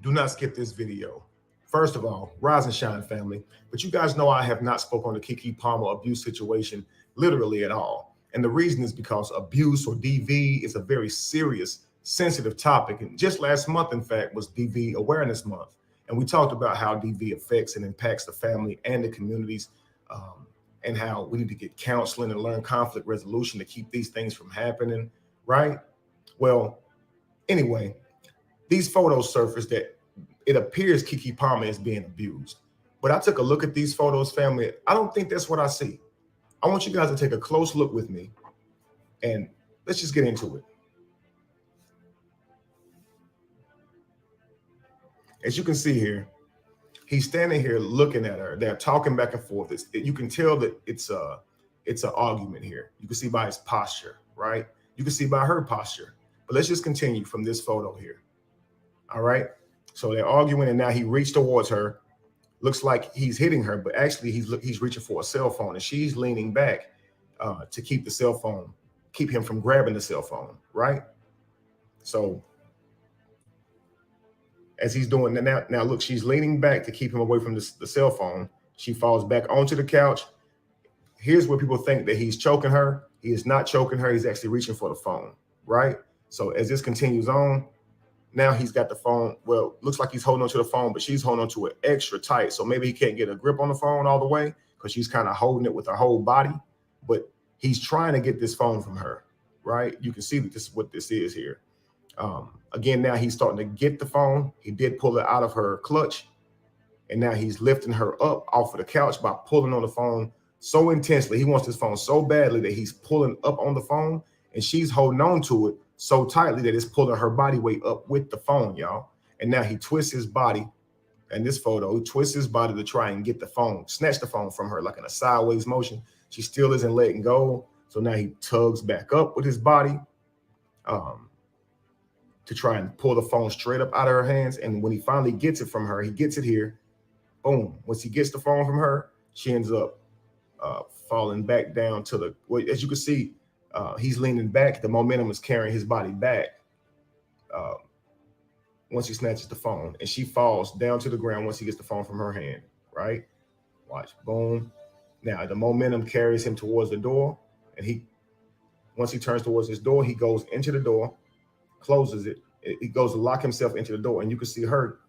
do not skip this video. First of all, rise and shine, family. But you guys know I have not spoken on the Keke Palmer abuse situation literally at all. And the reason is because abuse or DV is a very serious, sensitive topic. And just last month, in fact, was DV Awareness Month. And we talked about how DV affects and impacts the family and the communities, and how we need to get counseling and learn conflict resolution to keep these things from happening, right? Well, anyway, these photos surfaced that it appears Keke Palmer is being abused. But I took a look at these photos, family. I don't think that's what I see. I want you guys to take a close look with me, and let's just get into it. As you can see here, he's standing here looking at her. They're talking back and forth. You can tell that it's an argument here. You can see by his posture, right? You can see by her posture. But let's just continue from this photo here. All right. So they're arguing, and now he reached towards her. Looks like he's hitting her, but actually he's reaching for a cell phone, and she's leaning back to keep the cell phone, keep him from grabbing the cell phone, right? So as he's doing that now, look, she's leaning back to keep him away from the cell phone. She falls back onto the couch. Here's where people think that he's choking her. He is not choking her. He's actually reaching for the phone, right? So as this continues on, now he's got the phone. Well, looks like he's holding on to the phone, but she's holding on to it extra tight. So maybe he can't get a grip on the phone all the way because she's kind of holding it with her whole body. But he's trying to get this phone from her, right? You can see that this is what this is here. Again, now he's starting to get the phone. He did pull it out of her clutch, and now he's lifting her up off of the couch by pulling on the phone so intensely. He wants this phone so badly that he's pulling up on the phone, and she's holding on to it so tightly that it's pulling her body weight up with the phone, y'all. And now he twists his body, in this photo, he twists his body to try and get the phone, snatch the phone from her, like in a sideways motion. She still isn't letting go. So now he tugs back up with his body to try and pull the phone straight up out of her hands. And when he finally gets it from her, he gets it here. Boom. Once he gets the phone from her, she ends up falling back down to the, well, as you can see, he's leaning back. The momentum is carrying his body back once he snatches the phone. And she falls down to the ground once he gets the phone from her hand, right? Watch. Boom. Now, the momentum carries him towards the door. And once he turns towards his door, he goes into the door, closes it. He goes to lock himself into the door. And you can see her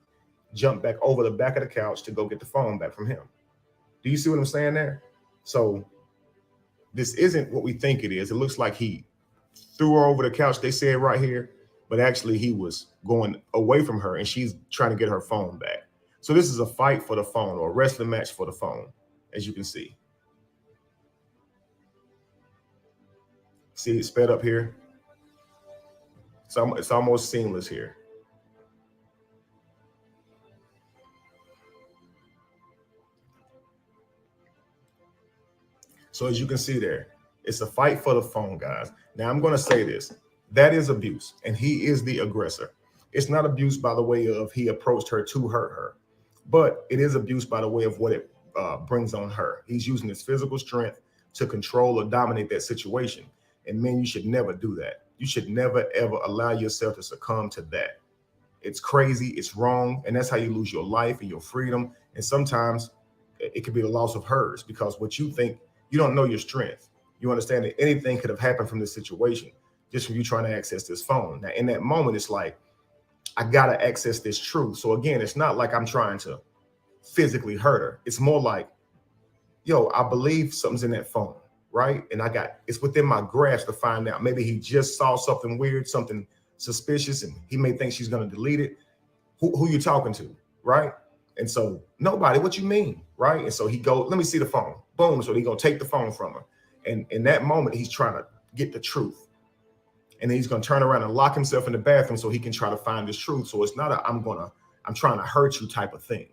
jump back over the back of the couch to go get the phone back from him. Do you see what I'm saying there? So this isn't what we think it is. It looks like he threw her over the couch. They say it right here, but actually he was going away from her and she's trying to get her phone back. So this is a fight for the phone, or a wrestling match for the phone, as you can see. See it sped up here? So it's almost seamless here. So as you can see there, it's a fight for the phone, guys. Now I'm going to say this. That is abuse, and he is the aggressor. It's not abuse by the way of he approached her to hurt her, but it is abuse by the way of what it brings on her. He's using his physical strength to control or dominate that situation. And men, you should never do that. You should never, ever allow yourself to succumb to that. It's crazy. It's wrong. And that's how you lose your life and your freedom. And sometimes it could be the loss of hers, because what you think, you don't know your strength. You understand that anything could have happened from this situation just from you trying to access this phone. Now, in that moment, it's like, I got to access this truth. So again, it's not like I'm trying to physically hurt her. It's more like, yo, I believe something's in that phone, right? And it's within my grasp to find out. Maybe he just saw something weird, something suspicious, and he may think she's going to delete it. Who you talking to, right? And so, nobody, what you mean, right? And so he goes, let me see the phone. Boom. So he's going to take the phone from her. And in that moment, he's trying to get the truth. And then he's going to turn around and lock himself in the bathroom so he can try to find this truth. So it's not a I'm trying to hurt you type of thing.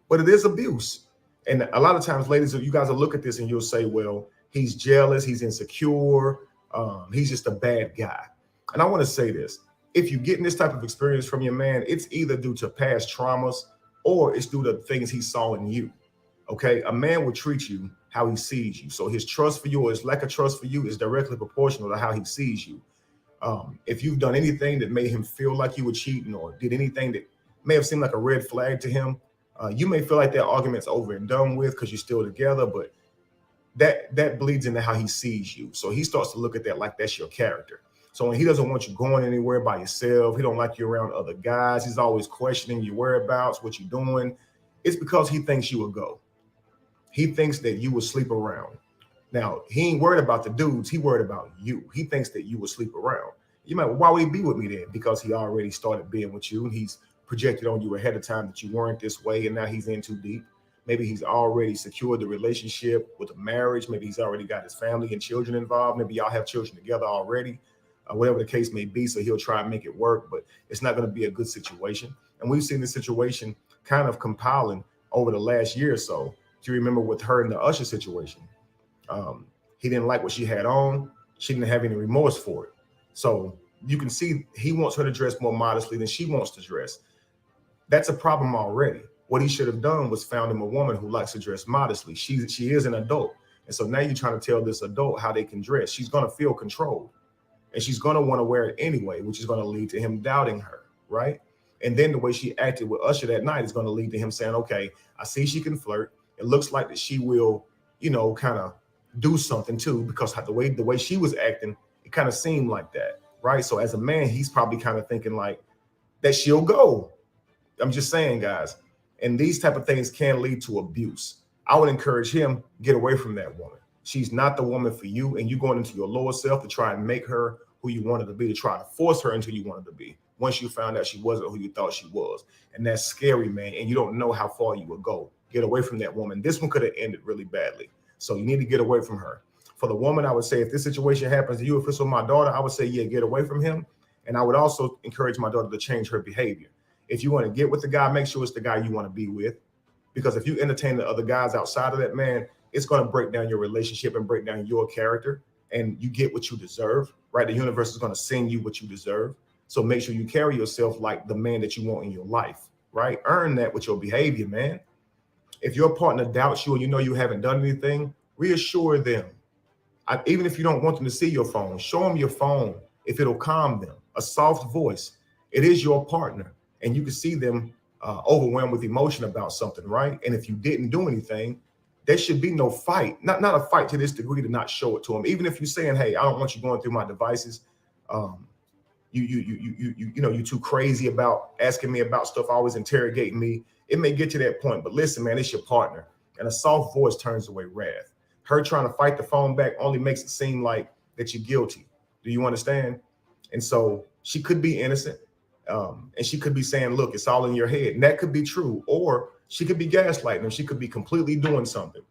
But it is abuse. And a lot of times, ladies, you guys will look at this and you'll say, well, he's jealous, he's insecure, he's just a bad guy. And I want to say this. If you're getting this type of experience from your man, it's either due to past traumas or it's due to things he saw in you. Okay, a man will treat you how he sees you. So his trust for you or his lack of trust for you is directly proportional to how he sees you. If you've done anything that made him feel like you were cheating, or did anything that may have seemed like a red flag to him. You may feel like that argument's over and done with because you're still together, but that bleeds into how he sees you. So he starts to look at that like that's your character. So when he doesn't want you going anywhere by yourself, he don't like you around other guys, he's always questioning your whereabouts, what you're doing, it's because he thinks you will go. He thinks that you will sleep around. Now, he ain't worried about the dudes, he worried about you. He thinks that you will sleep around. You might, why would he be with me then? Because he already started being with you and he's projected on you ahead of time that you weren't this way, and now he's in too deep. Maybe he's already secured the relationship with a marriage. Maybe he's already got his family and children involved. Maybe y'all have children together already, whatever the case may be. So he'll try and make it work, but it's not going to be a good situation. And we've seen this situation kind of compiling over the last year or so. Do you remember with her and the Usher situation? He didn't like what she had on. She didn't have any remorse for it. So you can see he wants her to dress more modestly than she wants to dress. That's a problem already. What he should have done was found him a woman who likes to dress modestly. She is an adult. And so now you're trying to tell this adult how they can dress. She's going to feel controlled and she's going to want to wear it anyway, which is going to lead to him doubting her, right? And then the way she acted with Usher that night is going to lead to him saying, okay, I see she can flirt. It looks like that she will, kind of do something too, because the way she was acting, it kind of seemed like that, right? So as a man, he's probably kind of thinking like that she'll go. I'm just saying, guys. And these type of things can lead to abuse. I would encourage him, get away from that woman. She's not the woman for you, and you going into your lower self to try and make her who you wanted to be, to try to force her into who you wanted to be, once you found out she wasn't who you thought she was. And that's scary, man, and you don't know how far you will go. Get away from that woman. This one could have ended really badly. So you need to get away from her. For the woman, I would say, if this situation happens to you, if it's with my daughter, I would say, yeah, get away from him. And I would also encourage my daughter to change her behavior. If you want to get with the guy, make sure it's the guy you want to be with. Because if you entertain the other guys outside of that man, it's going to break down your relationship and break down your character. And you get what you deserve, right? The universe is going to send you what you deserve. So make sure you carry yourself like the man that you want in your life, right? Earn that with your behavior, man. If your partner doubts you and you know you haven't done anything, reassure them. Even if you don't want them to see your phone, show them your phone if it'll calm them. A soft voice. It is your partner. And you can see them overwhelmed with emotion about something, right? And if you didn't do anything, there should be no fight. Not a fight to this degree to not show it to them. Even if you're saying, hey, I don't want you going through my devices. You're too crazy about asking me about stuff, always interrogating me. It may get to that point, but listen, man, it's your partner. And a soft voice turns away wrath. Her trying to fight the phone back only makes it seem like that you're guilty. Do you understand? And so she could be innocent. And she could be saying, look, it's all in your head. And that could be true. Or she could be gaslighting him. She could be completely doing something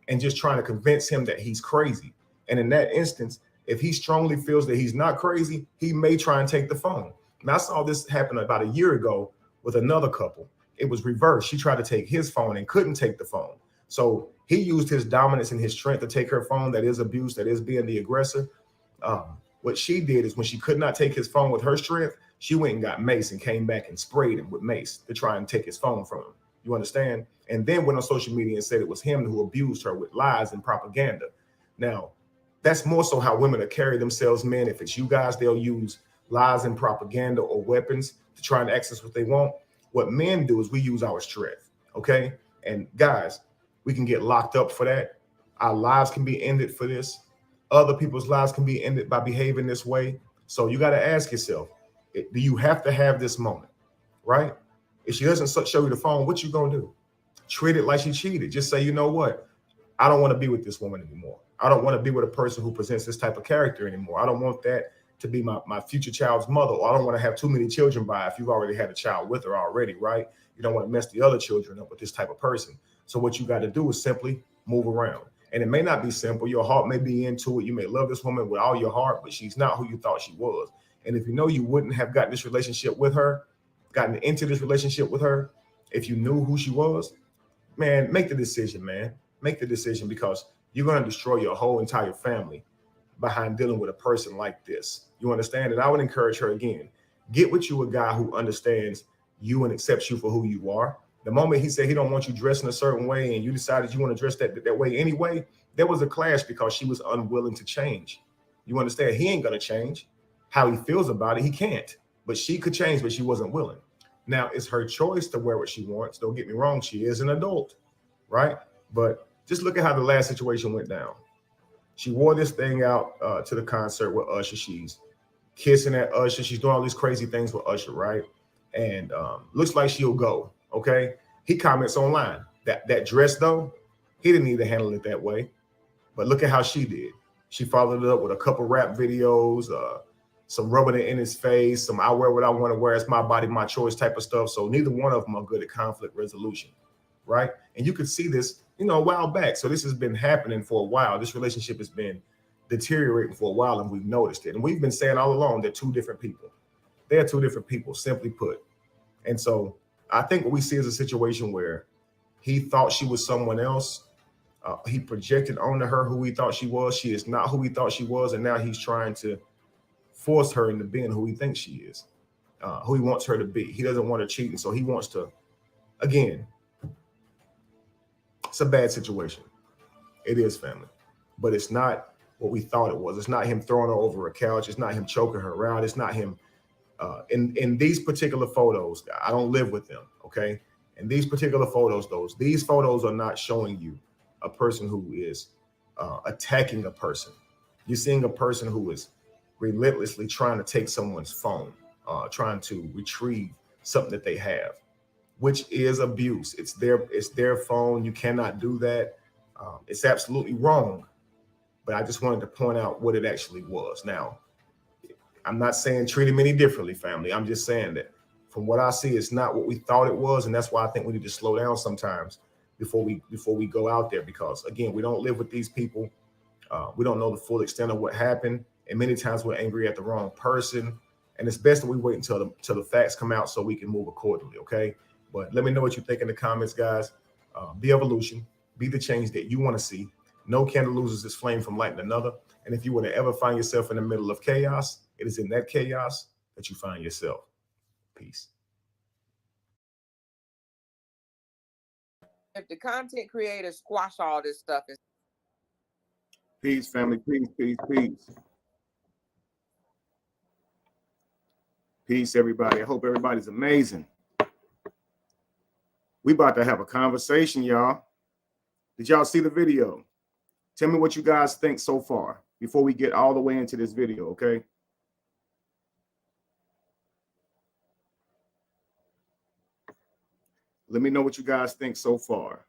and just trying to convince him that he's crazy. And in that instance, if he strongly feels that he's not crazy, he may try and take the phone. And I saw this happen about a year ago with another couple. It was reversed. She tried to take his phone and couldn't take the phone. So he used his dominance and his strength to take her phone. That is abuse. That is being the aggressor. What she did is when she could not take his phone with her strength, she went and got mace and came back and sprayed him with mace to try and take his phone from him. You understand? And then went on social media and said it was him who abused her with lies and propaganda. Now, that's more so how women are carry themselves, men. If it's you guys, they'll use lies and propaganda or weapons to try and access what they want. What men do is we use our strength, okay? And guys, we can get locked up for that. Our lives can be ended for this. Other people's lives can be ended by behaving this way. So you got to ask yourself, do you have to have this moment, right? If she doesn't show you the phone, what you gonna do? Treat it like she cheated. Just say, you know what? I don't want to be with this woman anymore. I don't want to be with a person who presents this type of character anymore. I don't want that to be my future child's mother, or I don't want to have too many children by if you've already had a child with her already, right? You don't want to mess the other children up with this type of person. So what you got to do is simply move around. And it may not be simple. Your heart may be into it. You may love this woman with all your heart, but she's not who you thought she was. And if you know you wouldn't have gotten this relationship with her, gotten into this relationship with her, if you knew who she was, man, make the decision, man. Make the decision, because you're going to destroy your whole entire family behind dealing with a person like this. You understand? And I would encourage her again, get with you a guy who understands you and accepts you for who you are. The moment he said he don't want you dressed in a certain way and you decided you want to dress that way anyway, there was a clash because she was unwilling to change. You understand? He ain't going to change. How he feels about it, he can't. But she could change, but she wasn't willing. Now, it's her choice to wear what she wants. Don't get me wrong. She is an adult, right? But just look at how the last situation went down. She wore this thing out to the concert with Usher. She's kissing at Usher. She's doing all these crazy things with Usher, right? And looks like she'll go. Okay. He comments online that dress though, he didn't need to handle it that way. But look at how she did. She followed it up with a couple rap videos, some rubbing it in his face, some I wear what I want to wear. It's my body, my choice type of stuff. So neither one of them are good at conflict resolution, right? And you could see this, a while back. So this has been happening for a while. This relationship has been deteriorating for a while, and we've noticed it. And we've been saying all along they're two different people. They're two different people, simply put. And so I think what we see is a situation where he thought she was someone else. He projected onto her who he thought she was. She is not who he thought she was. And now he's trying to force her into being who he thinks she is, who he wants her to be. He doesn't want to cheat. And so he wants to, again, it's a bad situation. It is, family. But it's not what we thought it was. It's not him throwing her over a couch. It's not him choking her around. It's not him. In these particular photos, I don't live with them, okay? In these particular photos, these photos are not showing you a person who is attacking a person. You're seeing a person who is relentlessly trying to take someone's phone, trying to retrieve something that they have, which is abuse. It's their phone. You cannot do that. It's absolutely wrong. But I just wanted to point out what it actually was. Now, I'm not saying treat him any differently, family. I'm just saying that from what I see, it's not what we thought it was. And that's why I think we need to slow down sometimes before we go out there, because again, we don't live with these people. We don't know the full extent of what happened. And many times we're angry at the wrong person. And it's best that we wait until the facts come out so we can move accordingly. Okay. But let me know what you think in the comments, guys. Be evolution, be the change that you want to see. No candle loses its flame from lighting another. And if you were to ever find yourself in the middle of chaos, it is in that chaos that you find yourself. Peace. If the content creators squash all this stuff, Peace, family. Peace, peace, peace. Peace, everybody. I hope everybody's amazing. We about to have a conversation, y'all. Did y'all see the video? Tell me what you guys think so far before we get all the way into this video, okay? Let me know what you guys think so far.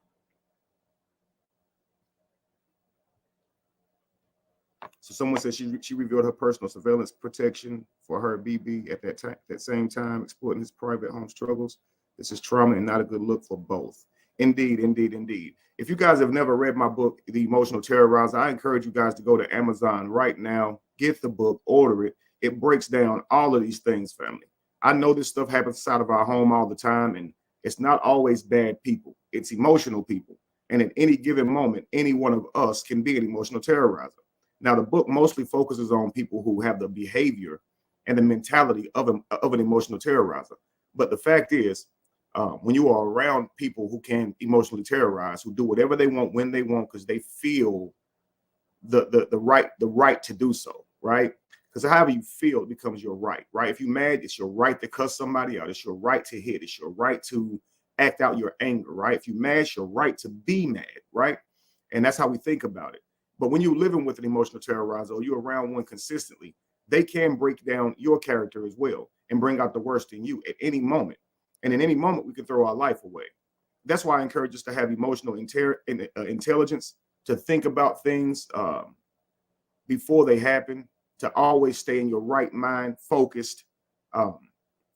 So someone said she revealed her personal surveillance protection for her BB at that same time, exploiting his private home struggles. This is trauma and not a good look for both. Indeed, indeed, indeed. If you guys have never read my book, The Emotional Terrorizer, I encourage you guys to go to Amazon right now, get the book, order it. It breaks down all of these things, family. I know this stuff happens inside of our home all the time, and it's not always bad people. It's emotional people. And at any given moment, any one of us can be an emotional terrorizer. Now, the book mostly focuses on people who have the behavior and the mentality of an emotional terrorizer. But the fact is, when you are around people who can emotionally terrorize, who do whatever they want when they want because they feel the right to do so, right? Because however you feel, it becomes your right, right? If you're mad, it's your right to cuss somebody out. It's your right to hit. It's your right to act out your anger, right? If you're mad, it's your right to be mad, right? And that's how we think about it. But when you're living with an emotional terrorizer or you're around one consistently, they can break down your character as well and bring out the worst in you at any moment. And in any moment, we can throw our life away. That's why I encourage us to have emotional intelligence, to think about things before they happen, to always stay in your right mind, focused,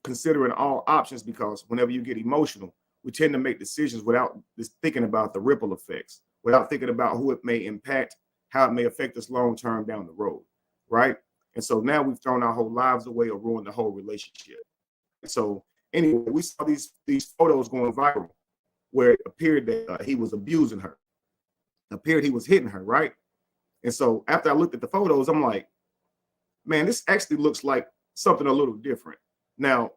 considering all options, because whenever you get emotional, we tend to make decisions without just thinking about the ripple effects, without thinking about who it may impact, how it may affect us long term down the road, right? And so now we've thrown our whole lives away or ruined the whole relationship. So anyway, we saw these photos going viral where it appeared that he was abusing her, appeared he was hitting her, right? And so after I looked at the photos, I'm like, man, this actually looks like something a little different. Now,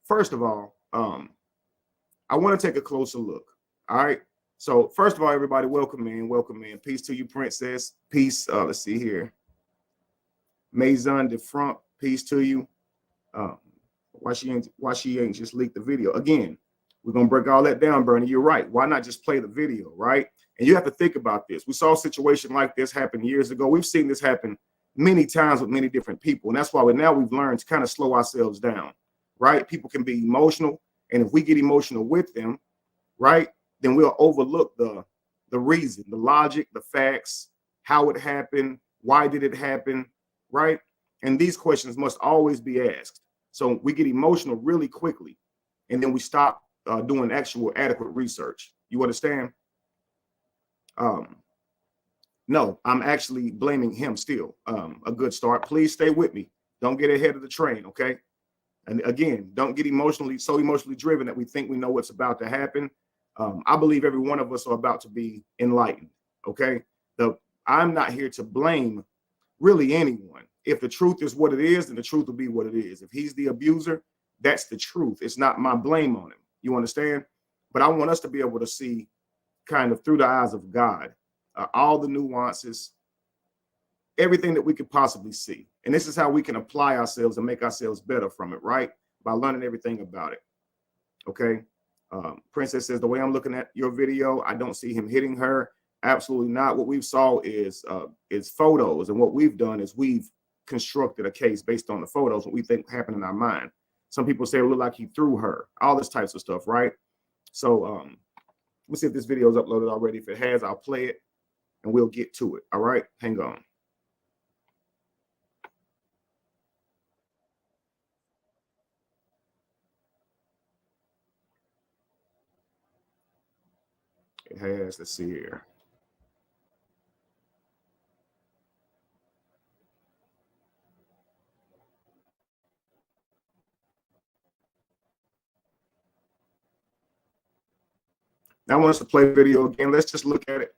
first of all, I want to take a closer look. All right. So first of all, everybody, welcome in, welcome in. Peace to you, princess. Peace. Let's see here. Maison de Front, peace to you. Why she ain't just leaked the video? Again, we're gonna break all that down, Bernie. You're right. Why not just play the video, right? And you have to think about this. We saw a situation like this happen years ago. We've seen this happen many times with many different people, and that's why we've learned to kind of slow ourselves down, right? People can be emotional, and if we get emotional with them, right, then we'll overlook the reason, the logic, the facts, how it happened, why did it happen, right? And these questions must always be asked. So we get emotional really quickly, and then we stop doing actual adequate research. You understand? No, I'm actually blaming him still. A good start. Please stay with me. Don't get ahead of the train, okay? And again, don't get so emotionally driven that we think we know what's about to happen. I believe every one of us are about to be enlightened, okay? I'm not here to blame really anyone. If the truth is what it is, then the truth will be what it is. If he's the abuser, that's the truth. It's not my blame on him. You understand? But I want us to be able to see kind of through the eyes of God, all the nuances, everything that we could possibly see. And this is how we can apply ourselves and make ourselves better from it, right? By learning everything about it. Okay. Princess says, the way I'm looking at your video, I don't see him hitting her. Absolutely not. What we saw is photos. And what we've done is we've constructed a case based on the photos, what we think happened in our mind. Some people say it looked like he threw her, all this types of stuff, right? So let's see if this video is uploaded already. If it has, I'll play it and we'll get to it. All right, hang on. It has, let's see here. Now I want us to play the video again. Let's just look at it.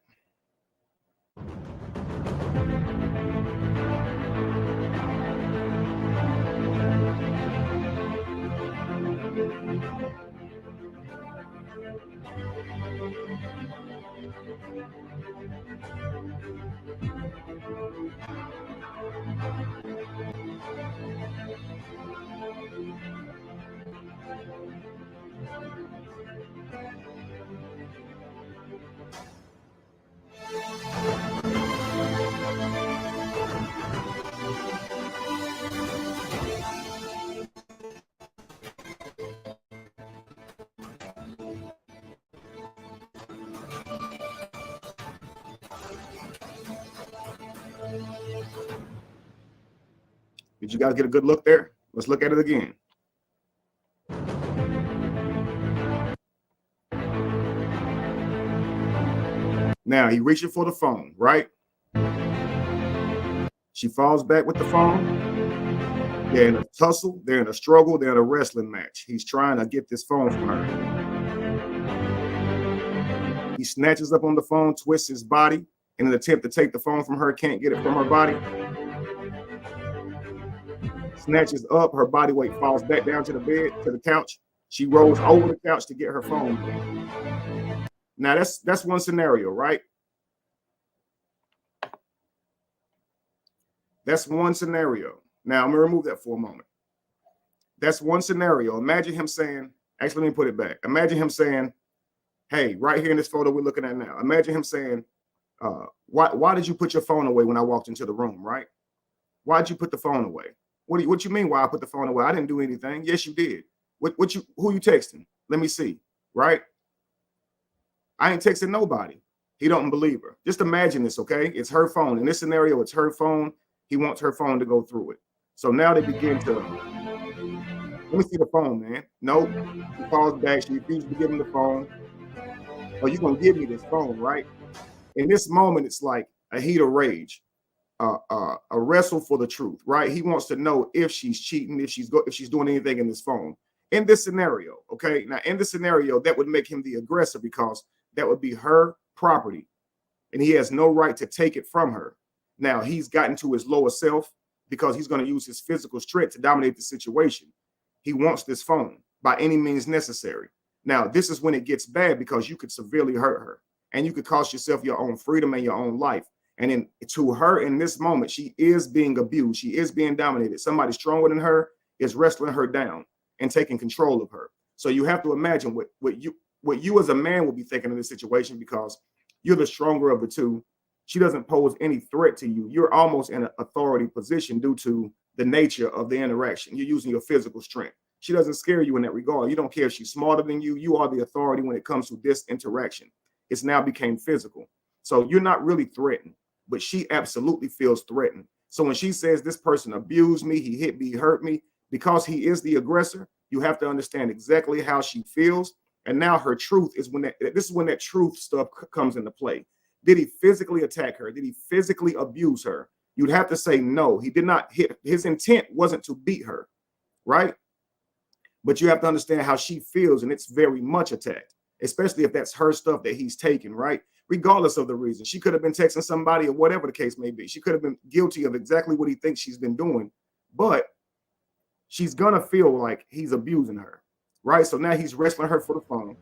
Did you guys get a good look there? Let's look at it again. Now he reaching for the phone, right? She falls back with the phone. They're in a tussle, they're in a struggle, they're in a wrestling match. He's trying to get this phone from her. He snatches up on the phone, twists his body in an attempt to take the phone from her, can't get it from her body. Snatches up, her body weight falls back down to the bed, to the couch. She rolls over the couch to get her phone. Now that's one scenario, right? That's one scenario. Now I'm gonna remove that for a moment. That's one scenario. Imagine him saying, actually, let me put it back. Imagine him saying, hey, right here in this photo we're looking at now, imagine him saying, why did you put your phone away when I walked into the room, right? Why'd you put the phone away? What you mean why I put the phone away? I didn't do anything. Yes, you did. Who you texting? Let me see, right? I ain't texting nobody. He don't believe her. Just imagine this, okay? It's her phone. In this scenario, it's her phone. He wants her phone to go through it. So now they begin to, let me see the phone, man. Nope. He falls back. She refuses to give him the phone. Oh, you're going to give me this phone, right? In this moment, it's like a heat of rage, a wrestle for the truth, right? He wants to know if she's cheating, if she's doing anything in this phone. In this scenario, okay? Now, in this scenario, that would make him the aggressor because that would be her property, and he has no right to take it from her. Now, he's gotten to his lower self because he's going to use his physical strength to dominate the situation. He wants this phone by any means necessary. Now, this is when it gets bad because you could severely hurt her and you could cost yourself your own freedom and your own life. And then to her in this moment, she is being abused. She is being dominated. Somebody stronger than her is wrestling her down. and taking control of her. So you have to imagine what you as a man will be thinking in this situation, because you're the stronger of the two. She doesn't pose any threat to you. You're almost in an authority position due to the nature of the interaction. You're using your physical strength. She doesn't scare you in that regard. You don't care if she's smarter than you. You are the authority when it comes to this interaction. It's now became physical. So you're not really threatened, but she absolutely feels threatened. So when she says this person abused me, he hit me, he hurt me, because he is the aggressor, you have to understand exactly how she feels. And now her truth is when this is when that truth stuff comes into play. Did he physically attack her? Did he physically abuse her? You'd have to say no. He did not hit. His intent wasn't to beat her, right? But you have to understand how she feels, and it's very much attacked, especially if that's her stuff that he's taken, right? Regardless of the reason. She could have been texting somebody or whatever the case may be. She could have been guilty of exactly what he thinks she's been doing, but she's gonna feel like he's abusing her, right? So now he's wrestling her for the phone,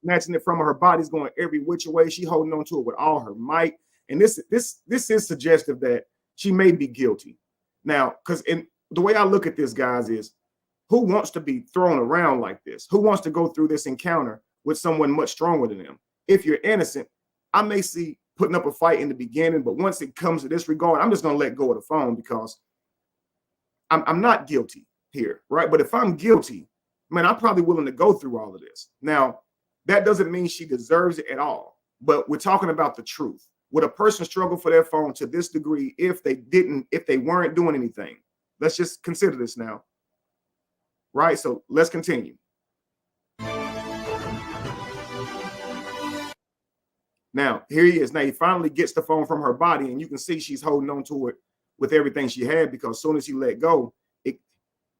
snatching it from her. Her body's going every which way. She holding on to it with all her might. And this is suggestive that she may be guilty. Now, because in the way I look at this, guys, is who wants to be thrown around like this? Who wants to go through this encounter with someone much stronger than them? If you're innocent, I may see putting up a fight in the beginning, but once it comes to this regard, I'm just going to let go of the phone, because I'm not guilty here, right? But if I'm guilty, man, I'm probably willing to go through all of this. Now, that doesn't mean she deserves it at all, but we're talking about the truth. Would a person struggle for their phone to this degree if they weren't doing anything? Let's just consider this now, right? So let's continue. Now, here he is. Now he finally gets the phone from her body, and you can see she's holding on to it with everything she had, because as soon as he let go,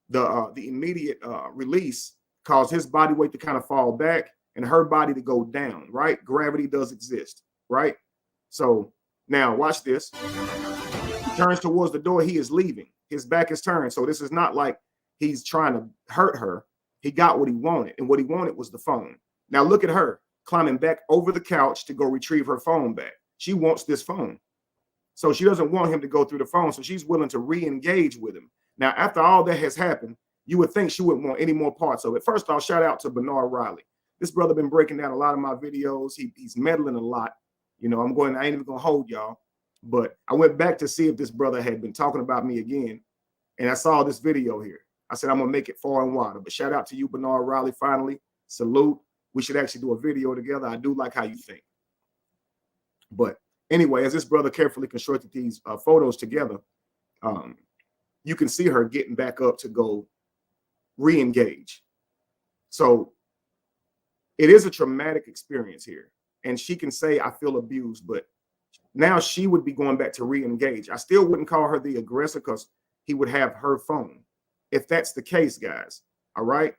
the immediate release caused his body weight to kind of fall back and her body to go down, right? Gravity does exist, right? So now watch this. He turns towards the door. He is leaving. His back is turned. So this is not like he's trying to hurt her. He got what he wanted, and what he wanted was the phone. Now look at her climbing back over the couch to go retrieve her phone back. She wants this phone. So she doesn't want him to go through the phone. So she's willing to re-engage with him. Now, after all that has happened, you would think she wouldn't want any more parts of it. First off, shout out to Bernard Riley. This brother been breaking down a lot of my videos. He's meddling a lot. You know, I ain't even gonna hold y'all. But I went back to see if this brother had been talking about me again. And I saw this video here. I said, I'm gonna make it far and wider. But shout out to you, Bernard Riley, finally. Salute. We should actually do a video together. I do like how you think. But anyway, as this brother carefully constructed these photos together, you can see her getting back up to go re-engage. So it is a traumatic experience here. And she can say, I feel abused, but now she would be going back to re-engage. I still wouldn't call her the aggressor, because he would have her phone. If that's the case, guys, all right?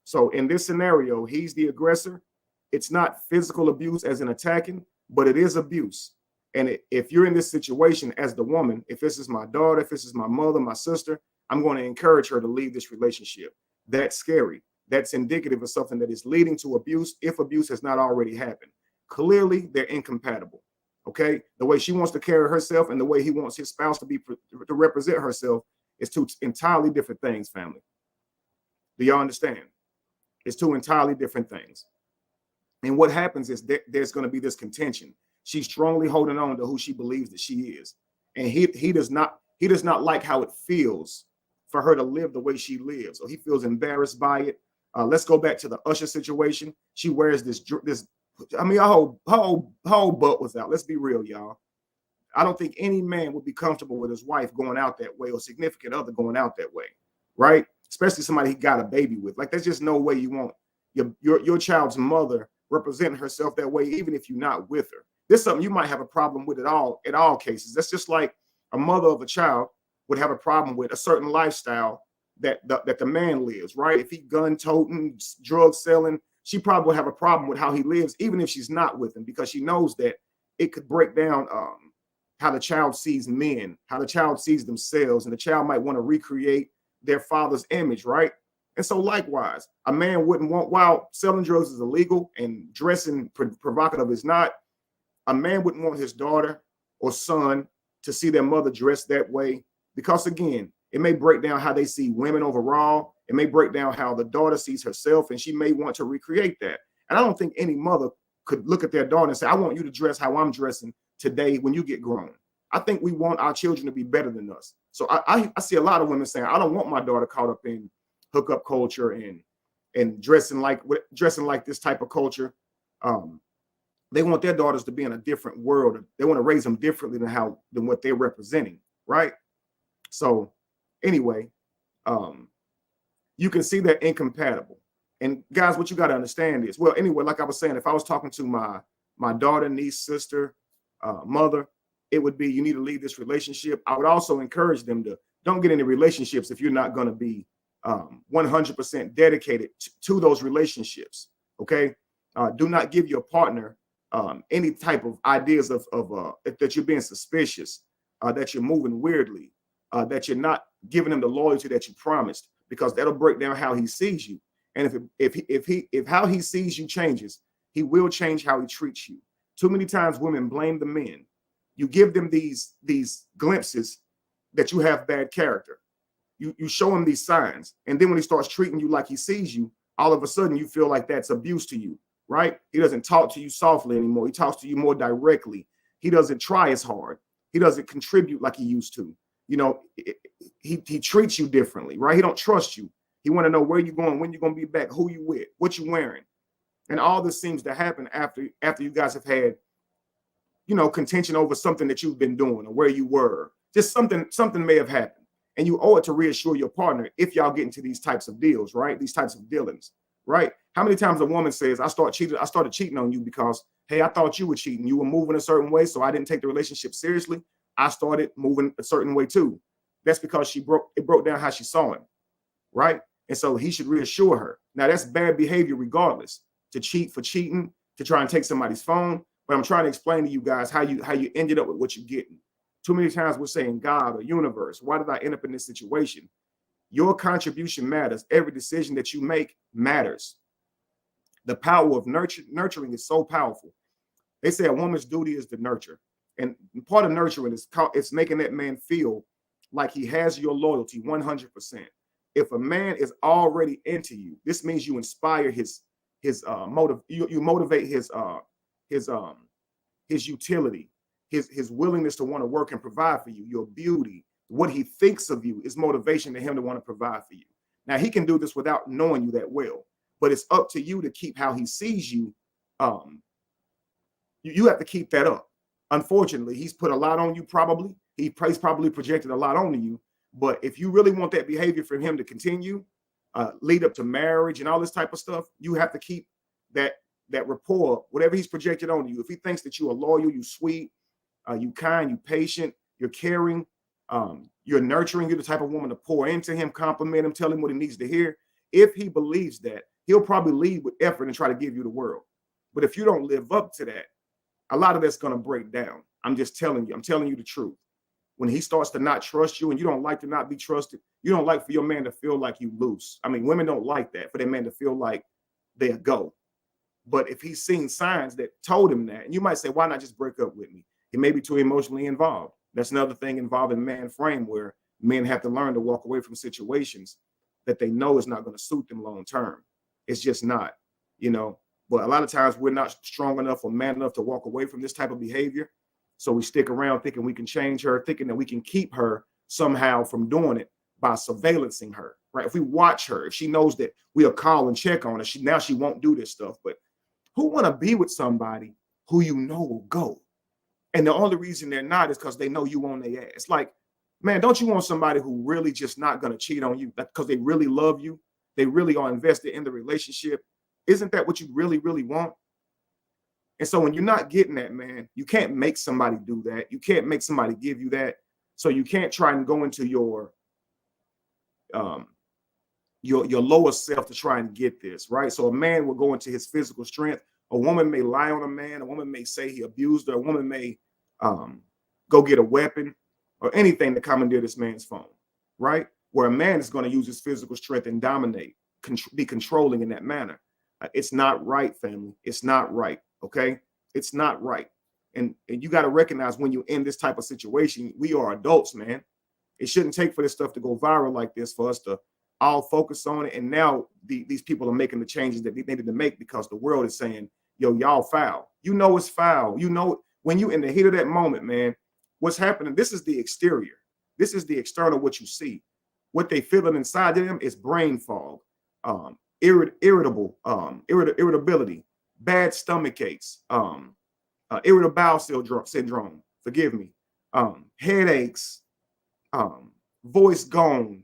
So in this scenario, he's the aggressor. It's not physical abuse as in attacking, but it is abuse. And if you're in this situation as the woman, if this is my daughter, if this is my mother, my sister, I'm going to encourage her to leave this relationship. That's scary. That's indicative of something that is leading to abuse, if abuse has not already happened. Clearly, they're incompatible. Okay? The way she wants to carry herself and the way he wants his spouse to represent herself is two entirely different things, family. Do y'all understand? It's two entirely different things. And what happens is there's going to be this contention. She's strongly holding on to who she believes that she is. And he does not like how it feels for her to live the way she lives. So he feels embarrassed by it. Let's go back to the Usher situation. She wears this, I mean, her whole butt was out. Let's be real, y'all. I don't think any man would be comfortable with his wife going out that way, or significant other going out that way, right? Especially somebody he got a baby with. Like, there's just no way you want your child's mother representing herself that way, even if you're not with her. This is something you might have a problem with at all cases. That's just like a mother of a child would have a problem with a certain lifestyle that the man lives, right? If he gun toting, drug selling, she probably would have a problem with how he lives, even if she's not with him, because she knows that it could break down how the child sees men, how the child sees themselves, and the child might want to recreate their father's image, right? And so likewise, a man wouldn't want, while selling drugs is illegal and dressing provocative is not, a man wouldn't want his daughter or son to see their mother dressed that way, because again, It may break down how they see women overall. It may break down how the daughter sees herself, and she may want to recreate that. And I don't think any mother could look at their daughter and say, I want you to dress how I'm dressing today when you get grown. I think we want our children to be better than us. So I see a lot of women saying, I don't want my daughter caught up in hookup culture and dressing like this type of culture. They want their daughters to be in a different world. They want to raise them differently than what they're representing, right? So anyway, you can see they're incompatible. And guys, what you got to understand is, well, anyway, like I was saying, if I was talking to my daughter, niece, sister, mother, it would be, you need to leave this relationship. I would also encourage them to don't get into relationships if you're not going to be 100% dedicated to those relationships. Okay. Do not give your partner any type of ideas of that you're being suspicious, that you're moving weirdly, that you're not giving him the loyalty that you promised, because that'll break down how he sees you. And if how he sees you changes, he will change how he treats you. Too many times women blame the men. You give them these glimpses that you have bad character. You show him these signs, and then when he starts treating you like he sees you, all of a sudden you feel like that's abuse to you, right? He doesn't talk to you softly anymore. He talks to you more directly. He doesn't try as hard. He doesn't contribute like he used to. You know, he treats you differently, right? He don't trust you. He want to know where you're going, when you're going to be back, who you with, what you wearing. And all this seems to happen after you guys have had, you know, contention over something that you've been doing or where you were. Just something may have happened. And you owe it to reassure your partner if y'all get into these types of deals, right? These types of dealings, right? How many times a woman says, I started cheating on you because, hey, I thought you were cheating. You were moving a certain way, so I didn't take the relationship seriously. I started moving a certain way too. That's because it broke down how she saw him, right? And so he should reassure her. Now, that's bad behavior regardless, to cheat for cheating, to try and take somebody's phone. But I'm trying to explain to you guys how you ended up with what you're getting. Too many times we're saying God or universe, why did I end up in this situation? Your contribution matters. Every decision that you make matters. The power of nurturing is so powerful. They say a woman's duty is to nurture. And part of nurturing is making that man feel like he has your loyalty 100%. If a man is already into you, this means you inspire his motive. You motivate his utility, his willingness to want to work and provide for you, your beauty, what he thinks of you is motivation to him to want to provide for you. Now, he can do this without knowing you that well, but it's up to you to keep how he sees you. You have to keep that up. Unfortunately, he's put a lot on you. He's probably projected a lot onto you. But if you really want that behavior for him to continue, lead up to marriage and all this type of stuff, you have to keep that rapport, whatever he's projected on you. If he thinks that you are loyal, you sweet, you kind, you patient, you're caring, you're nurturing, you're the type of woman to pour into him, compliment him, tell him what he needs to hear. If he believes that, he'll probably lead with effort and try to give you the world. But if you don't live up to that, a lot of that's going to break down. I'm telling you the truth. When he starts to not trust you and you don't like to not be trusted, you don't like for your man to feel like you loose. I mean, women don't like that, for their man to feel like they'll go. But if he's seen signs that told him that, and you might say, why not just break up with me? He may be too emotionally involved. That's another thing involving man frame, where men have to learn to walk away from situations that they know is not going to suit them long term. It's just not, you know. But a lot of times we're not strong enough or man enough to walk away from this type of behavior. So we stick around thinking we can change her, thinking that we can keep her somehow from doing it by surveillancing her, right? If we watch her, if she knows that we'll call and check on her, she won't do this stuff. But who want to be with somebody who you know will go? And the only reason they're not is because they know you on their ass. Like, man, don't you want somebody who really just not going to cheat on you because they really love you? They really are invested in the relationship. Isn't that what you really, really want? And so when you're not getting that, man, you can't make somebody do that. You can't make somebody give you that. So you can't try and go into your lower self to try and get this, right? So a man will go into his physical strength. A woman may lie on a man. A woman may say he abused her. A woman may go get a weapon or anything to commandeer this man's phone, right? Where a man is going to use his physical strength and dominate, be controlling in that manner. It's not right, family. It's not right. Okay. It's not right. And you got to recognize when you're in this type of situation, we are adults, man. It shouldn't take for this stuff to go viral like this for us to all focus on it. And now these people are making the changes that they needed to make because the world is saying, yo, y'all foul. You know it's foul. You know, when you in the heat of that moment, man, what's happening, this is the exterior. This is the external, what you see. What they feeling inside of them is brain fog, irritability, bad stomach aches, irritable bowel syndrome, forgive me, headaches, voice gone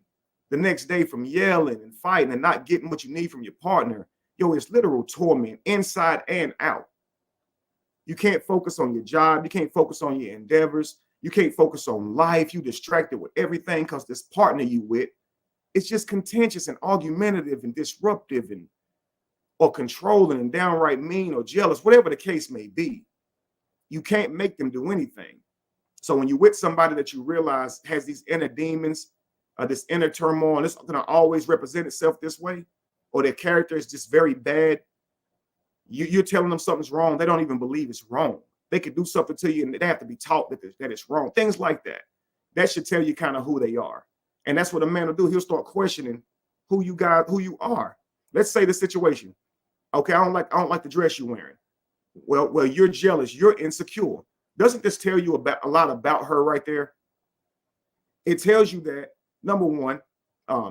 the next day from yelling and fighting and not getting what you need from your partner. Yo, it's literal torment inside and out. You can't focus on your job. You can't focus on your endeavors. You can't focus on life. You distracted with everything because this partner you with, it's just contentious and argumentative and disruptive and or controlling and downright mean or jealous, whatever the case may be. You can't make them do anything. So when you're with somebody that you realize has these inner demons, this inner turmoil, and it's going to always represent itself this way, or their character is just very bad, you're telling them something's wrong. They don't even believe it's wrong. They could do something to you and they have to be taught that it's wrong. Things like that. That should tell you kind of who they are. And that's what a man will do. He'll start questioning who you are. Let's say the situation. Okay, I don't like the dress you're wearing. Well, you're jealous. You're insecure. Doesn't this tell you about a lot about her right there? It tells you that, number one,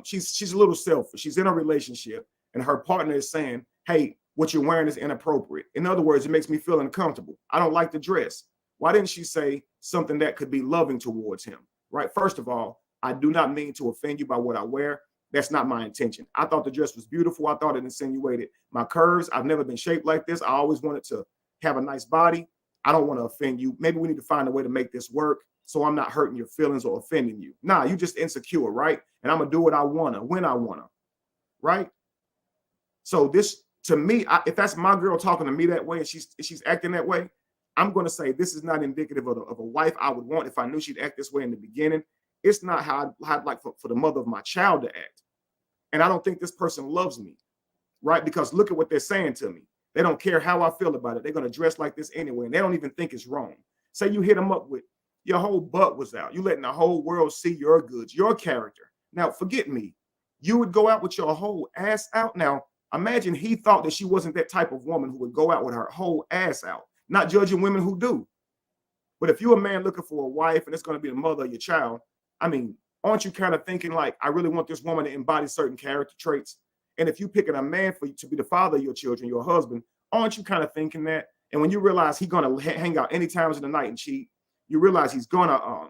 she's a little selfish. She's in a relationship and her partner is saying, hey, what you're wearing is inappropriate. In other words, it makes me feel uncomfortable. I don't like the dress. Why didn't she say something that could be loving towards him? Right? First of all, I do not mean to offend you by what I wear. That's not my intention. I thought the dress was beautiful. I thought it insinuated my curves. I've never been shaped like this. I always wanted to have a nice body. I don't want to offend you. Maybe we need to find a way to make this work so I'm not hurting your feelings or offending you. Nah, you just insecure, right? And I'm going to do what I want to, when I want to, right? So this, to me, if that's my girl talking to me that way and she's acting that way, I'm going to say this is not indicative of a wife I would want if I knew she'd act this way in the beginning. It's not how I'd like for the mother of my child to act. And I don't think this person loves me, right? Because look at what they're saying to me. They don't care how I feel about it. They're going to dress like this anyway. And they don't even think it's wrong. Say you hit them up with your whole butt was out. You letting the whole world see your goods, your character. Now, forget me. You would go out with your whole ass out. Now, imagine he thought that she wasn't that type of woman who would go out with her whole ass out. Not judging women who do. But if you're a man looking for a wife and it's going to be the mother of your child, I mean, aren't you kind of thinking like, I really want this woman to embody certain character traits? And if you're picking a man for you to be the father of your children, your husband, aren't you kind of thinking that? And when you realize he's going to hang out any times in the night and cheat, you realize he's going to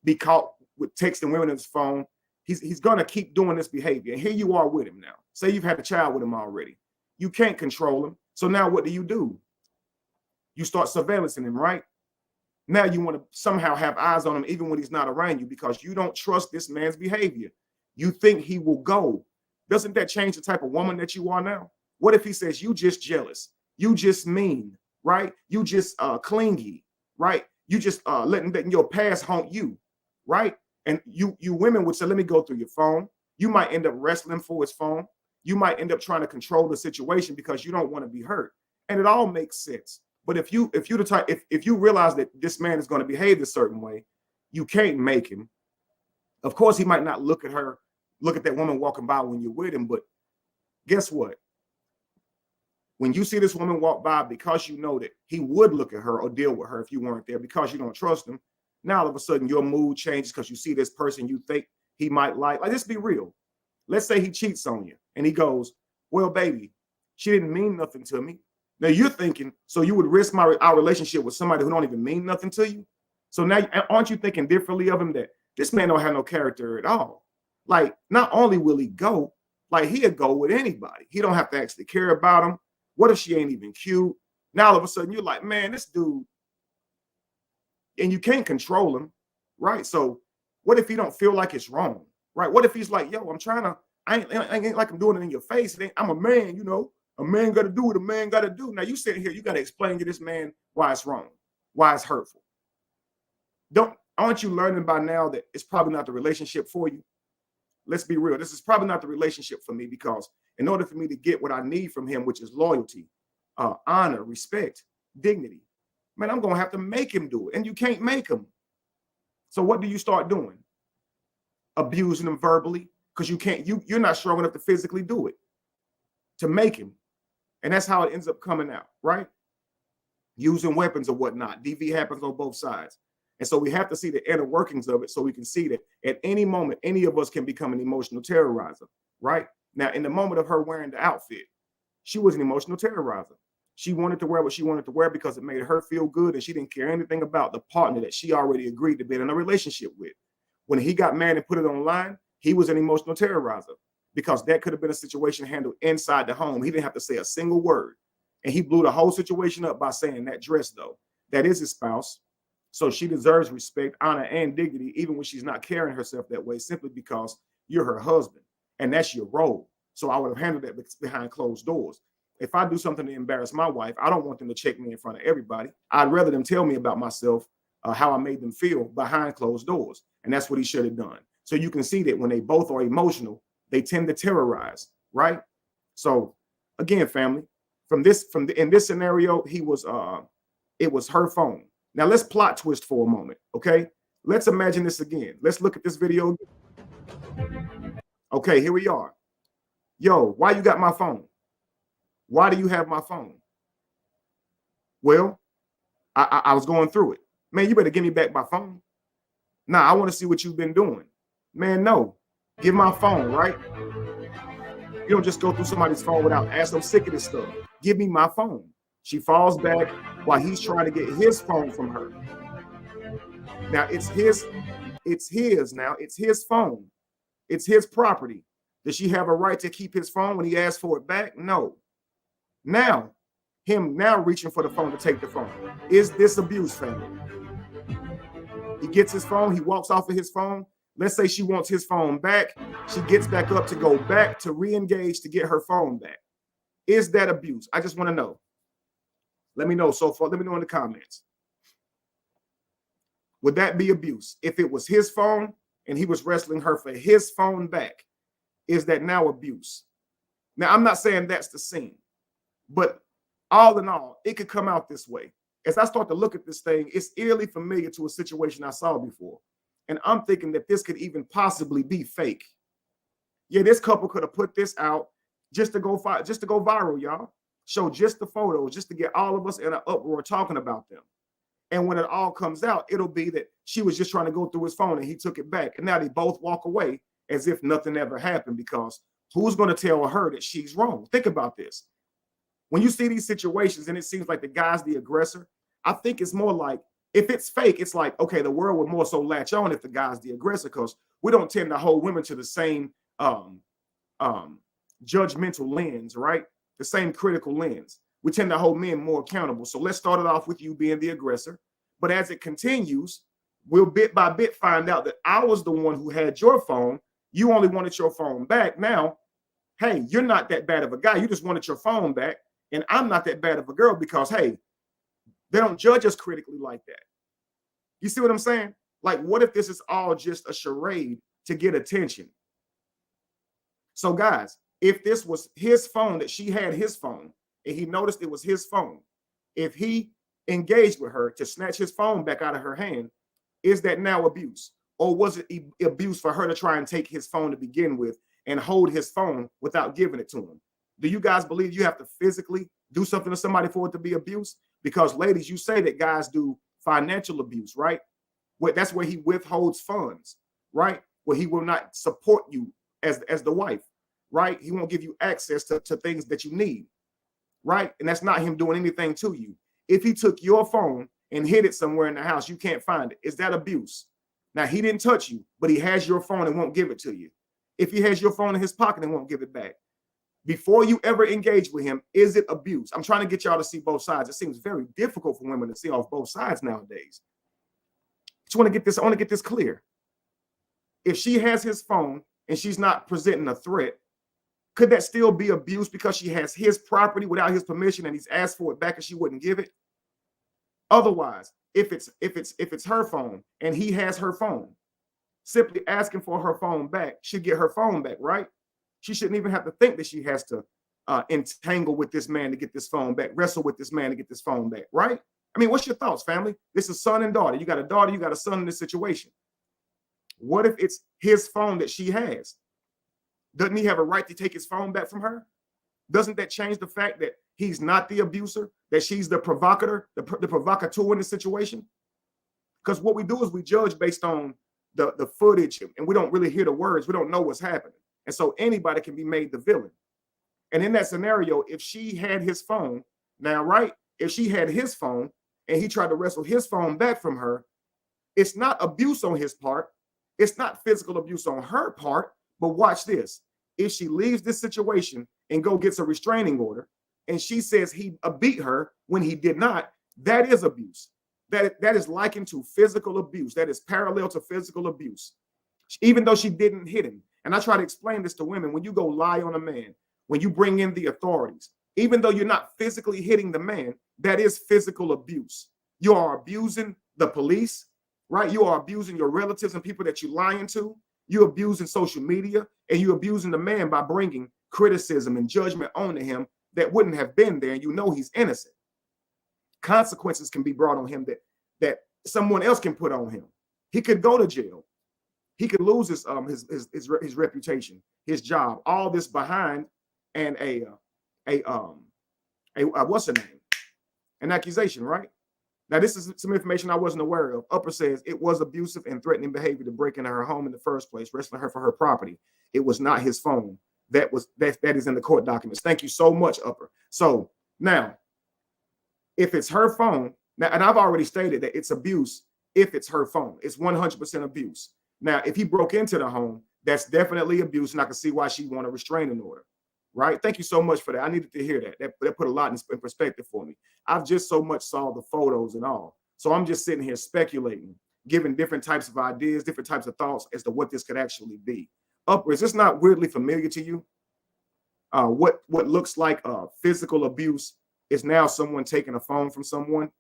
be caught with texting women on his phone. He's going to keep doing this behavior. And here you are with him now. Say you've had a child with him already. You can't control him. So now what do? You start surveillancing him, right? Now you want to somehow have eyes on him even when he's not around you because you don't trust this man's behavior. You think he will go. Doesn't that change the type of woman that you are now? What if he says, you just jealous? You just mean, right? You just clingy, right? You just letting your past haunt you, right? And you women would say, let me go through your phone. You might end up wrestling for his phone. You might end up trying to control the situation because you don't want to be hurt. And it all makes sense. But if you realize that this man is going to behave a certain way, you can't make him. Of course, he might not look at that woman walking by when you're with him, but guess what? When you see this woman walk by, because you know that he would look at her or deal with her if you weren't there, because you don't trust him, now all of a sudden your mood changes because you see this person you think he might like. Like, let's be real. Let's say he cheats on you and he goes, well, baby, she didn't mean nothing to me. Now you're thinking, so you would risk our relationship with somebody who don't even mean nothing to you? So now, aren't you thinking differently of him that this man don't have no character at all? Like, not only will he go, like he'll go with anybody. He don't have to actually care about him. What if she ain't even cute? Now all of a sudden you're like, man, this dude, and you can't control him, right? So what if he don't feel like it's wrong, right? What if he's like, yo, I ain't like I'm doing it in your face. I'm a man, you know. A man got to do what a man got to do. Now you sitting here, you got to explain to this man why it's wrong, why it's hurtful. Aren't you learning by now that it's probably not the relationship for you? Let's be real. This is probably not the relationship for me because in order for me to get what I need from him, which is loyalty, honor, respect, dignity, man, I'm going to have to make him do it. And you can't make him. So what do you start doing? abusing him verbally because you're not strong enough to physically do it to make him. And that's how it ends up coming out, right? Using weapons or whatnot. DV happens on both sides. And so we have to see the inner workings of it so we can see that at any moment, any of us can become an emotional terrorizer, right? Now, in the moment of her wearing the outfit, she was an emotional terrorizer. She wanted to wear what she wanted to wear because it made her feel good, and she didn't care anything about the partner that she already agreed to be in a relationship with. When he got mad and put it online, he was an emotional terrorizer because that could have been a situation handled inside the home. He didn't have to say a single word. And he blew the whole situation up by saying that dress, though, that is his spouse. So she deserves respect, honor, and dignity, even when she's not carrying herself that way, simply because you're her husband and that's your role. So I would have handled that behind closed doors. If I do something to embarrass my wife, I don't want them to check me in front of everybody. I'd rather them tell me about myself, how I made them feel behind closed doors. And that's what he should have done. So you can see that when they both are emotional, they tend to terrorize, right? So again, family, in this scenario, it was her phone. Now let's plot twist for a moment, okay? Let's imagine this again. Let's look at this video. Okay, here we are. Yo, why you got my phone? Why do you have my phone? Well, I was going through it. Man, you better give me back my phone. Nah, I want to see what you've been doing. Man, no. Give my phone, right? You don't just go through somebody's phone without asking. I'm sick of this stuff. Give me my phone. She falls back while he's trying to get his phone from her. Now it's his now. It's his phone. It's his property. Does she have a right to keep his phone when he asks for it back? No. Now, him now reaching for the phone to take the phone. Is this abuse, family? He gets his phone. He walks off of his phone. Let's say she wants his phone back. She gets back up to go back to re-engage to get her phone back. Is that abuse? I just want to know. Let me know so far. Let me know in the comments. Would that be abuse? If it was his phone and he was wrestling her for his phone back, is that now abuse? Now, I'm not saying that's the scene, but all in all, it could come out this way. As I start to look at this thing, it's eerily familiar to a situation I saw before. And I'm thinking that this could even possibly be fake. Yeah, this couple could have put this out just to go viral, y'all. Show just the photos, just to get all of us in an uproar talking about them. And when it all comes out, it'll be that she was just trying to go through his phone and he took it back. And now they both walk away as if nothing ever happened, because who's going to tell her that she's wrong? Think about this. When you see these situations and it seems like the guy's the aggressor, I think it's more like, if it's fake, it's like, okay, the world would more so latch on if the guy's the aggressor, because we don't tend to hold women to the same judgmental lens, right? The same critical lens. We tend to hold men more accountable. So let's start it off with you being the aggressor. But as it continues, we'll bit by bit find out that I was the one who had your phone. You only wanted your phone back. Now, hey, you're not that bad of a guy. You just wanted your phone back. And I'm not that bad of a girl because, hey, they don't judge us critically like that. You see what I'm saying? Like, what if this is all just a charade to get attention? So, guys, if this was his phone, that she had his phone, and he noticed it was his phone, if he engaged with her to snatch his phone back out of her hand, is that now abuse? Or was it abuse for her to try and take his phone to begin with and hold his phone without giving it to him? Do you guys believe you have to physically do something to somebody for it to be abuse? Because ladies, you say that guys do financial abuse, right? That's where he withholds funds, right? Where he will not support you as the wife, right? He won't give you access to things that you need, right? And that's not him doing anything to you. If he took your phone and hid it somewhere in the house, you can't find it. Is that abuse? Now, he didn't touch you, but he has your phone and won't give it to you. If he has your phone in his pocket and won't give it back, before you ever engage with him, is it abuse? I'm trying to get y'all to see both sides. It seems very difficult for women to see off both sides nowadays. I want to get this clear. If she has his phone and she's not presenting a threat, could that still be abuse because she has his property without his permission and he's asked for it back and she wouldn't give it? Otherwise, if it's her phone and he has her phone, simply asking for her phone back, she'd get her phone back, right? She shouldn't even have to think that she has to entangle with this man to get this phone back, wrestle with this man to get this phone back, right? I mean, what's your thoughts, family? This is son and daughter. You got a daughter, you got a son in this situation. What if it's his phone that she has? Doesn't he have a right to take his phone back from her? Doesn't that change the fact that he's not the abuser, that she's the provocateur, the provocateur in the situation? Because what we do is we judge based on the footage, and we don't really hear the words. We don't know what's happening. And so anybody can be made the villain. And in that scenario, if she had his phone, now, right? If she had his phone and he tried to wrestle his phone back from her, it's not abuse on his part. It's not physical abuse on her part. But watch this. If she leaves this situation and go gets a restraining order, and she says he beat her when he did not, that is abuse. That is likened to physical abuse. That is parallel to physical abuse, even though she didn't hit him. And I try to explain this to women. When you go lie on a man, when you bring in the authorities, even though you're not physically hitting the man, that is physical abuse. You are abusing the police, right? You are abusing your relatives and people that you're lying to. You're abusing social media, and you're abusing the man by bringing criticism and judgment onto him that wouldn't have been there, and you know he's innocent. Consequences can be brought on him that someone else can put on him. He could go to jail. He could lose his reputation, his job, all this behind and a what's her name? An accusation, right? Now, this is some information I wasn't aware of. Upper says it was abusive and threatening behavior to break into her home in the first place, wrestling her for her property. It was not his phone. That is in the court documents. Thank you so much, Upper. So now, if it's her phone, now, and I've already stated that it's abuse if it's her phone. It's 100% abuse. Now, if he broke into the home, that's definitely abuse, and I can see why she want a restraining order, right? Thank you so much for that. I needed to hear that. That put a lot in perspective for me. I've just so much saw the photos and all. So I'm just sitting here speculating, giving different types of ideas, different types of thoughts as to what this could actually be. Upper, is this not weirdly familiar to you? What looks like physical abuse is now someone taking a phone from someone.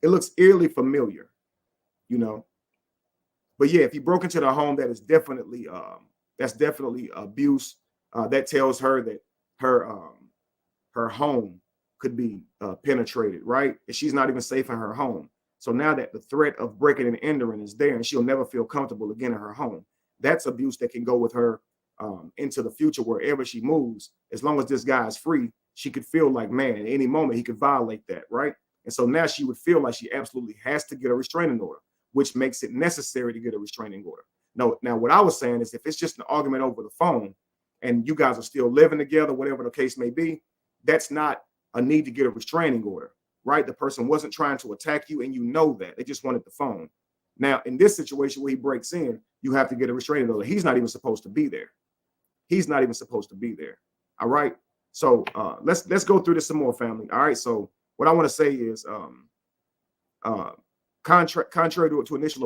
It looks eerily familiar, you know. But yeah, if he broke into the home, that is definitely abuse. That tells her that her home could be penetrated, right? And she's not even safe in her home. So now that the threat of breaking and entering is there, and she'll never feel comfortable again in her home, that's abuse that can go with her into the future wherever she moves. As long as this guy is free, she could feel like, man, at any moment he could violate that, right? And so now she would feel like she absolutely has to get a restraining order, which makes it necessary to get a restraining order. No, now what I was saying is if it's just an argument over the phone and you guys are still living together, whatever the case may be, that's not a need to get a restraining order, right? The person wasn't trying to attack you, and you know that. They just wanted the phone. Now, in this situation where he breaks in, you have to get a restraining order. He's not even supposed to be there. He's not even supposed to be there. All right. So let's go through this some more, family. All right. So what I want to say is contrary to initial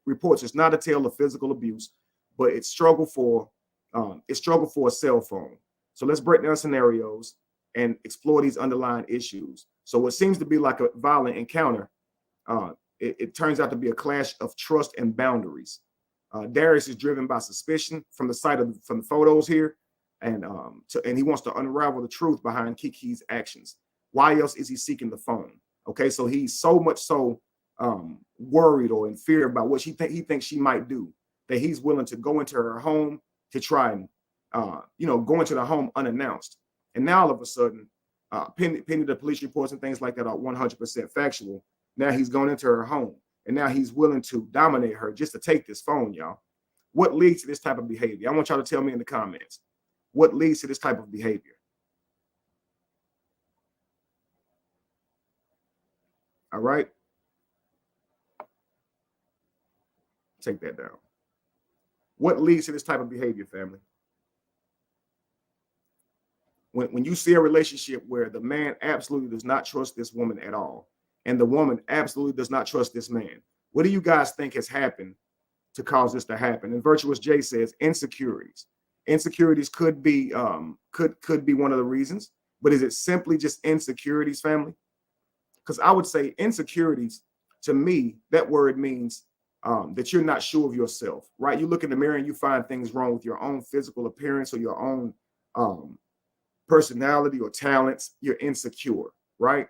reports, it's not a tale of physical abuse, but it's struggle for a cell phone. So let's break down scenarios and explore these underlying issues. So what seems to be like a violent encounter, it turns out to be a clash of trust and boundaries. Darius is driven by suspicion from the photos here, and he wants to unravel the truth behind Kiki's actions. Why else is he seeking the phone? Okay, so he's so much so worried or in fear about what he thinks she might do that he's willing to go into her home to try and go into the home unannounced. And now all of a sudden, pending the police reports and things like that are 100% factual. Now he's going into her home, and now he's willing to dominate her just to take this phone, y'all. What leads to this type of behavior? I want y'all to tell me in the comments. What leads to this type of behavior? All right. Take that down. What leads to this type of behavior, family? When you see a relationship where the man absolutely does not trust this woman at all, and the woman absolutely does not trust this man, what do you guys think has happened to cause this to happen? And Virtuous J says insecurities. Insecurities could be could be one of the reasons, but is it simply just insecurities, family? Because I would say insecurities, to me, that word means that you're not sure of yourself, right? You look in the mirror and you find things wrong with your own physical appearance or your own personality or talents. You're insecure, right?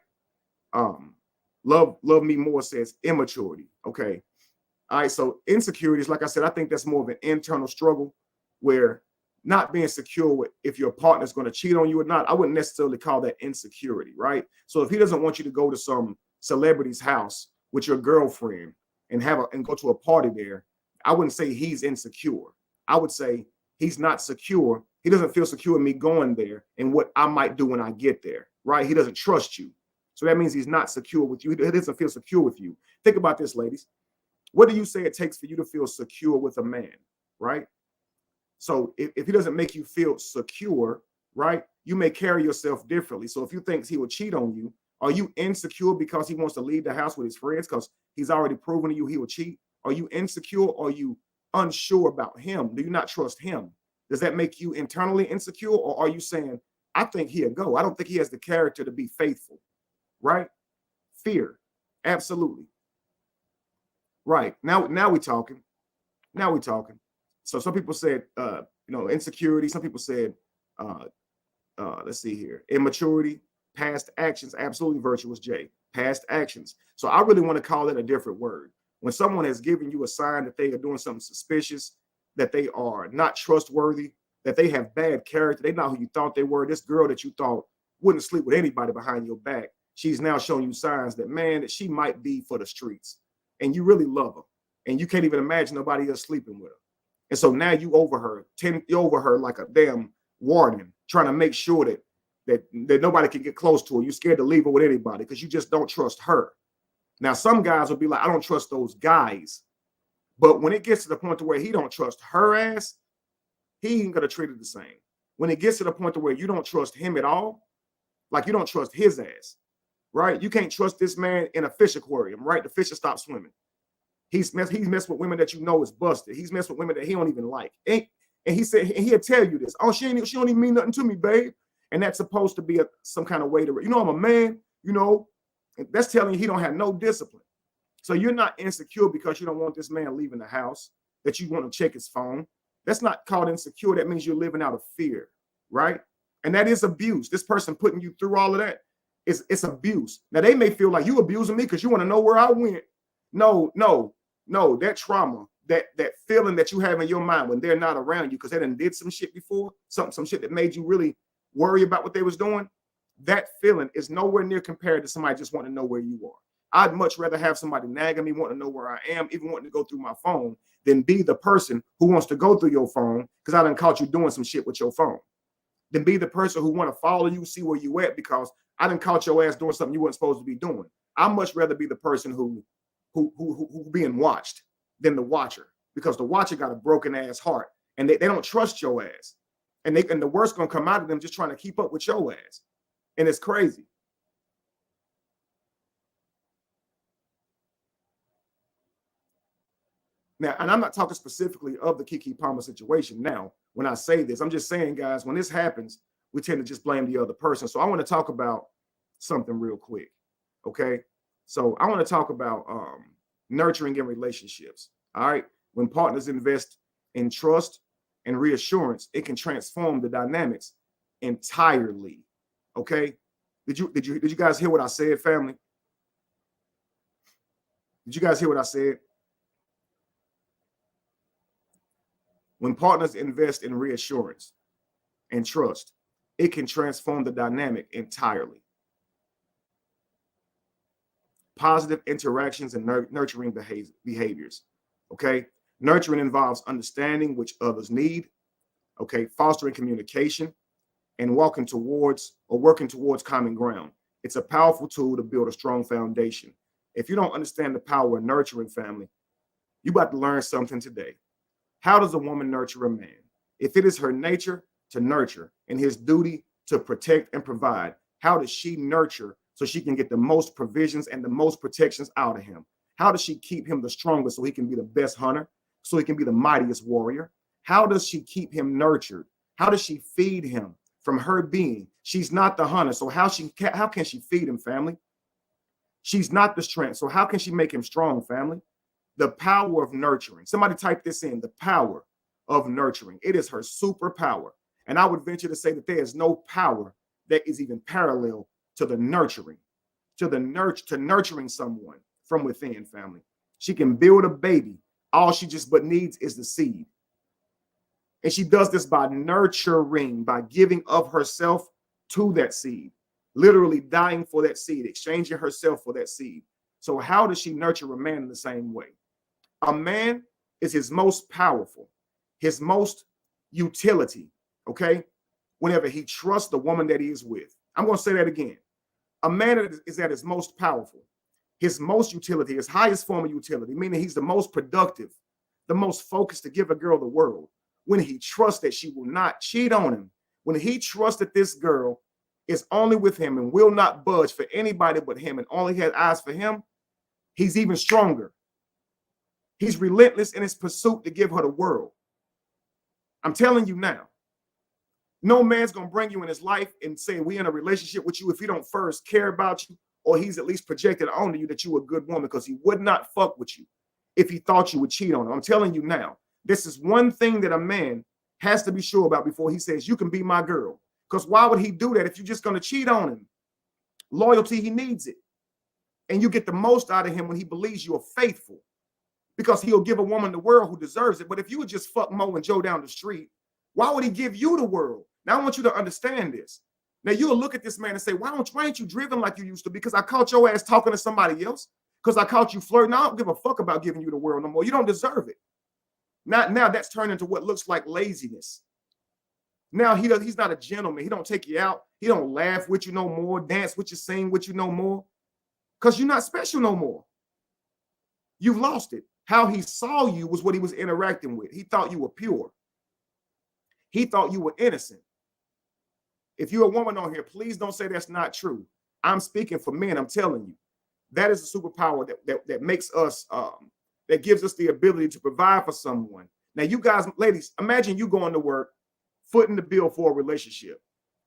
Love me more says immaturity. Okay. All right. So insecurities, like I said, I think that's more of an internal struggle where not being secure with if your partner's going to cheat on you or not. I wouldn't necessarily call that insecurity, right? So if he doesn't want you to go to some celebrity's house with your girlfriend and go to a party there, I wouldn't say he's insecure. I would say he's not secure. He doesn't feel secure in me going there and what I might do when I get there, right? He doesn't trust you. So that means he's not secure with you. He doesn't feel secure with you. Think about this, ladies. What do you say it takes for you to feel secure with a man, right? So if he doesn't make you feel secure, right, you may carry yourself differently. So if you think he will cheat on you, are you insecure because he wants to leave the house with his friends because he's already proven to you he will cheat? Are you insecure? Or are you unsure about him? Do you not trust him? Does that make you internally insecure? Or are you saying, I think he'll go. I don't think he has the character to be faithful, right? Fear. Absolutely. Right. Now we're talking. Now we're talking. So some people said, insecurity. Some people said, let's see here, immaturity, past actions. Absolutely, virtuous J. Past actions. So I really want to call it a different word. When someone has given you a sign that they are doing something suspicious, that they are not trustworthy, that they have bad character, they're not who you thought they were. This girl that you thought wouldn't sleep with anybody behind your back, she's now showing you signs that, man, that she might be for the streets, and you really love her, and you can't even imagine nobody else sleeping with her. And so now you over her like a damn warden, trying to make sure that nobody can get close to her. You're scared to leave her with anybody because you just don't trust her. Now, some guys will be like, I don't trust those guys. But when it gets to the point to where he don't trust her ass, he ain't gonna treat it the same. When it gets to the point to where you don't trust him at all, like you don't trust his ass, right? You can't trust this man in a fish aquarium, right? The fish will stop swimming. He's messed with women that you know is busted. He's messed with women that he don't even like. And he said, and he'll tell you this. Oh, she don't even mean nothing to me, babe. And that's supposed to be some kind of way to, I'm a man, that's telling you he don't have no discipline. So you're not insecure because you don't want this man leaving the house, that you want to check his phone. That's not called insecure. That means you're living out of fear, right? And that is abuse. This person putting you through all of that, it's abuse. Now, they may feel like you abusing me because you want to know where I went. No, that trauma, that feeling that you have in your mind when they're not around you because they done did some shit before, some shit that made you really worry about what they was doing, that feeling is nowhere near compared to somebody just wanting to know where you are. I'd much rather have somebody nagging me, wanting to know where I am, even wanting to go through my phone, than be the person who wants to go through your phone because I done caught you doing some shit with your phone. Than be the person who want to follow you, see where you at because I done caught your ass doing something you weren't supposed to be doing. I'd much rather be the person who being watched than the watcher, because the watcher got a broken ass heart and they don't trust your ass. And the worst gonna come out of them just trying to keep up with your ass. And it's crazy. Now, and I'm not talking specifically of the Keke Palmer situation. Now, when I say this, I'm just saying, guys, when this happens, we tend to just blame the other person. So I want to talk about something real quick. Okay. So I want to talk about nurturing in relationships. All right. When partners invest in trust and reassurance, it can transform the dynamics entirely. Okay. Did you guys hear what I said, family? Did you guys hear what I said? When partners invest in reassurance and trust, it can transform the dynamic entirely. Positive interactions and nurturing behaviors. Okay. Nurturing involves understanding which others need. Okay. Fostering communication and working towards common ground. It's a powerful tool to build a strong foundation. If you don't understand the power of nurturing, family, you about to learn something today. How does a woman nurture a man? If it is her nature to nurture and his duty to protect and provide, how does she nurture so she can get the most provisions and the most protections out of him? How does she keep him the strongest so he can be the best hunter, so he can be the mightiest warrior? How does she keep him nurtured? How does she feed him from her being? She's not the hunter, so how can she feed him, family? She's not the strength, so how can she make him strong, family? The power of nurturing. Somebody type this in, the power of nurturing. It is her superpower. And I would venture to say that there is no power that is even parallel to the nurturing. to nurturing someone from within, family. She can build a baby. All she just but needs is the seed. And she does this by nurturing, by giving of herself to that seed, literally dying for that seed, exchanging herself for that seed. So how does she nurture a man in the same way? A man is his most powerful, his most utility, okay? Whenever he trusts the woman that he is with. I'm going to say that again. A man is at his most powerful, his most utility, his highest form of utility, meaning he's the most productive, the most focused to give a girl the world. When he trusts that she will not cheat on him, when he trusts that this girl is only with him and will not budge for anybody but him and only has eyes for him, he's even stronger. He's relentless in his pursuit to give her the world. I'm telling you now, no man's going to bring you in his life and say, we're in a relationship with you if he don't first care about you, or he's at least projected onto you that you're a good woman, because he would not fuck with you if he thought you would cheat on him. I'm telling you now, this is one thing that a man has to be sure about before he says, you can be my girl. Because why would he do that if you're just going to cheat on him? Loyalty, he needs it. And you get the most out of him when he believes you are faithful, because he'll give a woman the world who deserves it. But if you would just fuck Mo and Joe down the street, why would he give you the world? Now, I want you to understand this. Now, you'll look at this man and say, why ain't you driven like you used to? Because I caught your ass talking to somebody else. Because I caught you flirting. I don't give a fuck about giving you the world no more. You don't deserve it. Now that's turned into what looks like laziness. Now he's not a gentleman. He don't take you out. He don't laugh with you no more, dance with you, sing with you no more. Because you're not special no more. You've lost it. How he saw you was what he was interacting with. He thought you were pure. He thought you were innocent. If you're a woman on here, please don't say that's not true. I'm speaking for men. I'm telling you, that is a superpower that makes us, that gives us the ability to provide for someone. Now, you guys, ladies, imagine you going to work, footing the bill for a relationship,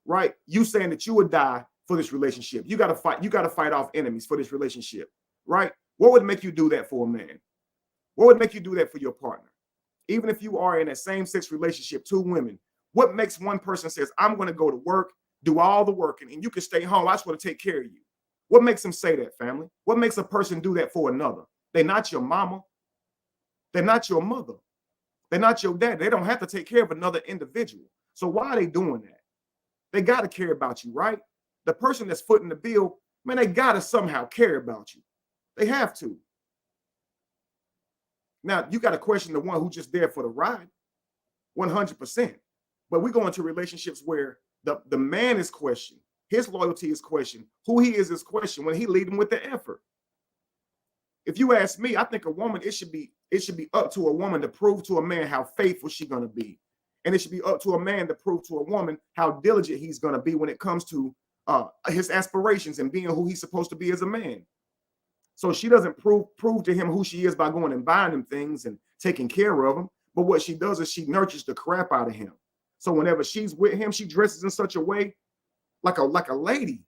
right? You saying that you would die for this relationship. You got to fight. You got to fight off enemies for this relationship, right? What would make you do that for a man? What would make you do that for your partner? Even if you are in a same-sex relationship, two women, what makes one person says, I'm going to go to work, do all the working, and you can stay home. I just want to take care of you. What makes them say that, family? What makes a person do that for another? They're not your mama. They're not your mother. They're not your dad. They don't have to take care of another individual. So why are they doing that? They got to care about you, right? The person that's footing the bill, man, they got to somehow care about you. They have to. Now, you got to question the one who's just there for the ride, 100%. But we go into relationships where the man is questioned. His loyalty is questioned. Who he is questioned when he leading with the effort. If you ask me, I think a woman, it should be up to a woman to prove to a man how faithful she's going to be. And it should be up to a man to prove to a woman how diligent he's going to be when it comes to his aspirations and being who he's supposed to be as a man. So she doesn't prove to him who she is by going and buying him things and taking care of him. But what she does is she nurtures the crap out of him. So whenever she's with him, she dresses in such a way like a lady.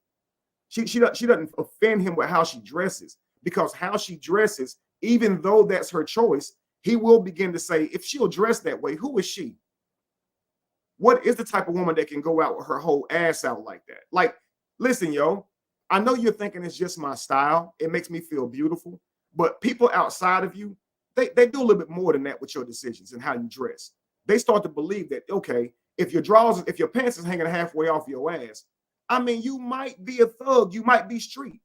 She doesn't offend him with how she dresses, because how she dresses, even though that's her choice, he will begin to say, if she'll dress that way, who is she? What is the type of woman that can go out with her whole ass out like that? Like, listen, yo, I know you're thinking it's just my style. It makes me feel beautiful. But people outside of you, they do a little bit more than that with your decisions and how you dress. They start to believe that, okay, if your pants is hanging halfway off your ass, I mean, you might be a thug. You might be street,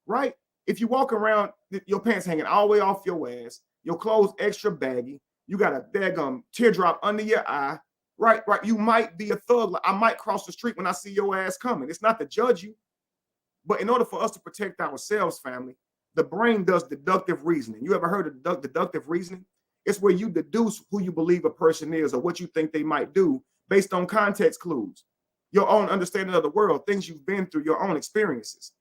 right? If you walk around, your pants hanging all the way off your ass, your clothes extra baggy, you got a daggum teardrop under your eye, right? You might be a thug. Like, I might cross the street when I see your ass coming. It's not to judge you. But in order for us to protect ourselves, family, the brain does deductive reasoning. You ever heard of deductive reasoning? It's where you deduce who you believe a person is or what you think they might do based on context clues, your own understanding of the world, things you've been through, your own experiences.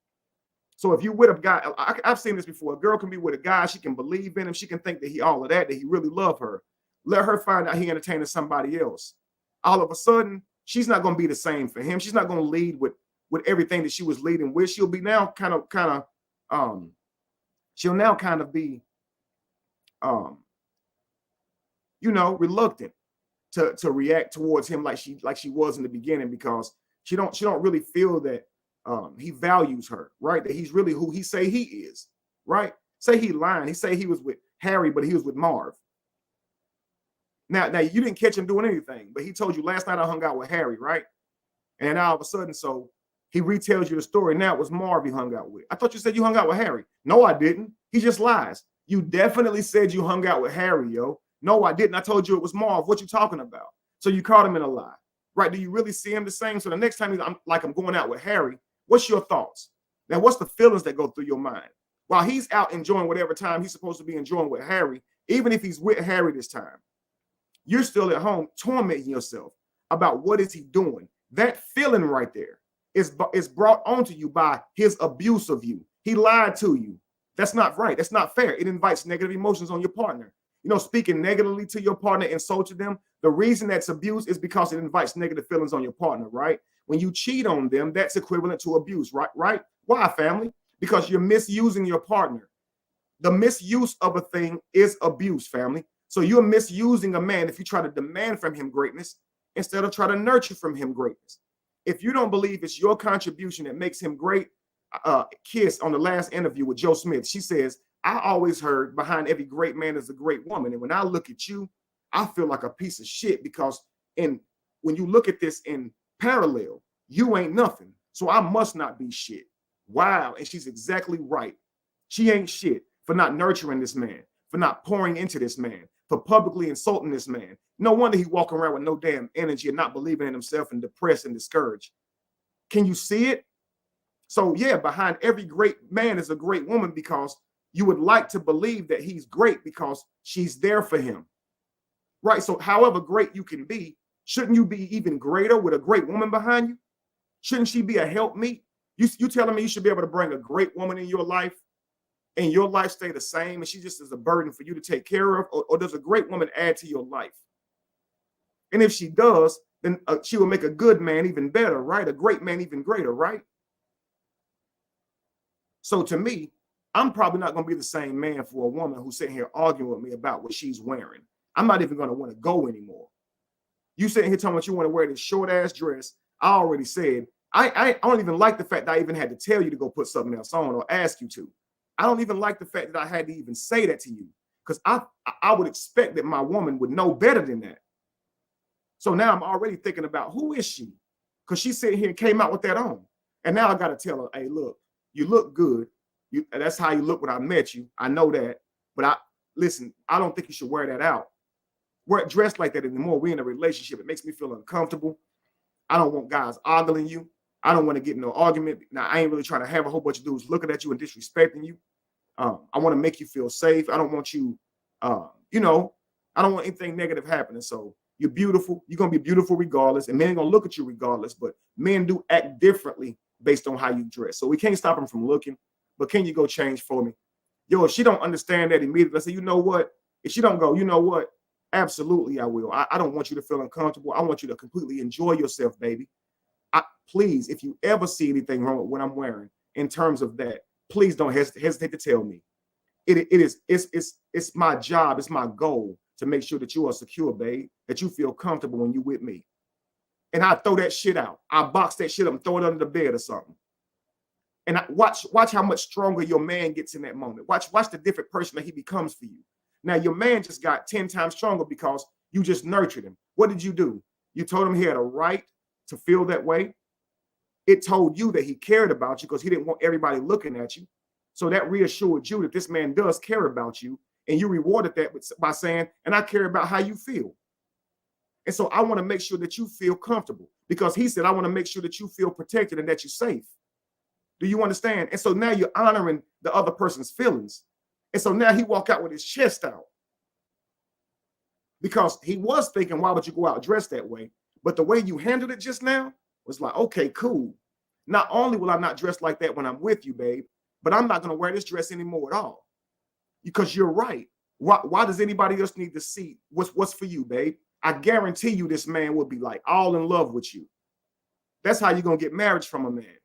So if you with a guy, I've seen this before. A girl can be with a guy, she can believe in him, she can think that he all of that he really love her. Let her find out he entertaining somebody else. All of a sudden, she's not going to be the same for him. She's not going to lead with everything that she was leading with. She'll be now kind of be reluctant to react towards him like she was in the beginning, because she don't really feel that he values her, right? That he's really who he say he is, right? Say he lying. He say he was with Harry, but he was with Marv. Now you didn't catch him doing anything, but he told you last night I hung out with Harry, right? And all of a sudden, so he retells you the story. Now it was Marv he hung out with. I thought you said you hung out with Harry. No, I didn't. He just lies. You definitely said you hung out with Harry, yo. No, I didn't. I told you it was Marv. What you talking about? So you caught him in a lie, right? Do you really see him the same? So the next time I'm going out with Harry, what's your thoughts? Now, what's the feelings that go through your mind? While he's out enjoying whatever time he's supposed to be enjoying with Harry, even if he's with Harry this time, you're still at home tormenting yourself about what is he doing. That feeling right there is brought onto you by his abuse of you. He lied to you. That's not right. That's not fair. It invites negative emotions on your partner. You know, speaking negatively to your partner, insulting them. The reason that's abuse is because it invites negative feelings on your partner, right? When you cheat on them, that's equivalent to abuse, right? Right? Why, family? Because you're misusing your partner. The misuse of a thing is abuse, family. So you're misusing a man if you try to demand from him greatness instead of try to nurture from him greatness. If you don't believe it's your contribution that makes him great, Kiss on the last interview with Joe Smith, she says, I always heard behind every great man is a great woman. And when I look at you, I feel like a piece of shit because when you look at this in parallel, you ain't nothing. So I must not be shit. Wow. And she's exactly right. She ain't shit for not nurturing this man, for not pouring into this man, for publicly insulting this man. No wonder he walking around with no damn energy and not believing in himself and depressed and discouraged. Can you see it? So yeah, behind every great man is a great woman because you would like to believe that he's great because she's there for him. Right? So however great you can be, shouldn't you be even greater with a great woman behind you? Shouldn't she be a helpmeet? You telling me you should be able to bring a great woman in your life and your life stay the same and she just is a burden for you to take care of? Or does a great woman add to your life? And if she does, then she will make a good man even better, right? A great man even greater, right? So to me, I'm probably not going to be the same man for a woman who's sitting here arguing with me about what she's wearing. I'm not even going to want to go anymore. You sitting here talking about you want to wear this short ass dress. I already said, I don't even like the fact that I even had to tell you to go put something else on or ask you to. I don't even like the fact that I had to even say that to you because I would expect that my woman would know better than that. So now I'm already thinking about who is she? Because she sitting here and came out with that on. And now I got to tell her, hey, look, you look good. That's how you look when I met you. I know that. But listen, I don't think you should wear that out. Wear it dressed like that anymore. We're in a relationship. It makes me feel uncomfortable. I don't want guys ogling you. I don't want to get in no argument. Now, I ain't really trying to have a whole bunch of dudes looking at you and disrespecting you. I want to make you feel safe. I don't want you, I don't want anything negative happening. So you're beautiful. You're going to be beautiful regardless. And men ain't going to look at you regardless. But men do act differently based on how you dress. So we can't stop them from looking. But can you go change for me? Yo, if she don't understand that immediately, I say, you know what? If she don't go, you know what? Absolutely, I will. I don't want you to feel uncomfortable. I want you to completely enjoy yourself, baby. Please, if you ever see anything wrong with what I'm wearing in terms of that, please don't hesitate to tell me. It's my job. It's my goal to make sure that you are secure, babe, that you feel comfortable when you're with me. And I throw that shit out. I box that shit up and throw it under the bed or something. And watch how much stronger your man gets in that moment. Watch the different person that he becomes for you. Now, your man just got 10 times stronger because you just nurtured him. What did you do? You told him he had a right to feel that way. It told you that he cared about you because he didn't want everybody looking at you. So that reassured you that this man does care about you. And you rewarded that by saying, and I care about how you feel. And so I want to make sure that you feel comfortable because he said, I want to make sure that you feel protected and that you're safe. Do you understand? And so now you're honoring the other person's feelings. And so now he walk out with his chest out because he was thinking, why would you go out dressed that way? But the way you handled it just now was like, okay, cool. Not only will I not dress like that when I'm with you, babe, but I'm not going to wear this dress anymore at all. Because you're right. Why does anybody else need to see what's for you, babe? I guarantee you this man will be like all in love with you. That's how you're going to get marriage from a man.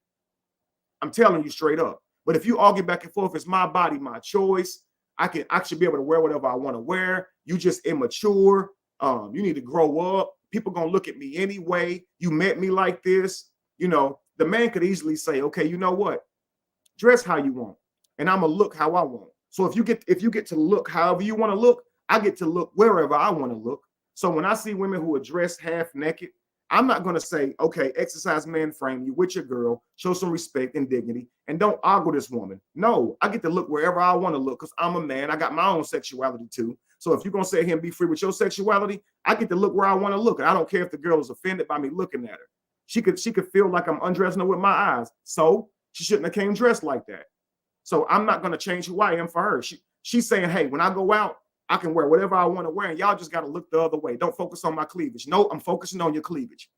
I'm telling you straight up. But if you argue back and forth, it's my body, my choice. I should be able to wear whatever I want to wear. You just immature. You need to grow up. People going to look at me anyway. You met me like this. the man could easily say, okay, you know what? Dress how you want, and I'm gonna look how I want. So if you get to look however you want to look, I get to look wherever I want to look. So when I see women who are dressed half naked, I'm not gonna say, okay, exercise man frame, you with your girl, show some respect and dignity, and don't ogle this woman. No, I get to look wherever I want to look because I'm a man. I got my own sexuality too. So if you're gonna sit here and be free with your sexuality, I get to look where I want to look. And I don't care if the girl is offended by me looking at her. She could feel like I'm undressing her with my eyes. So she shouldn't have came dressed like that. So I'm not going to change who I am for her. She's saying, hey, when I go out, I can wear whatever I want to wear, and y'all just got to look the other way. Don't focus on my cleavage. No, I'm focusing on your cleavage.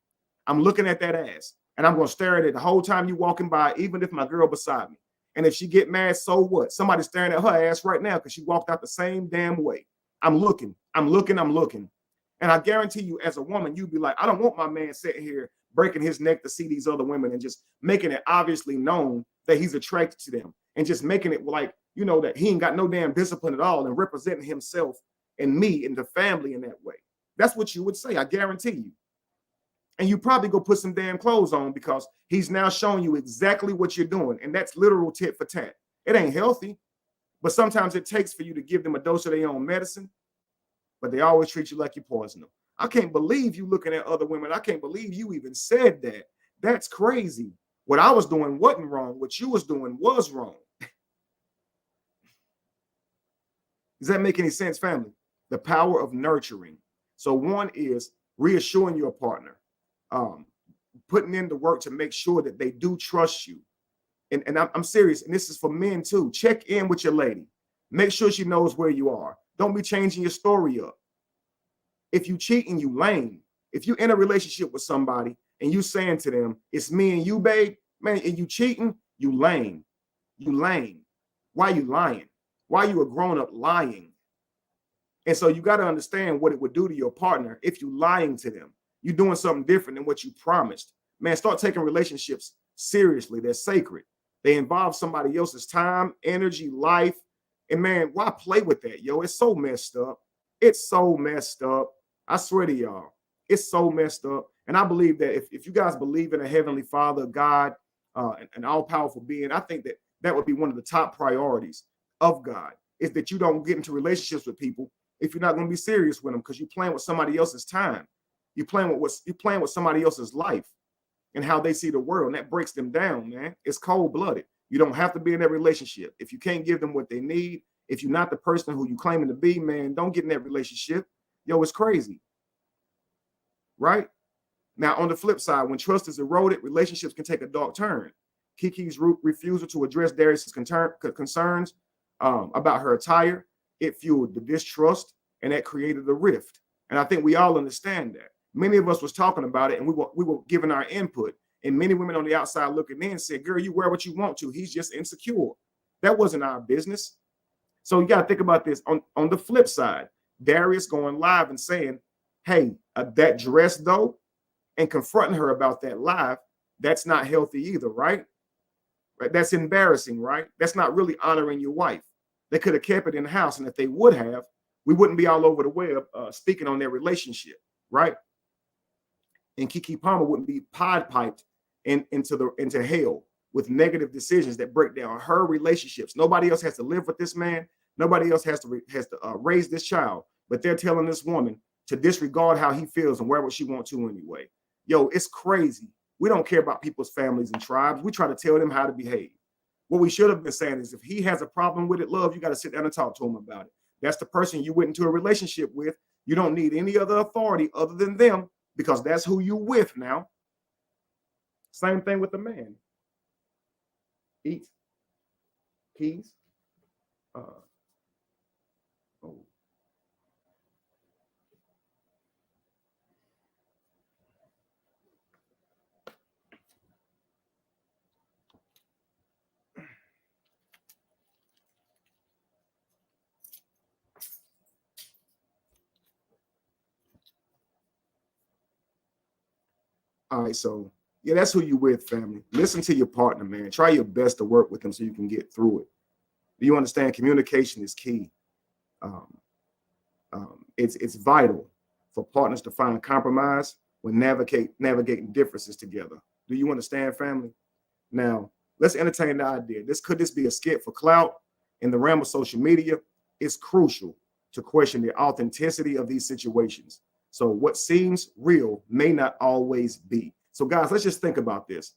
I'm looking at that ass, and I'm going to stare at it the whole time you walking by, even if my girl beside me. And if she get mad, so what? Somebody's staring at her ass right now because she walked out the same damn way. I'm looking. And I guarantee you, as a woman, you'd be like, I don't want my man sitting here breaking his neck to see these other women and just making it obviously known that he's attracted to them and just making it like, you know, that he ain't got no damn discipline at all and representing himself and me and the family in that way. That's what you would say, I guarantee you. And you probably go put some damn clothes on because he's now showing you exactly what you're doing. And that's literal tit for tat. It ain't healthy, but sometimes it takes for you to give them a dose of their own medicine, but they always treat you like you poison them. I can't believe you looking at other women. I can't believe you even said that. That's crazy. What I was doing wasn't wrong. What you was doing was wrong. Does that make any sense, family? The power of nurturing. So one is reassuring your partner, putting in the work to make sure that they do trust you. And I'm serious, and this is for men too. Check in with your lady. Make sure she knows where you are. Don't be changing your story up. If you cheating, you lame. If you in a relationship with somebody and you saying to them, it's me and you, babe, man, and you cheating, you lame. You lame. Why you lying? Why you a grown-up lying? And so you got to understand what it would do to your partner if you lying to them. You're doing something different than what you promised. Man, start taking relationships seriously. They're sacred. They involve somebody else's time, energy, life. And man, why play with that, yo? It's so messed up. It's so messed up. I swear to y'all, it's so messed up. And I believe that if you guys believe in a heavenly Father, God, an all-powerful being, I think that that would be one of the top priorities of God, is that you don't get into relationships with people if you're not going to be serious with them, because you're playing with somebody else's time. You're playing with somebody else's life and how they see the world, and that breaks them down, man. It's cold-blooded. You don't have to be in that relationship. If you can't give them what they need, if you're not the person who you claiming to be, man, don't get in that relationship. Yo, it's crazy. Right? Now, on the flip side, when trust is eroded, relationships can take a dark turn. Kiki's refusal to address Darius' concerns about her attire, it fueled the distrust, and that created a rift. And I think we all understand that. Many of us was talking about it, and we were giving our input. And many women on the outside looking in said, girl, you wear what you want to. He's just insecure. That wasn't our business. So you got to think about this. On the flip side, Darius going live and saying, hey, that dress though, and confronting her about that live, that's not healthy either, right? That's embarrassing, right? That's not really honoring your wife. They could have kept it in the house, and if they would have, we wouldn't be all over the web speaking on their relationship, right? And Keke Palmer wouldn't be piped into hell with negative decisions that break down her relationships. Nobody else has to live with this man. Nobody else has to raise this child, but they're telling this woman to disregard how he feels and wear what she wants to anyway. Yo, it's crazy. We don't care about people's families and tribes. We try to tell them how to behave. What we should have been saying is, if he has a problem with it, love, you got to sit down and talk to him about it. That's the person you went into a relationship with. You don't need any other authority other than them, because that's who you with now. Same thing with the man. Eat. Keys. Oh. All right, so yeah, that's who you with, family. Listen to your partner, man. Try your best to work with them so you can get through it. Do you understand? Communication is key. It's vital for partners to find compromise when navigating differences together. Do you understand, family? Now, let's entertain the idea. Could this be a skit for clout? In the realm of social media, it's crucial to question the authenticity of these situations. So what seems real may not always be. So guys, let's just think about this.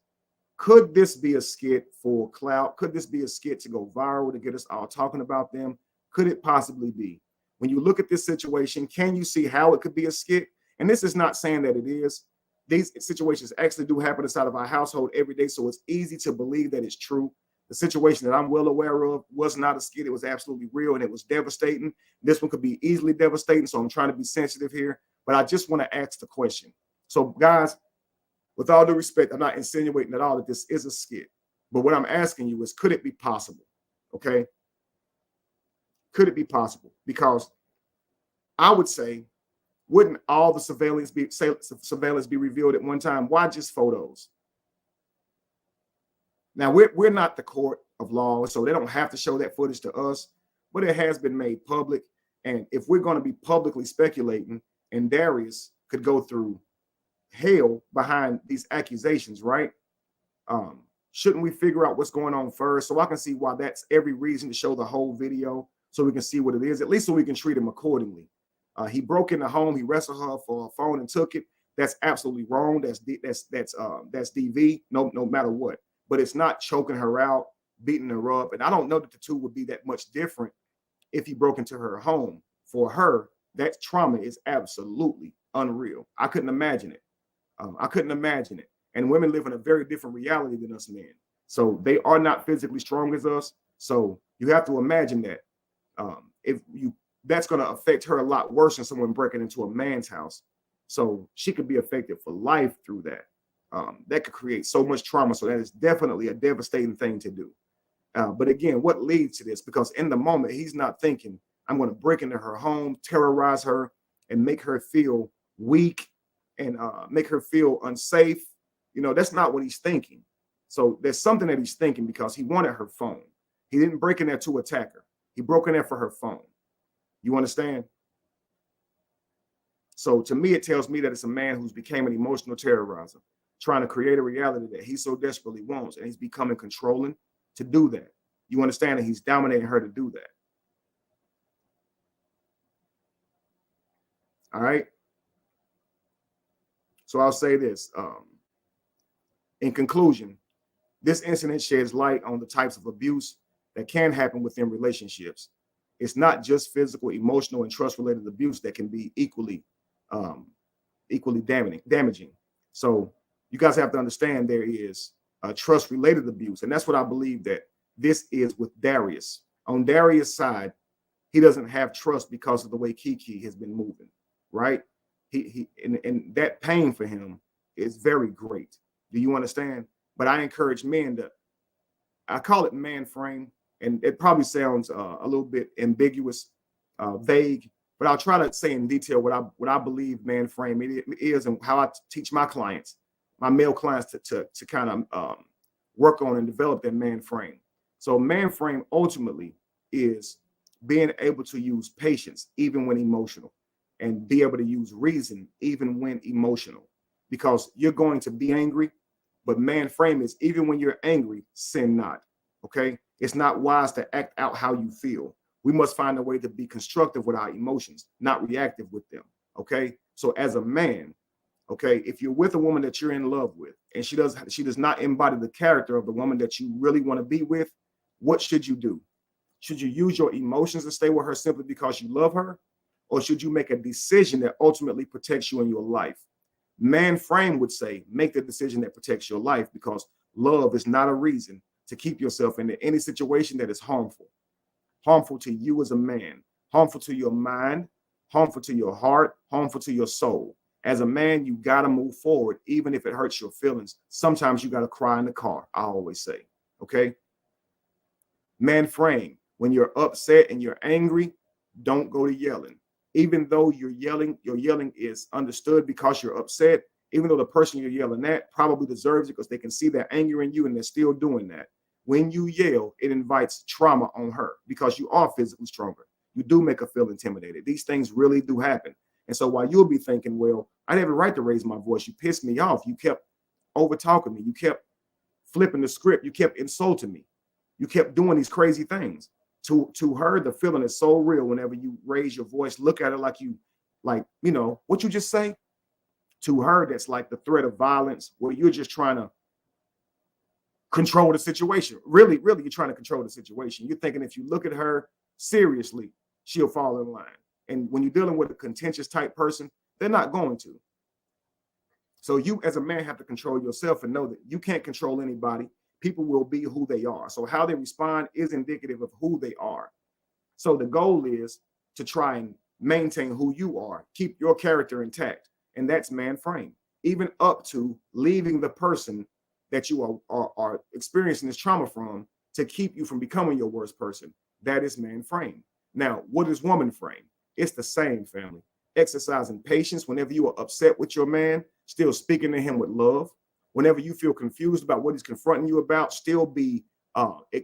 Could this be a skit for clout? Could this be a skit to go viral to get us all talking about them? Could it possibly be? When you look at this situation, can you see how it could be a skit? And this is not saying that it is. These situations actually do happen inside of our household every day, so it's easy to believe that it's true. The situation that I'm well aware of was not a skit. It was absolutely real, and it was devastating. This one could be easily devastating, so I'm trying to be sensitive here. But I just want to ask the question. So, guys, with all due respect, I'm not insinuating at all that this is a skit. But what I'm asking you is, could it be possible? Okay? Could it be possible? Because I would say, wouldn't all the surveillance be revealed at one time? Why just photos? Now, we're not the court of law, so they don't have to show that footage to us, but it has been made public. And if we're going to be publicly speculating, and Darius could go through hell behind these accusations, right? Shouldn't we figure out what's going on first? So I can see why that's every reason to show the whole video so we can see what it is, at least so we can treat him accordingly. He broke in the home, he wrestled her for a phone and took it. That's absolutely wrong. That's DV, no matter what. But it's not choking her out, beating her up. And I don't know that the two would be that much different if he broke into her home. For her, that trauma is absolutely unreal. I couldn't imagine it. I couldn't imagine it. And women live in a very different reality than us men. So they are not physically strong as us. So you have to imagine that that's going to affect her a lot worse than someone breaking into a man's house. So she could be affected for life through that. That could create so much trauma. So that is definitely a devastating thing to do. But again, what leads to this? Because in the moment, he's not thinking, I'm going to break into her home, terrorize her, and make her feel weak and make her feel unsafe. You know, that's not what he's thinking. So there's something that he's thinking because he wanted her phone. He didn't break in there to attack her. He broke in there for her phone. You understand? So to me, it tells me that it's a man who's became an emotional terrorizer, trying to create a reality that he so desperately wants, and he's becoming controlling to do that. You understand that he's dominating her to do that. All right. So I'll say this. In conclusion, this incident sheds light on the types of abuse that can happen within relationships. It's not just physical, emotional, and trust-related abuse that can be equally damaging. So you guys have to understand there is trust-related abuse, and that's what I believe that this is with Darius. On Darius' side, he doesn't have trust because of the way Keke has been moving, right? And that pain for him is very great. Do you understand? But I encourage men I call it man frame, and it probably sounds a little bit ambiguous, vague, but I'll try to say in detail what I believe man frame it is and how I teach my clients, my male clients, to kind of work on and develop that man frame. So man frame ultimately is being able to use patience even when emotional, and be able to use reason even when emotional, because you're going to be angry. But man frame is even when you're angry, sin not. Okay. It's not wise to act out how you feel. We must find a way to be constructive with our emotions, not reactive with them. Okay. So as a man, okay, if you're with a woman that you're in love with and she does not embody the character of the woman that you really want to be with, what should you do? Should you use your emotions to stay with her simply because you love her? Or should you make a decision that ultimately protects you in your life? Man frame would say, make the decision that protects your life, because love is not a reason to keep yourself into any situation that is harmful to you as a man, harmful to your mind, harmful to your heart, harmful to your soul. As a man, you got to move forward, even if it hurts your feelings. Sometimes you got to cry in the car, I always say, okay? Man frame, when you're upset and you're angry, don't go to yelling. Even though your yelling is understood because you're upset, even though the person you're yelling at probably deserves it because they can see that anger in you and they're still doing that. When you yell, it invites trauma on her because you are physically stronger. You do make her feel intimidated. These things really do happen. And so while you'll be thinking, well, I didn't have a right to raise my voice. You pissed me off. You kept over talking me. You kept flipping the script. You kept insulting me. You kept doing these crazy things. To her, the feeling is so real whenever you raise your voice, look at her like you, you know, what you just say? To her, that's like the threat of violence, where you're just trying to control the situation. Really, really, you're trying to control the situation. You're thinking if you look at her seriously, she'll fall in line. And when you're dealing with a contentious type person, they're not going to. So you as a man have to control yourself and know that you can't control anybody. People will be who they are. So how they respond is indicative of who they are. So the goal is to try and maintain who you are, keep your character intact. And that's man frame, even up to leaving the person that you are experiencing this trauma from to keep you from becoming your worst person. That is man frame. Now, what is woman frame? It's the same, family. Exercising patience whenever you are upset with your man, still speaking to him with love. Whenever you feel confused about what he's confronting you about, still be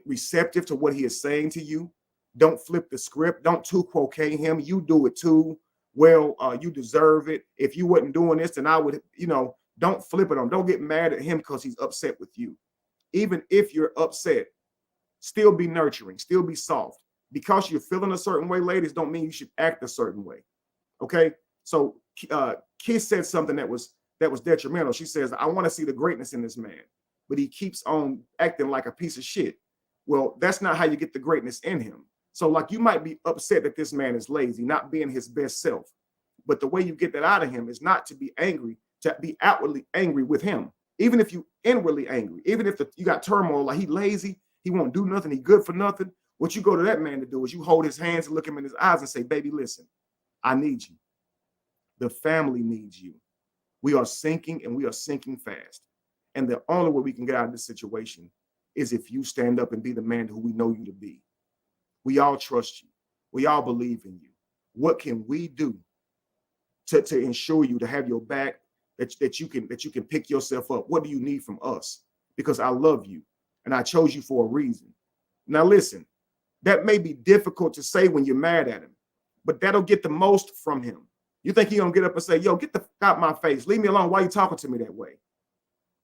receptive to what he is saying to you. Don't flip the script. Don't tu quoque him. You do it too. Well, you deserve it. If you wasn't doing this, then I would, you know, don't flip it on. Don't get mad at him because he's upset with you. Even if you're upset, still be nurturing, still be soft. Because you're feeling a certain way, ladies, don't mean you should act a certain way. Okay. So Kiss said something that was detrimental. She says, I want to see the greatness in this man, but he keeps on acting like a piece of shit. Well, that's not how you get the greatness in him. So like you might be upset that this man is lazy, not being his best self. But the way you get that out of him is not to be angry, to be outwardly angry with him. Even if you inwardly angry, even if you got turmoil, like he lazy, he won't do nothing, he good for nothing. What you go to that man to do is you hold his hands and look him in his eyes and say, baby, listen, I need you. The family needs you. We are sinking and we are sinking fast. And the only way we can get out of this situation is if you stand up and be the man who we know you to be. We all trust you. We all believe in you. What can we do to ensure you to have your back, that you can pick yourself up? What do you need from us? Because I love you and I chose you for a reason. Now listen, that may be difficult to say when you're mad at him, but that'll get the most from him. You think he's gonna get up and say, yo, get the fuck out my face. Leave me alone. Why are you talking to me that way?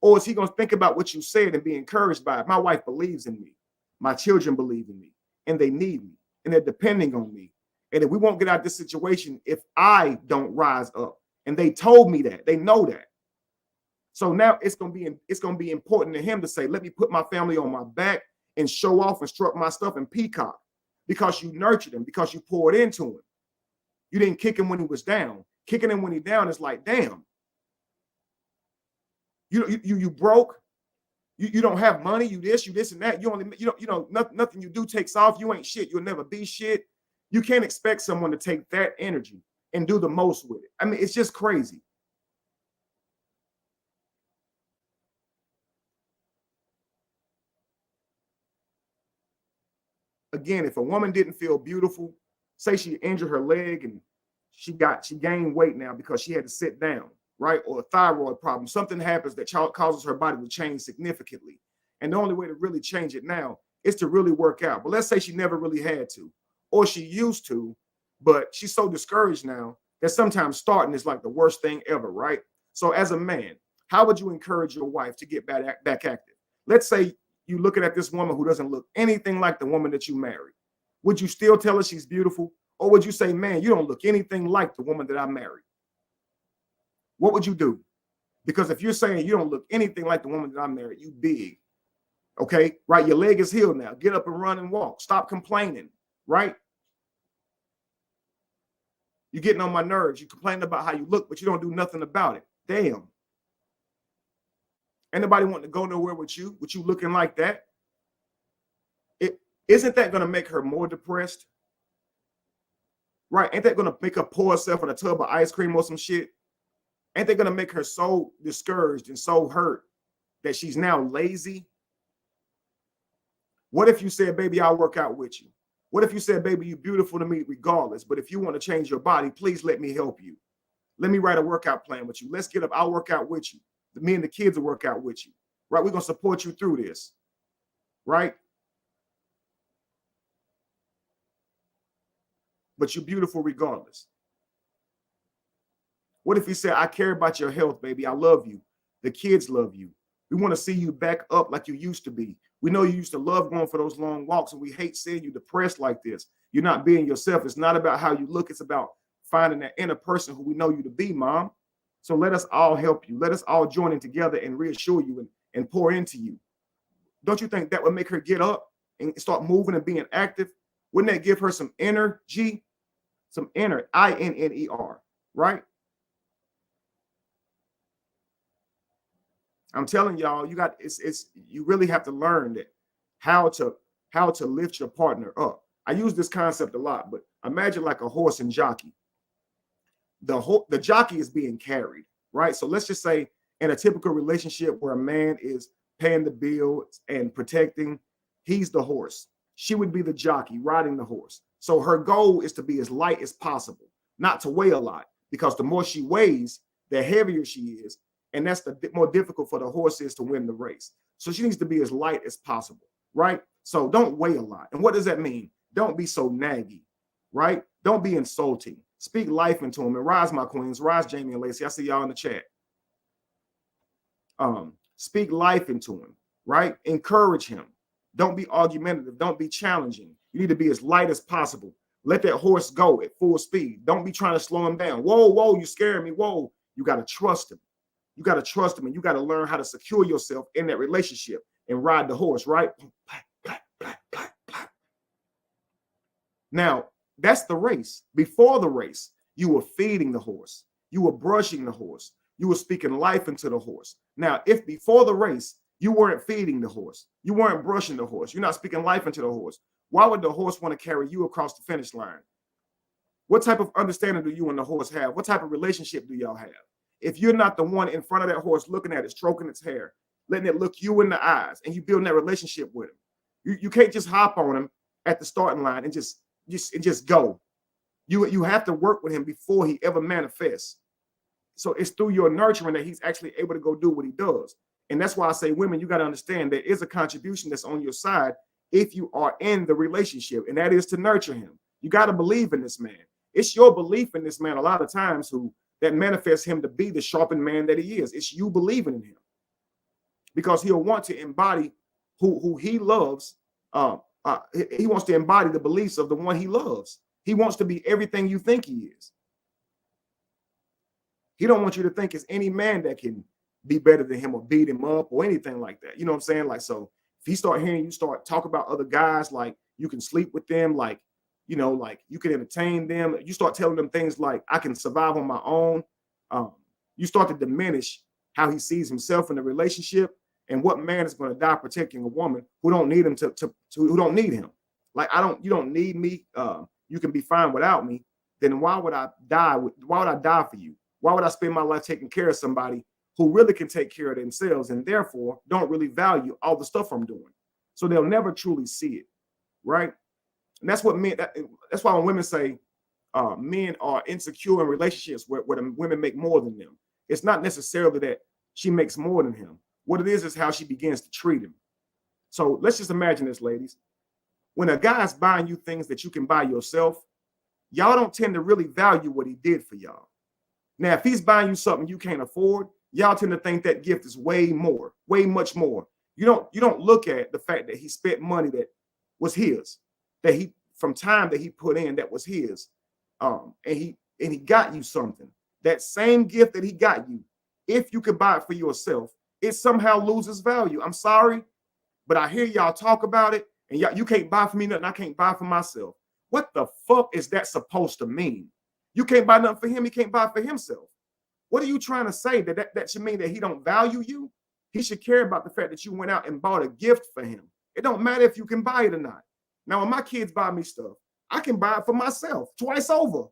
Or is he gonna think about what you said and be encouraged by it? My wife believes in me. My children believe in me. And they need me. And they're depending on me. And if we won't get out of this situation if I don't rise up. And they told me that. They know that. So now it's gonna be important to him to say, let me put my family on my back and show off and strut my stuff and peacock. Because you nurtured him, because you poured into him. You didn't kick him when he was down. Kicking him when he's down is like, damn. You broke. You don't have money. You this and that. Nothing you do takes off. You ain't shit. You'll never be shit. You can't expect someone to take that energy and do the most with it. I mean, it's just crazy. Again, if a woman didn't feel beautiful, say she injured her leg and she gained weight now because she had to sit down, right? Or a thyroid problem. Something happens that causes her body to change significantly. And the only way to really change it now is to really work out. But let's say she never really had to, or she used to, but she's so discouraged now that sometimes starting is like the worst thing ever, right? So as a man, how would you encourage your wife to get back active? Let's say you're looking at this woman who doesn't look anything like the woman that you married. Would you still tell her she's beautiful? Or would you say, man, you don't look anything like the woman that I married? What would you do? Because if you're saying you don't look anything like the woman that I married, you big. Okay, right? Your leg is healed now. Get up and run and walk. Stop complaining, right? You're getting on my nerves. You complain about how you look, but you don't do nothing about it. Damn. Anybody want to go nowhere with you looking like that? Isn't that going to make her more depressed? Right? Ain't that going to make her pour herself in a tub of ice cream or some shit? Ain't that going to make her so discouraged and so hurt that she's now lazy? What if you said, baby, I'll work out with you? What if you said, baby, you're beautiful to me regardless, but if you want to change your body, please let me help you. Let me write a workout plan with you. Let's get up. I'll work out with you. Me and the kids will work out with you. Right? We're going to support you through this. Right? But you're beautiful regardless. What if he said, I care about your health, baby. I love you. The kids love you. We want to see you back up like you used to be. We know you used to love going for those long walks, and we hate seeing you depressed like this. You're not being yourself. It's not about how you look. It's about finding that inner person who we know you to be, Mom. So let us all help you. Let us all join in together and reassure you and pour into you. Don't you think that would make her get up and start moving and being active? Wouldn't that give her some energy? Some inner, INNER, right? I'm telling y'all, you really have to learn that how to lift your partner up. I use this concept a lot, but imagine like a horse and jockey. The jockey is being carried, right? So let's just say in a typical relationship where a man is paying the bills and protecting, he's the horse. She would be the jockey riding the horse. So her goal is to be as light as possible, not to weigh a lot, because the more she weighs, the heavier she is. And that's the more difficult for the horse is to win the race. So she needs to be as light as possible, right? So don't weigh a lot. And what does that mean? Don't be so naggy, right? Don't be insulting. Speak life into him. And rise, my queens. Rise, Jamie and Lacey. I see y'all in the chat. Speak life into him, right? Encourage him. Don't be argumentative. Don't be challenging. You need to be as light as possible. Let that horse go at full speed. Don't be trying to slow him down. Whoa, whoa, you scaring me. Whoa, you got to trust him. You got to trust him, and you got to learn how to secure yourself in that relationship and ride the horse, right? Now, that's the race. Before the race, you were feeding the horse. You were brushing the horse. You were speaking life into the horse. Now, if before the race, you weren't feeding the horse, you weren't brushing the horse, you're not speaking life into the horse, why would the horse want to carry you across the finish line? What type of understanding do you and the horse have? What type of relationship do y'all have? If you're not the one in front of that horse looking at it, stroking its hair, letting it look you in the eyes, and you building that relationship with him, you can't just hop on him at the starting line and just go. You have to work with him before he ever manifests. So it's through your nurturing that he's actually able to go do what he does. And that's why I say, women, you got to understand there is a contribution that's on your side if you are in the relationship, and that is to nurture him. You got to believe in this man. It's your belief in this man a lot of times that manifests him to be the sharpened man that he is. It's you believing in him, because he'll want to embody who he loves. He wants to embody the beliefs of the one he loves. He wants to be everything you think he is. He don't want you to think it's any man that can be better than him or beat him up or anything like that. You know what I'm saying? Like, so if he start hearing you start talk about other guys, like you can sleep with them, like, you know, like you can entertain them, you start telling them things like, I can survive on my own. You start to diminish how he sees himself in the relationship, and what man is going to die protecting a woman who don't need him who don't need him. Like, you don't need me. You can be fine without me. Then why would I die? Why would I die for you? Why would I spend my life taking care of somebody who really can take care of themselves and therefore don't really value all the stuff I'm doing? So they'll never truly see it, right? And that's what that's why when women say men are insecure in relationships where the women make more than them, it's not necessarily that she makes more than him. What it is how she begins to treat him. So let's just imagine this, ladies. When a guy's buying you things that you can buy yourself, y'all don't tend to really value what he did for y'all. Now, if he's buying you something you can't afford, y'all tend to think that gift is way much more. You don't look at the fact that he spent money that was his, that he from time that he put in that was his, and he got you something. That same gift that he got you, if you can buy it for yourself, it somehow loses value. I'm sorry, but I hear y'all talk about it, and you can't buy for me nothing I can't buy for myself. What the fuck is that supposed to mean? You can't buy nothing for him, he can't buy for himself. What are you trying to say? That should mean that he don't value you? He should care about the fact that you went out and bought a gift for him. It don't matter if you can buy it or not. Now, when my kids buy me stuff, I can buy it for myself twice over.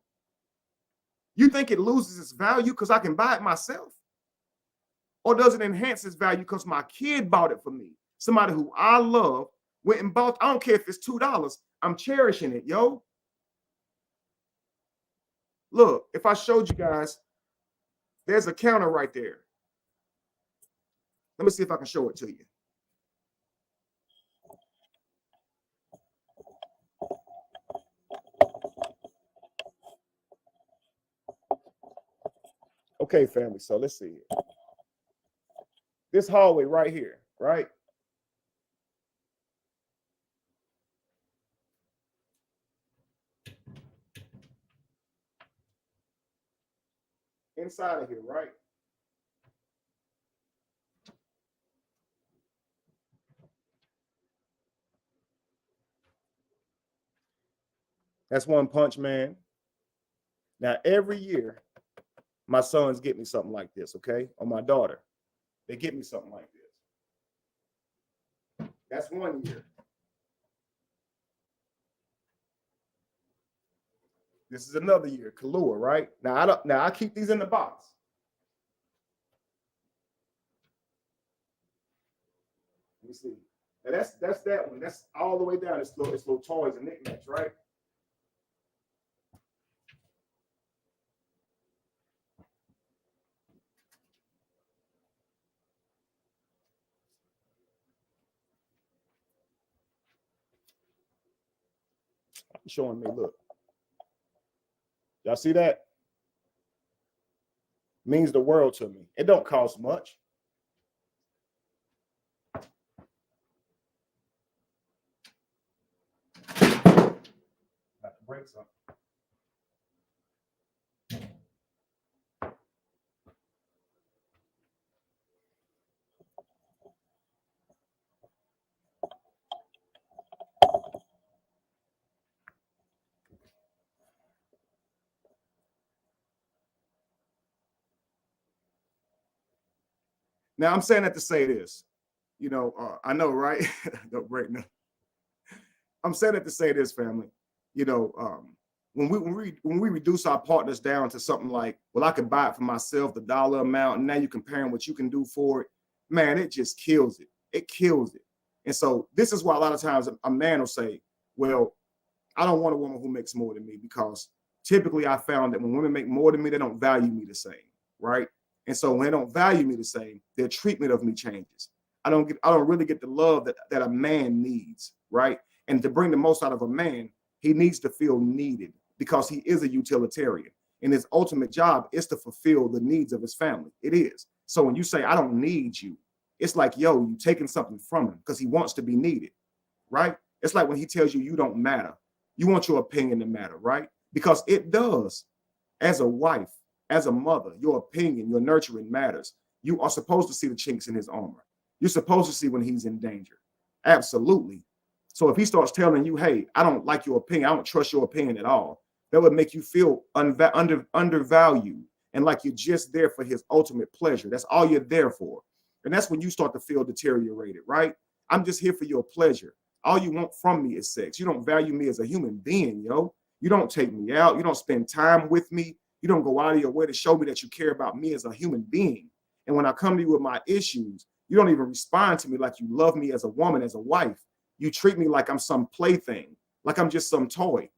You think it loses its value because I can buy it myself? Or does it enhance its value because my kid bought it for me? Somebody who I love went and bought, I don't care if it's $2, I'm cherishing it, yo. Look, if I showed you guys, there's a counter right there. Let me see if I can show it to you. Okay, family, so let's see. this hallway right here, right? Inside of here, right? That's One Punch Man. Now, every year, my sons get me something like this, okay? Or my daughter, they get me something like this. That's 1 year. This is another year, Kahlua, right? Now I keep these in the box. Let me see. Now that's that one. That's all the way down. It's little toys and knickknacks, right? Showing me, look. Y'all see that? Means the world to me. It don't cost much. Have to break something. Now I'm saying that to say this, I know, right? Don't break no. I'm saying that to say this, family. When we reduce our partners down to something like, well, I could buy it for myself, the dollar amount, and now you're comparing what you can do for it, man, it just kills it. It kills it. And so this is why a lot of times a man will say, well, I don't want a woman who makes more than me, because typically I found that when women make more than me, they don't value me the same, right? And so when they don't value me the same, their treatment of me changes. I don't really get the love that a man needs, right? And to bring the most out of a man, he needs to feel needed, because he is a utilitarian. And his ultimate job is to fulfill the needs of his family. It is. So when you say, I don't need you, it's like, yo, you taking something from him because he wants to be needed, right? It's like when he tells you you don't matter. You want your opinion to matter, right? Because it does. As a wife, as a mother, your opinion, your nurturing matters. You are supposed to see the chinks in his armor. You're supposed to see when he's in danger. Absolutely. So if he starts telling you, hey, I don't like your opinion, I don't trust your opinion at all, that would make you feel undervalued and like you're just there for his ultimate pleasure. That's all you're there for. And that's when you start to feel deteriorated, right? I'm just here for your pleasure. All you want from me is sex. You don't value me as a human being, yo. You don't take me out. You don't spend time with me. You don't go out of your way to show me that you care about me as a human being. And when I come to you with my issues, you don't even respond to me like you love me as a woman, as a wife. You treat me like I'm some plaything, like I'm just some toy,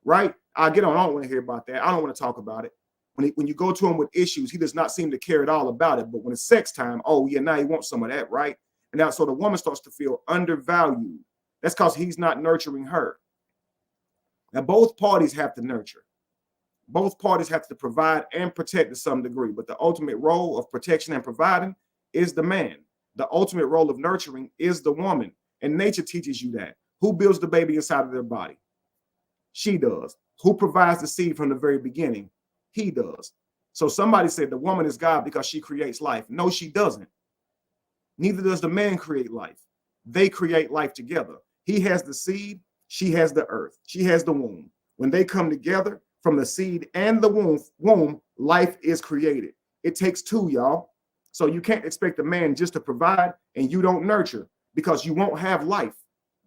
right? I don't want to hear about that. I don't want to talk about it. When you go to him with issues, he does not seem to care at all about it. But when it's sex time, oh yeah, now he wants some of that, right? And now so the woman starts to feel undervalued. That's because he's not nurturing her. Now both parties have to nurture. Both parties have to provide and protect to some degree. But the ultimate role of protection and providing is the man. The ultimate role of nurturing is the woman. And nature teaches you that. Who builds the baby inside of their body? She does. Who provides the seed from the very beginning? He does. So somebody said the woman is God because she creates life. No, she doesn't. Neither does the man create life. They create life together. He has the seed. She has the earth. She has the womb. When they come together from the seed and the womb, life is created. It takes two, y'all. So you can't expect a man just to provide and you don't nurture, because you won't have life.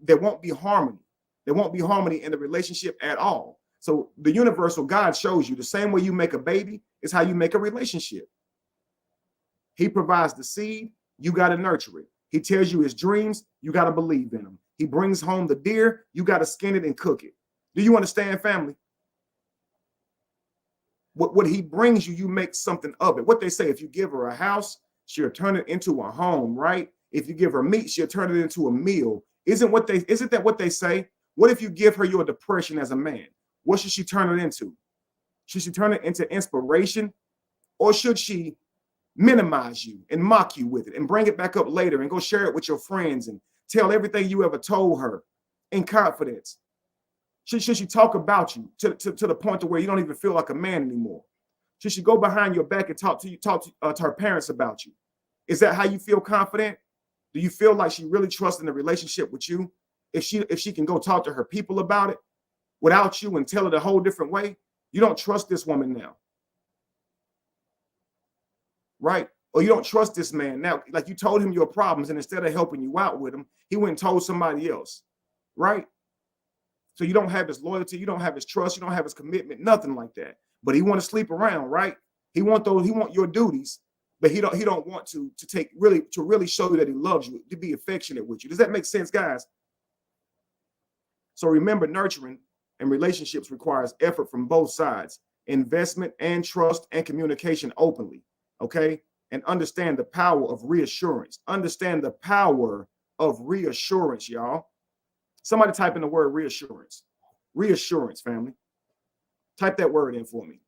There won't be harmony. There won't be harmony in the relationship at all. So the universal God shows you the same way you make a baby is how you make a relationship. He provides the seed, you got to nurture it. He tells you his dreams, you got to believe in them. He brings home the deer, you got to skin it and cook it. Do you understand, family? What he brings you, you make something of it. What they say, if you give her a house, she'll turn it into a home, right? If you give her meat, she'll turn it into a meal. Isn't that what they say? What if you give her your depression as a man? What should she turn it into? Should she turn it into inspiration, or should she minimize you and mock you with it and bring it back up later and go share it with your friends and tell everything you ever told her in confidence? Should she talk about you to the point to where you don't even feel like a man anymore? Should she go behind your back and talk to her parents about you? Is that how you feel confident? Do you feel like she really trusts in the relationship with you? If she can go talk to her people about it without you and tell it a whole different way, you don't trust this woman now, right? Or you don't trust this man now. Like, you told him your problems, and instead of helping you out with them, he went and told somebody else, right? So you don't have his loyalty, you don't have his trust, you don't have his commitment, nothing like that. But he want to sleep around, right? He want your duties, but he don't want to really show you that he loves you, to be affectionate with you. Does that make sense, guys? So remember, nurturing and relationships requires effort from both sides, investment and trust and communication openly, okay? And understand the power of reassurance. Understand the power of reassurance, y'all. Somebody type in the word reassurance. Reassurance, family. Type that word in for me.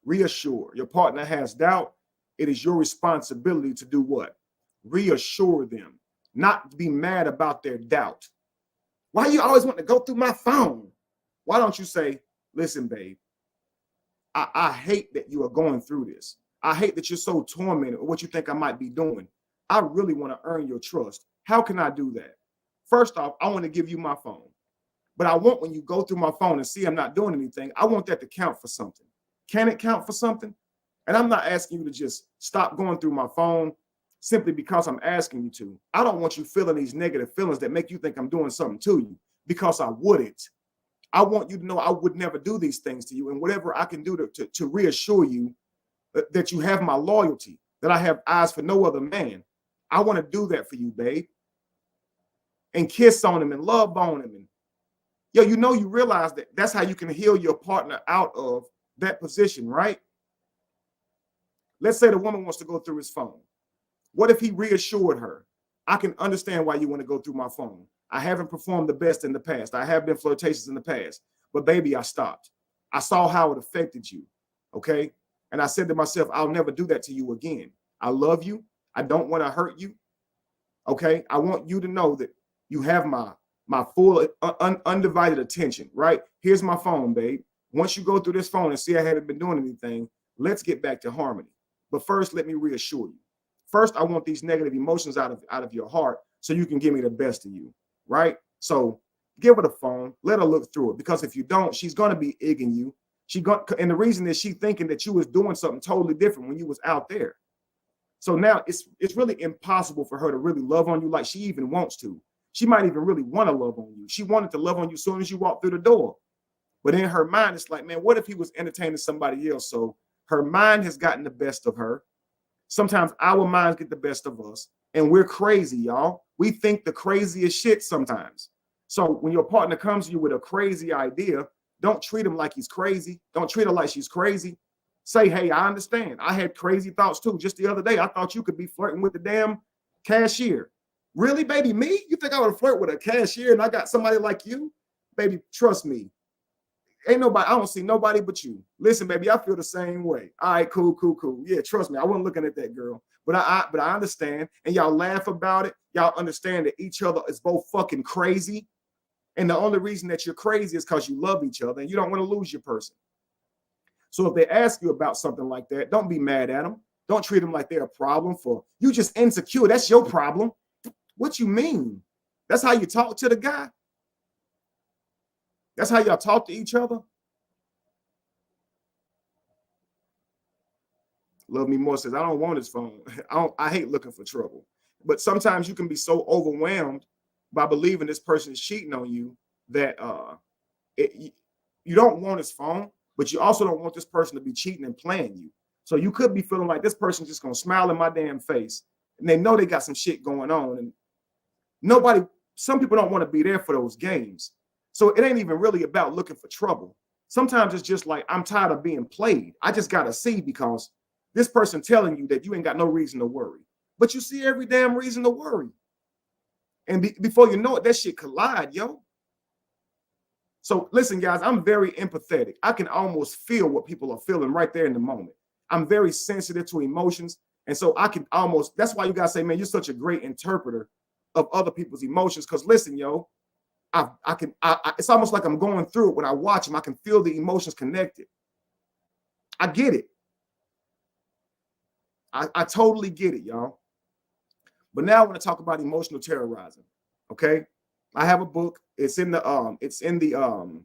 Reassure. Your partner has doubt. It is your responsibility to do what? Reassure them, not be mad about their doubt. Why you always want to go through my phone? Why don't you say, listen, babe, I hate that you are going through this. I hate that you're so tormented with what you think I might be doing. I really want to earn your trust. How can I do that? First off, I want to give you my phone. But I want, when you go through my phone and see I'm not doing anything, I want that to count for something. Can it count for something? And I'm not asking you to just stop going through my phone simply because I'm asking you to. I don't want you feeling these negative feelings that make you think I'm doing something to you, because I wouldn't. I want you to know I would never do these things to you. And whatever I can do to reassure you that you have my loyalty, that I have eyes for no other man, I want to do that for you, babe. And kiss on him and love on him. And you realize that that's how you can heal your partner out of that position, right? Let's say the woman wants to go through his phone. What if he reassured her? I can understand why you want to go through my phone. I haven't performed the best in the past. I have been flirtatious in the past, but baby, I stopped. I saw how it affected you, okay? And I said to myself, I'll never do that to you again. I love you. I don't want to hurt you, okay? I want you to know that you have my full undivided attention, right? Here's my phone, babe. Once you go through this phone and see I haven't been doing anything, let's get back to harmony. But first, let me reassure you. First, I want these negative emotions out of your heart so you can give me the best of you, right? So give her the phone, let her look through it, because if you don't, she's going to be egging you. And the reason is she's thinking that you was doing something totally different when you was out there. So now it's really impossible for her to really love on you like she even wants to. She might even really want to love on you. She wanted to love on you as soon as you walk through the door. But in her mind, it's like, man, what if he was entertaining somebody else? So her mind has gotten the best of her. Sometimes our minds get the best of us, and we're crazy, y'all. We think the craziest shit sometimes. So when your partner comes to you with a crazy idea, don't treat him like he's crazy. Don't treat her like she's crazy. Say, hey, I understand. I had crazy thoughts too. Just the other day, I thought you could be flirting with the damn cashier. Really, baby, me? You think I would flirt with a cashier and I got somebody like you? Baby, trust me. Ain't nobody, I don't see nobody but you. Listen, baby, I feel the same way. All right, cool. Yeah, trust me, I wasn't looking at that girl. But I understand, and y'all laugh about it. Y'all understand that each other is both fucking crazy. And the only reason that you're crazy is because you love each other and you don't want to lose your person. So if they ask you about something like that, don't be mad at them. Don't treat them like they're a problem for you. Just insecure. That's your problem. What you mean? That's how you talk to the guy? That's how y'all talk to each other? Love Me More says, I don't want his phone. I hate looking for trouble. But sometimes you can be so overwhelmed by believing this person is cheating on you that you don't want his phone, but you also don't want this person to be cheating and playing you. So you could be feeling like this person's just going to smile in my damn face, and they know they got some shit going on. And some people don't want to be there for those games. So it ain't even really about looking for trouble. Sometimes it's just like, I'm tired of being played. I just got to see, because this person telling you that you ain't got no reason to worry. But you see every damn reason to worry. And before you know it, that shit collide, yo. So listen, guys, I'm very empathetic. I can almost feel what people are feeling right there in the moment. I'm very sensitive to emotions. And so I can almost, that's why you guys say, man, you're such a great interpreter of other people's emotions. Because listen, yo, it's almost like I'm going through it when I watch them. I can feel the emotions connected. I get it. I totally get it, y'all. But now I want to talk about emotional terrorizing. Okay. I have a book. It's in the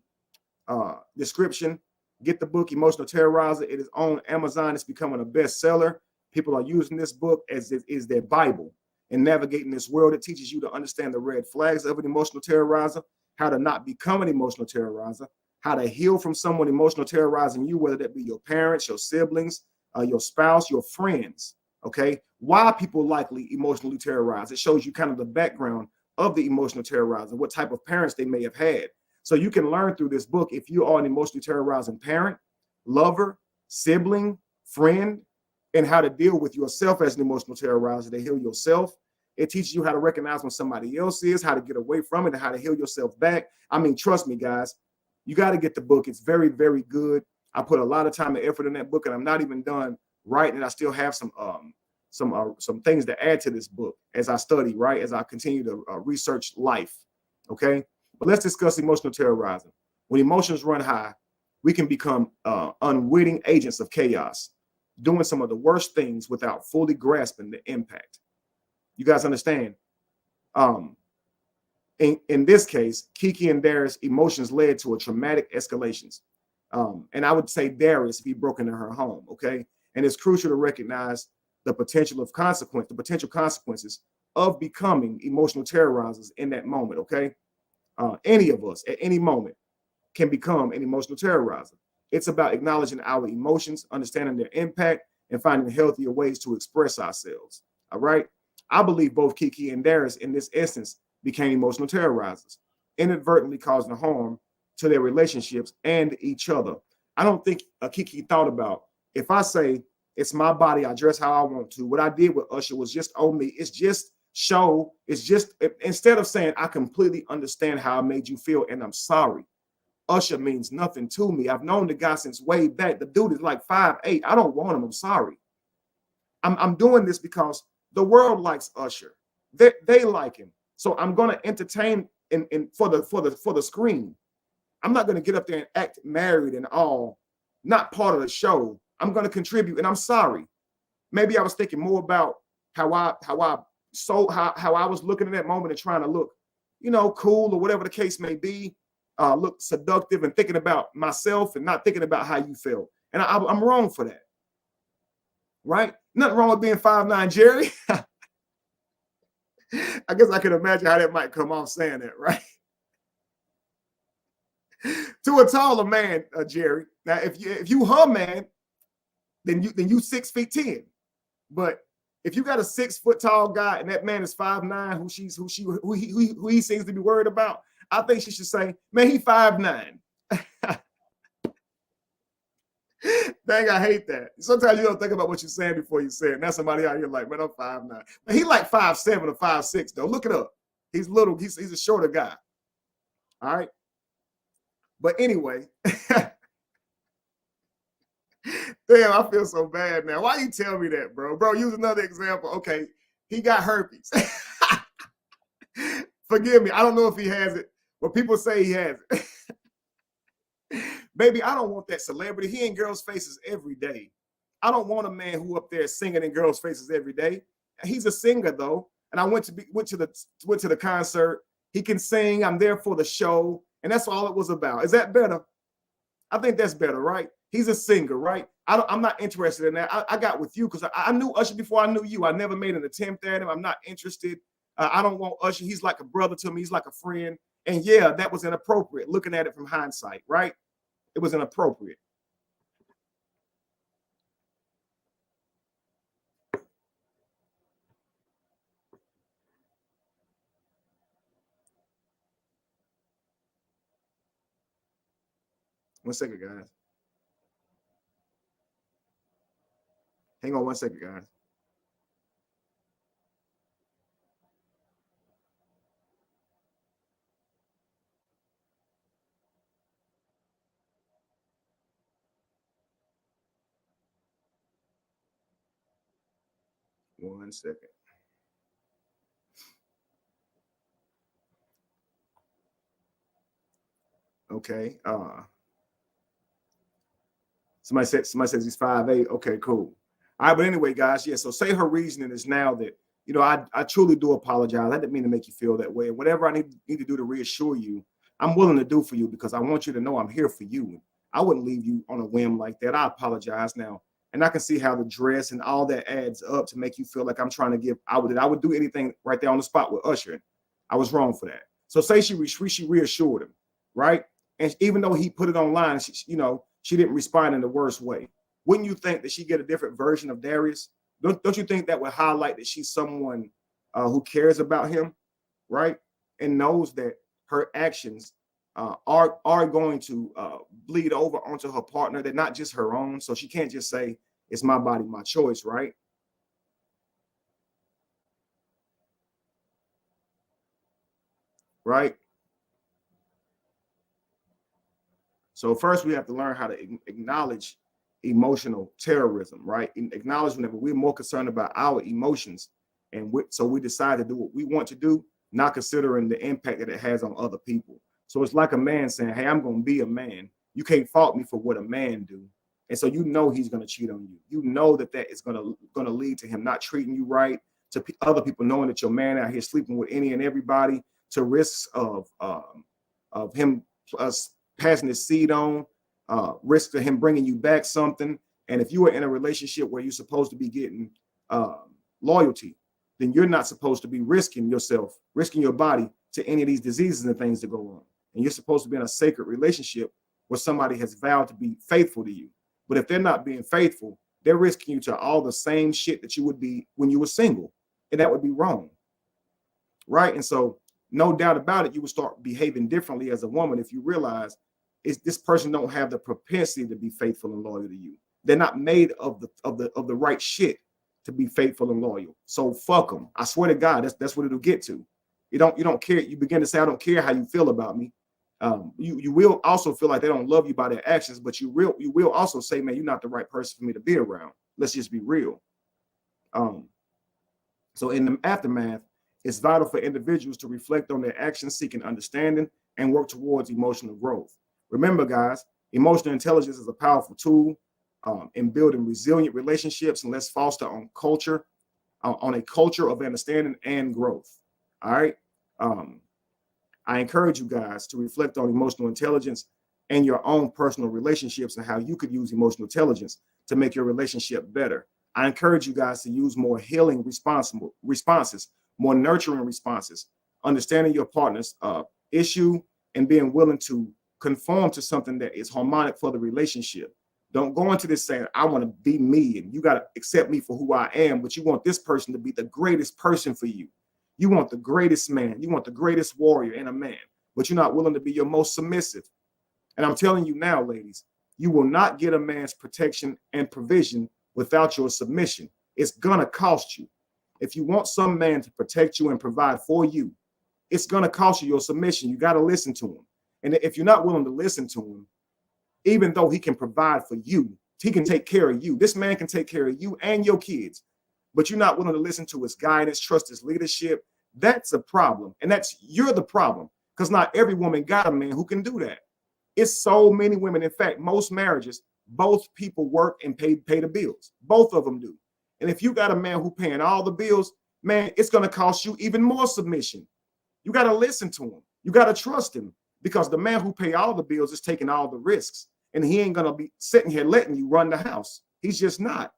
description. Get the book, Emotional Terrorizer. It is on Amazon. It's becoming a bestseller. People are using this book as it is their Bible in navigating this world. It teaches you to understand the red flags of an emotional terrorizer, how to not become an emotional terrorizer, how to heal from someone emotional terrorizing you, whether that be your parents, your siblings, your spouse, your friends. Okay, why people likely emotionally terrorize. It shows you kind of the background of the emotional terrorizer, what type of parents they may have had. So you can learn through this book if you are an emotionally terrorizing parent, lover, sibling, friend, and how to deal with yourself as an emotional terrorizer, to heal yourself. It teaches you how to recognize when somebody else is, how to get away from it, and how to heal yourself back. I mean, trust me, guys, you got to get the book. It's very, very good. I put a lot of time and effort in that book, and I'm not even done writing. I still have some things to add to this book as I study, right? As I continue to research life. Okay. But let's discuss emotional terrorizing. When emotions run high, we can become unwitting agents of chaos, doing some of the worst things without fully grasping the impact. You guys understand? In this case, Kiki and Darius' emotions led to a traumatic escalations. And I would say Darius if he broke into her home, okay? And it's crucial to recognize the potential consequences of becoming emotional terrorizers in that moment, okay? Any of us at any moment can become an emotional terrorizer. It's about acknowledging our emotions, understanding their impact, and finding healthier ways to express ourselves. All right. I believe both Kiki and Darius in this instance became emotional terrorizers, inadvertently causing harm to their relationships and each other. I don't think Kiki thought about, if I say it's my body, I dress how I want to. What I did with Usher was just on me. It's just instead of saying I completely understand how I made you feel and I'm sorry. Usher means nothing to me. I've known the guy since way back. The dude is like 5'8". I don't want him. I'm sorry. I'm doing this because the world likes Usher. They like him. So I'm gonna entertain for the screen. I'm not gonna get up there and act married and all, not part of the show. I'm gonna contribute, and I'm sorry. Maybe I was thinking more about how I was looking at that moment and trying to look, cool or whatever the case may be, look seductive and thinking about myself and not thinking about how you feel. And I'm wrong for that, right? Nothing wrong with being 5'9", Jerry. I guess I can imagine how that might come off saying that, right? To a taller man, Jerry. Now, if you her man, then you 6'10". But if you got a 6 foot tall guy and that man is 5'9", who he seems to be worried about, I think she should say, man, he 5'9". Dang, I hate that. Sometimes you don't think about what you're saying before you say it. Now somebody out here like, man, I'm 5'9". But he like 5'7" or 5'6", though. Look it up. He's little. He's a shorter guy. All right. But anyway, damn, I feel so bad now. Why you tell me that, bro? Bro, use another example. Okay, he got herpes. Forgive me. I don't know if he has it, but people say he has it. Baby, I don't want that celebrity. He in girls' faces every day. I don't want a man who up there singing in girls' faces every day. He's a singer though, and I went to the concert. He can sing. I'm there for the show, and that's all it was about. Is that better? I think that's better, right? He's a singer, right? I'm not interested in that. I got with you because I knew Usher before I knew you. I never made an attempt at him. I'm not interested. I don't want Usher. He's like a brother to me. He's like a friend. And yeah, that was inappropriate looking at it from hindsight, right? It was inappropriate. One second, guys. Hang on one second, guys. 1 second. Okay. Somebody says he's 5'8". Okay, cool. All right, but anyway, guys, yeah. So say her reasoning is now that, you know, I truly do apologize. I didn't mean to make you feel that way. Whatever I need to do to reassure you, I'm willing to do for you because I want you to know I'm here for you. I wouldn't leave you on a whim like that. I apologize now. And I can see how the dress and all that adds up to make you feel like I'm trying to give. I would do anything right there on the spot with Usher. I was wrong for that. So say she reassured him, right? And even though he put it online, she didn't respond in the worst way. Wouldn't you think that she get a different version of Darius? Don't you think that would highlight that she's someone who cares about him, right? And knows that her actions are going to bleed over onto her partner. They're not just her own. So she can't just say, it's my body, my choice, right? Right? So first we have to learn how to acknowledge emotional terrorism, right? Acknowledge whenever we're more concerned about our emotions. And so we decide to do what we want to do, not considering the impact that it has on other people. So it's like a man saying, hey, I'm going to be a man. You can't fault me for what a man do. And so you know he's going to cheat on you. You know that is going to lead to him not treating you right, to other people knowing that your man out here sleeping with any and everybody, to risks of him passing his seed on, risk of him bringing you back something. And if you are in a relationship where you're supposed to be getting loyalty, then you're not supposed to be risking yourself, risking your body to any of these diseases and things that go on. And you're supposed to be in a sacred relationship where somebody has vowed to be faithful to you. But if they're not being faithful, they're risking you to all the same shit that you would be when you were single. And that would be wrong. Right? And so no doubt about it, you would start behaving differently as a woman if you realize this person don't have the propensity to be faithful and loyal to you. They're not made of the right shit to be faithful and loyal. So fuck them. I swear to God, that's what it'll get to. You don't care. You begin to say, I don't care how you feel about me. You will also feel like they don't love you by their actions, but you will also say, man, you're not the right person for me to be around. Let's just be real. So in the aftermath, it's vital for individuals to reflect on their actions, seeking understanding, and work towards emotional growth. Remember, guys, emotional intelligence is a powerful tool in building resilient relationships, and let's foster on a culture of understanding and growth. All right. I encourage you guys to reflect on emotional intelligence and your own personal relationships and how you could use emotional intelligence to make your relationship better. I encourage you guys to use more healing responses, more nurturing responses, understanding your partner's issue and being willing to conform to something that is harmonic for the relationship. Don't go into this saying, I want to be me and you got to accept me for who I am, but you want this person to be the greatest person for you. You want the greatest man. You want the greatest warrior in a man, but you're not willing to be your most submissive. And I'm telling you now, ladies, you will not get a man's protection and provision without your submission. It's going to cost you. If you want some man to protect you and provide for you, it's going to cost you your submission. You got to listen to him. And if you're not willing to listen to him, even though he can provide for you, he can take care of you. This man can take care of you and your kids, but you're not willing to listen to his guidance, trust his leadership. That's a problem. And you're the problem, because not every woman got a man who can do that. It's so many women. In fact, most marriages, both people work and pay the bills. Both of them do. And if you got a man who paying all the bills, man, it's going to cost you even more submission. You got to listen to him. You got to trust him, because the man who pay all the bills is taking all the risks, and he ain't going to be sitting here letting you run the house. He's just not.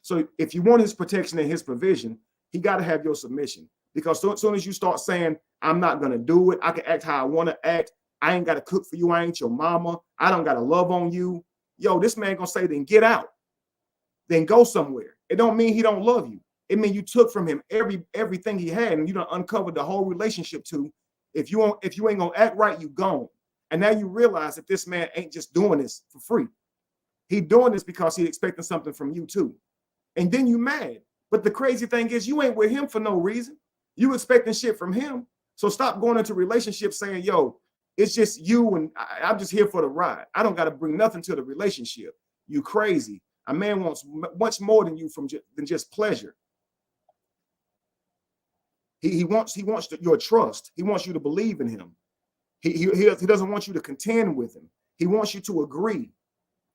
So if you want his protection and his provision, he got to have your submission, because as soon as you start saying, I'm not going to do it, I can act how I want to act, I ain't got to cook for you, I ain't your mama, I don't got to love on you. Yo, this man going to say, then get out. Then go somewhere. It don't mean he don't love you. It means you took from him everything he had, and you done uncovered the whole relationship to. If you ain't gonna act right, you gone. And now you realize that this man ain't just doing this for free. He doing this because he expecting something from you too. And then you mad. But the crazy thing is, you ain't with him for no reason. You expecting shit from him. So stop going into relationships saying, yo, it's just you and I'm just here for the ride. I don't got to bring nothing to the relationship. You crazy. A man wants much more than you than just pleasure. He wants your trust. He wants you to believe in him. He doesn't want you to contend with him. He wants you to agree.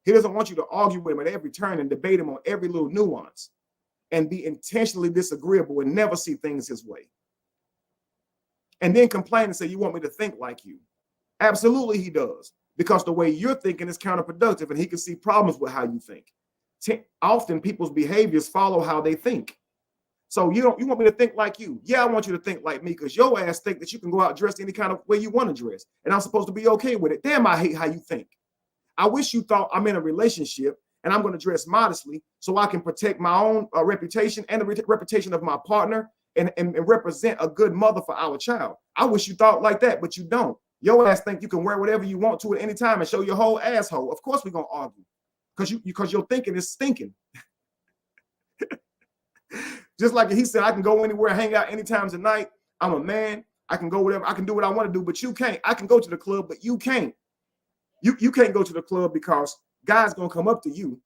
He doesn't want you to argue with him at every turn and debate him on every little nuance and be intentionally disagreeable and never see things his way. And then complain and say, you want me to think like you. Absolutely he does, because the way you're thinking is counterproductive and he can see problems with how you think. Often people's behaviors follow how they think. So you want me to think like you? Yeah, I want you to think like me, because your ass think that you can go out dressed any kind of way you want to dress, and I'm supposed to be okay with it. Damn, I hate how you think. I wish you thought I'm in a relationship and I'm going to dress modestly so I can protect my own reputation and the reputation of my partner and represent a good mother for our child. I wish you thought like that, but you don't. Your ass think you can wear whatever you want to at any time and show your whole asshole. Of course we're going to argue because your thinking is stinking. Just like he said, I can go anywhere, hang out any times of night. I'm a man. I can go whatever. I can do what I want to do, but you can't. I can go to the club, but you can't. You can't go to the club because guys gonna come up to you.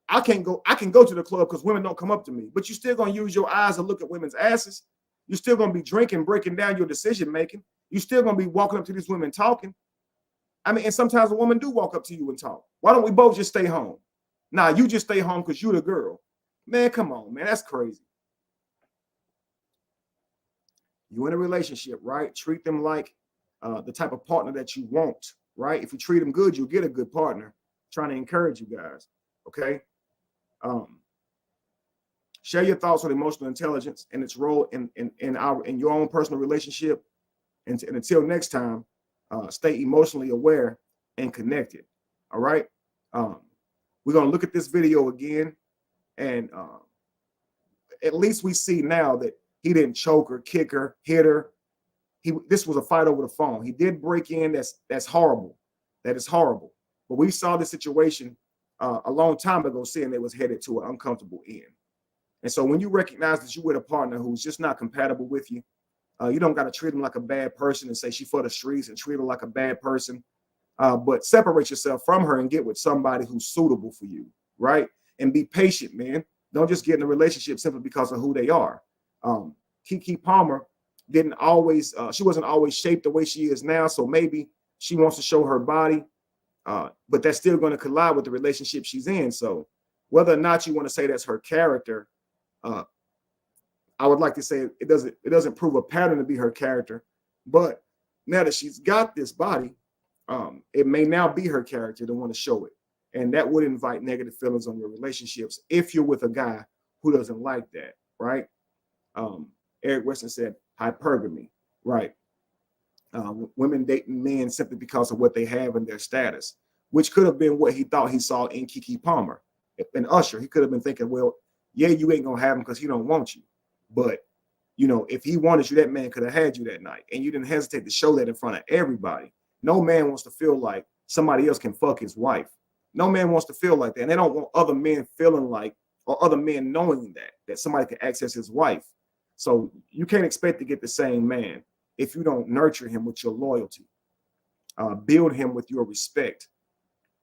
I can go to the club because women don't come up to me, but you're still gonna use your eyes to look at women's asses. You're still gonna be drinking, breaking down your decision making. You're still gonna be walking up to these women talking. I mean, and sometimes a woman do walk up to you and talk. Why don't we both just stay home? Nah, you just stay home because you're the girl. Man, come on, man, that's crazy. You in a relationship, right? Treat them like the type of partner that you want, right? If you treat them good, you'll get a good partner. I'm trying to encourage you guys, okay? Share your thoughts on emotional intelligence and its role in your own personal relationship. And until next time, stay emotionally aware and connected. All right. We're gonna look at this video again, and at least we see now that he didn't choke her, kick her, hit her. This was a fight over the phone. He did break in. That's horrible. That is horrible. But we saw the situation a long time ago, saying they was headed to an uncomfortable end. And so when you recognize that you're with a partner who's just not compatible with you, you don't got to treat them like a bad person and say she for the streets and treat her like a bad person. But separate yourself from her and get with somebody who's suitable for you, right? And be patient, man. Don't just get in a relationship simply because of who they are. Keke Palmer she wasn't always shaped the way she is now. So maybe she wants to show her body, but that's still going to collide with the relationship she's in. So whether or not you want to say that's her character, I would like to say it doesn't prove a pattern to be her character. But now that she's got this body, it may now be her character to want to show it. And that would invite negative feelings on your relationships if you're with a guy who doesn't like that, right? Eric Weston said hypergamy, right? Women dating men simply because of what they have and their status, which could have been what he thought he saw in Keke Palmer. And Usher, he could have been thinking, well, yeah, you ain't gonna have him because he don't want you. But you know, if he wanted you, that man could have had you that night. And you didn't hesitate to show that in front of everybody. No man wants to feel like somebody else can fuck his wife. No man wants to feel like that. And they don't want other men feeling like, or other men knowing that somebody can access his wife. So you can't expect to get the same man if you don't nurture him with your loyalty, build him with your respect,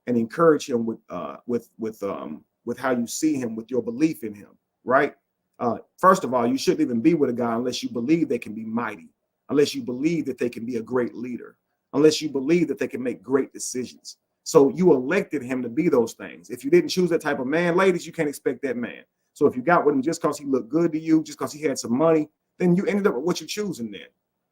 and encourage him with how you see him, with your belief in him, right? First of all, you shouldn't even be with a guy unless you believe they can be mighty, unless you believe that they can be a great leader, unless you believe that they can make great decisions. So you elected him to be those things. If you didn't choose that type of man, ladies, you can't expect that man. So if you got with him just because he looked good to you, just because he had some money, then you ended up with what you're choosing then,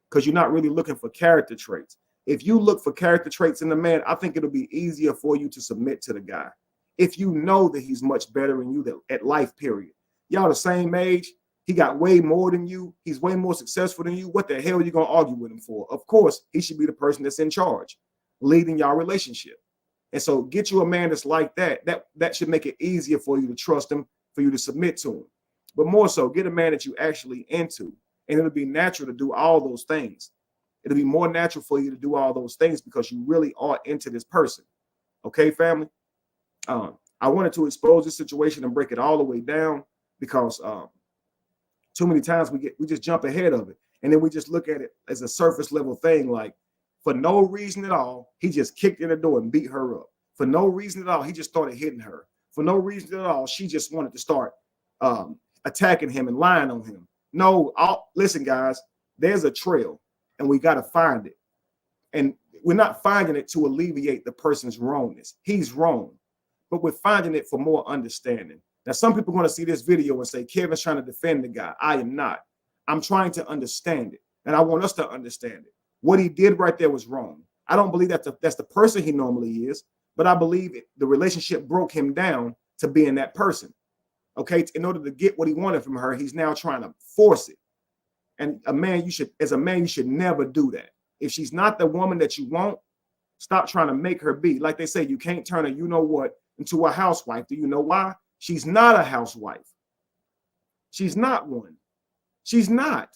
because you're not really looking for character traits. If you look for character traits in the man, I think it'll be easier for you to submit to the guy. If you know that he's much better than you at life, period. Y'all the same age. He got way more than you. He's way more successful than you. What the hell are you going to argue with him for? Of course, he should be the person that's in charge, leading y'all relationship. And so get you a man that's like that. That should make it easier for you to trust him, for you to submit to him. But more so, get a man that you actually into. And it'll be natural to do all those things. It'll be more natural for you to do all those things because you really are into this person. Okay, family? I wanted to expose this situation and break it all the way down because too many times we just jump ahead of it. And then we just look at it as a surface level thing, like for no reason at all, he just kicked in the door and beat her up. For no reason at all, he just started hitting her. For no reason at all, she just wanted to start attacking him and lying on him. No, listen, guys, there's a trail and we got to find it. And we're not finding it to alleviate the person's wrongness. He's wrong, but we're finding it for more understanding. Now, some people are going to see this video and say, Kevin's trying to defend the guy. I am not. I'm trying to understand it. And I want us to understand it. What he did right there was wrong. I don't believe that's the person he normally is, but I believe the relationship broke him down to being that person. Okay. In order to get what he wanted from her, he's now trying to force it. And as a man, you should never do that. If she's not the woman that you want, stop trying to make her be. Like they say, you can't turn a you-know-what into a housewife. Do you know why? She's not a housewife. She's not one. She's not.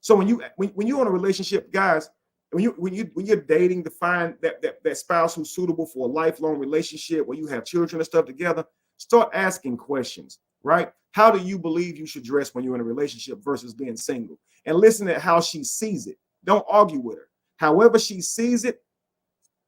So when you're in a relationship, guys, when you're dating to find that spouse who's suitable for a lifelong relationship where you have children and stuff together, start asking questions, right? How do you believe you should dress when you're in a relationship versus being single? And listen to how she sees it. Don't argue with her. However she sees it,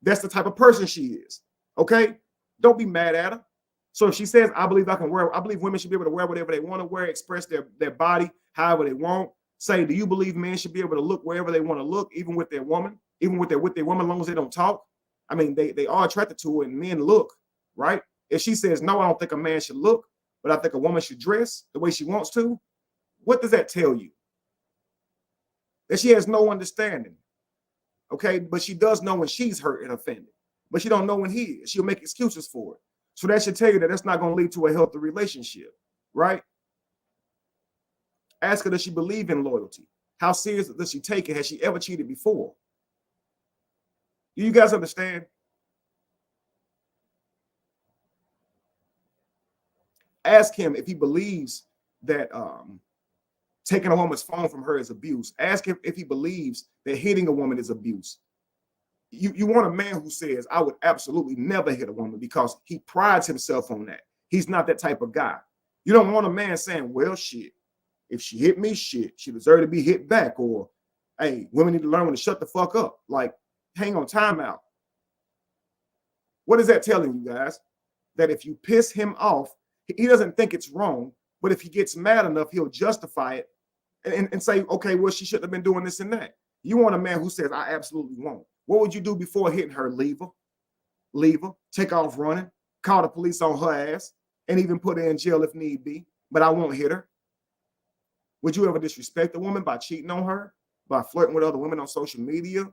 that's the type of person she is. Okay? Don't be mad at her. So if she says, I believe women should be able to wear whatever they want to wear, express their body however they want. Say, do you believe men should be able to look wherever they want to look, even with their woman, as long as they don't talk? I mean, they are attracted to it, and men look, right? If she says, no, I don't think a man should look, but I think a woman should dress the way she wants to, what does that tell you? That she has no understanding. Okay, but she does know when she's hurt and offended, but she don't know when he is. She'll make excuses for it. So that should tell you that that's not going to lead to a healthy relationship, right? Ask her, does she believe in loyalty? How serious does she take it? Has she ever cheated before? Do you guys understand? Ask him if he believes that taking a woman's phone from her is abuse. Ask him if he believes that hitting a woman is abuse. You want a man who says, I would absolutely never hit a woman, because he prides himself on that. He's not that type of guy. You don't want a man saying, well, shit, if she hit me, shit, she deserved to be hit back. Or, hey, women need to learn when to shut the fuck up. Like, hang on, time out. What is that telling you guys? That if you piss him off, he doesn't think it's wrong, but if he gets mad enough, he'll justify it and say, okay, well, she shouldn't have been doing this and that. You want a man who says, I absolutely won't. What would you do before hitting her? Leave her, take off running, call the police on her ass, and even put her in jail if need be, but I won't hit her. Would you ever disrespect a woman by cheating on her, by flirting with other women on social media,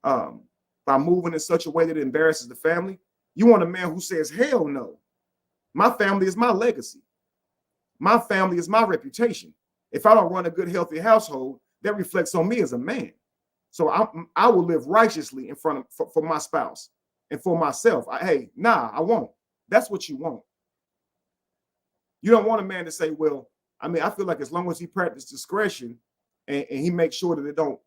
by moving in such a way that it embarrasses the family? You want a man who says, hell no. My family is my legacy. My family is my reputation. If I don't run a good, healthy household, that reflects on me as a man. So I will live righteously in front of for my spouse and for myself. I won't. That's what you want. You don't want a man to say, well, I mean, I feel like as long as he practices discretion and he makes sure that it don't,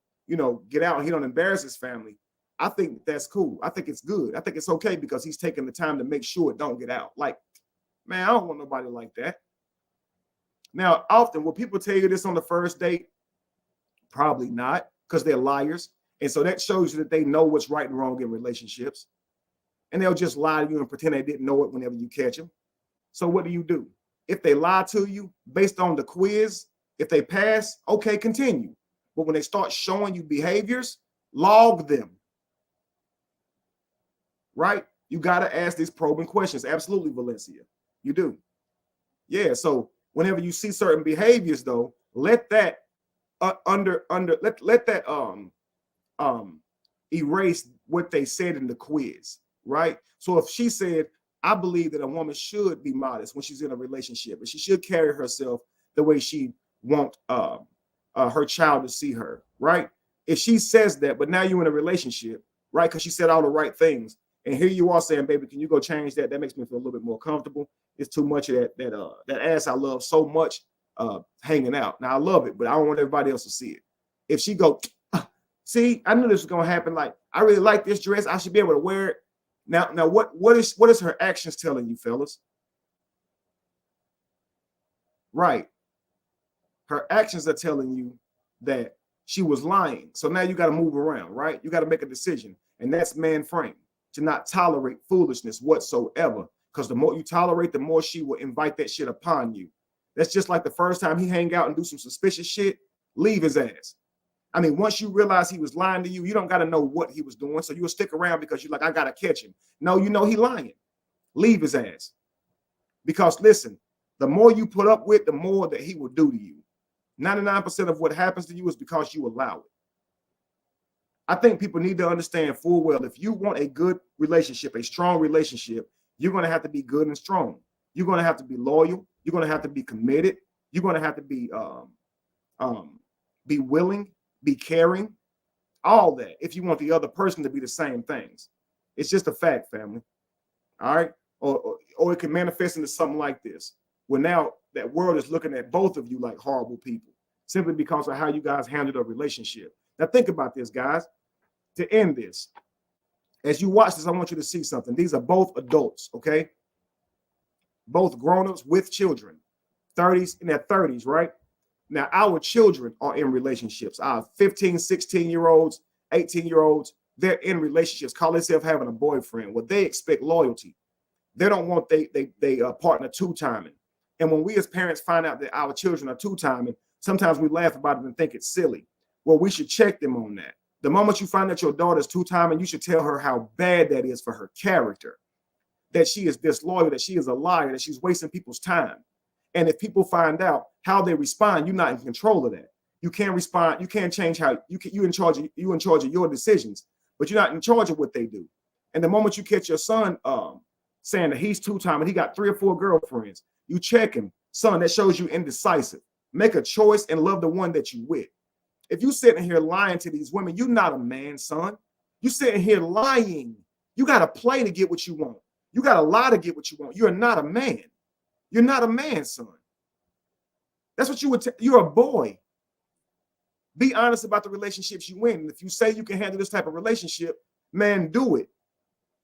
get out and he don't embarrass his family, I think that's cool. I think it's good. I think it's okay because he's taking the time to make sure it don't get out. Like, man, I don't want nobody like that. Now, often will people tell you this on the first date? Probably not, because they're liars. And so that shows you that they know what's right and wrong in relationships. And they'll just lie to you and pretend they didn't know it whenever you catch them. So what do? If they lie to you based on the quiz, if they pass, okay, continue. But when they start showing you behaviors, log them. Right? You got to ask these probing questions. Absolutely, Valencia. You do. Yeah, so whenever you see certain behaviors, though, let that erase what they said in the quiz, right? So if she said, I believe that a woman should be modest when she's in a relationship, and she should carry herself the way she want her child to see her, right? If she says that, but now you're in a relationship, right? Because she said all the right things, and here you are saying, baby, can you go change that? That makes me feel a little bit more comfortable. It's too much of that ass I love so much hanging out. Now I love it, but I don't want everybody else to see it. If she go, see, I knew this was gonna happen. Like, I really like this dress. I should be able to wear it. Now, what is her actions telling you, fellas? Right. Her actions are telling you that she was lying. So now you got to move around, right? You got to make a decision, and that's man frame, to not tolerate foolishness whatsoever. Because the more you tolerate, the more she will invite that shit upon you. That's just like the first time he hang out and do some suspicious shit, leave his ass. I mean, once you realize he was lying to you, you don't got to know what he was doing. So you'll stick around because you're like, I got to catch him. No, you know he lying. Leave his ass. Because listen, the more you put up with, the more that he will do to you. 99% of what happens to you is because you allow it. I think people need to understand full well, if you want a good relationship, a strong relationship, you're going to have to be good and strong. You're going to have to be loyal. You're going to have to be committed. You're going to have to be willing, be caring, all that, if you want the other person to be the same things. It's just a fact, family. All right. Or it can manifest into something like this, where now that world is looking at both of you like horrible people, simply because of how you guys handled a relationship. Now think about this, guys. To end this, as you watch this, I want you to see something. These are both adults, okay? Both grown-ups with children, 30s, in their 30s, right? Now, our children are in relationships. Our 15, 16-year-olds, 18-year-olds, they're in relationships, call themselves having a boyfriend. Well, they expect loyalty. They don't want they partner two-timing. And when we as parents find out that our children are two-timing, sometimes we laugh about it and think it's silly. Well, we should check them on that. The moment you find that your daughter's two-timing, you should tell her how bad that is for her character, that she is disloyal, that she is a liar, that she's wasting people's time. And if people find out how they respond, you're not in control of that. You can't respond. You can't change how you in charge of your decisions, but you're not in charge of what they do. And the moment you catch your son saying that he's two-timing, he got 3 or 4 girlfriends, you check him. Son, that shows you indecisive. Make a choice and love the one that you with. If you sitting here lying to these women, you're not a man, son. You sitting here lying. You got to play to get what you want. You got to lie to get what you want. You're not a man. You're not a man, son. That's what you would. You're a boy. Be honest about the relationships you in. And if you say you can handle this type of relationship, man, do it.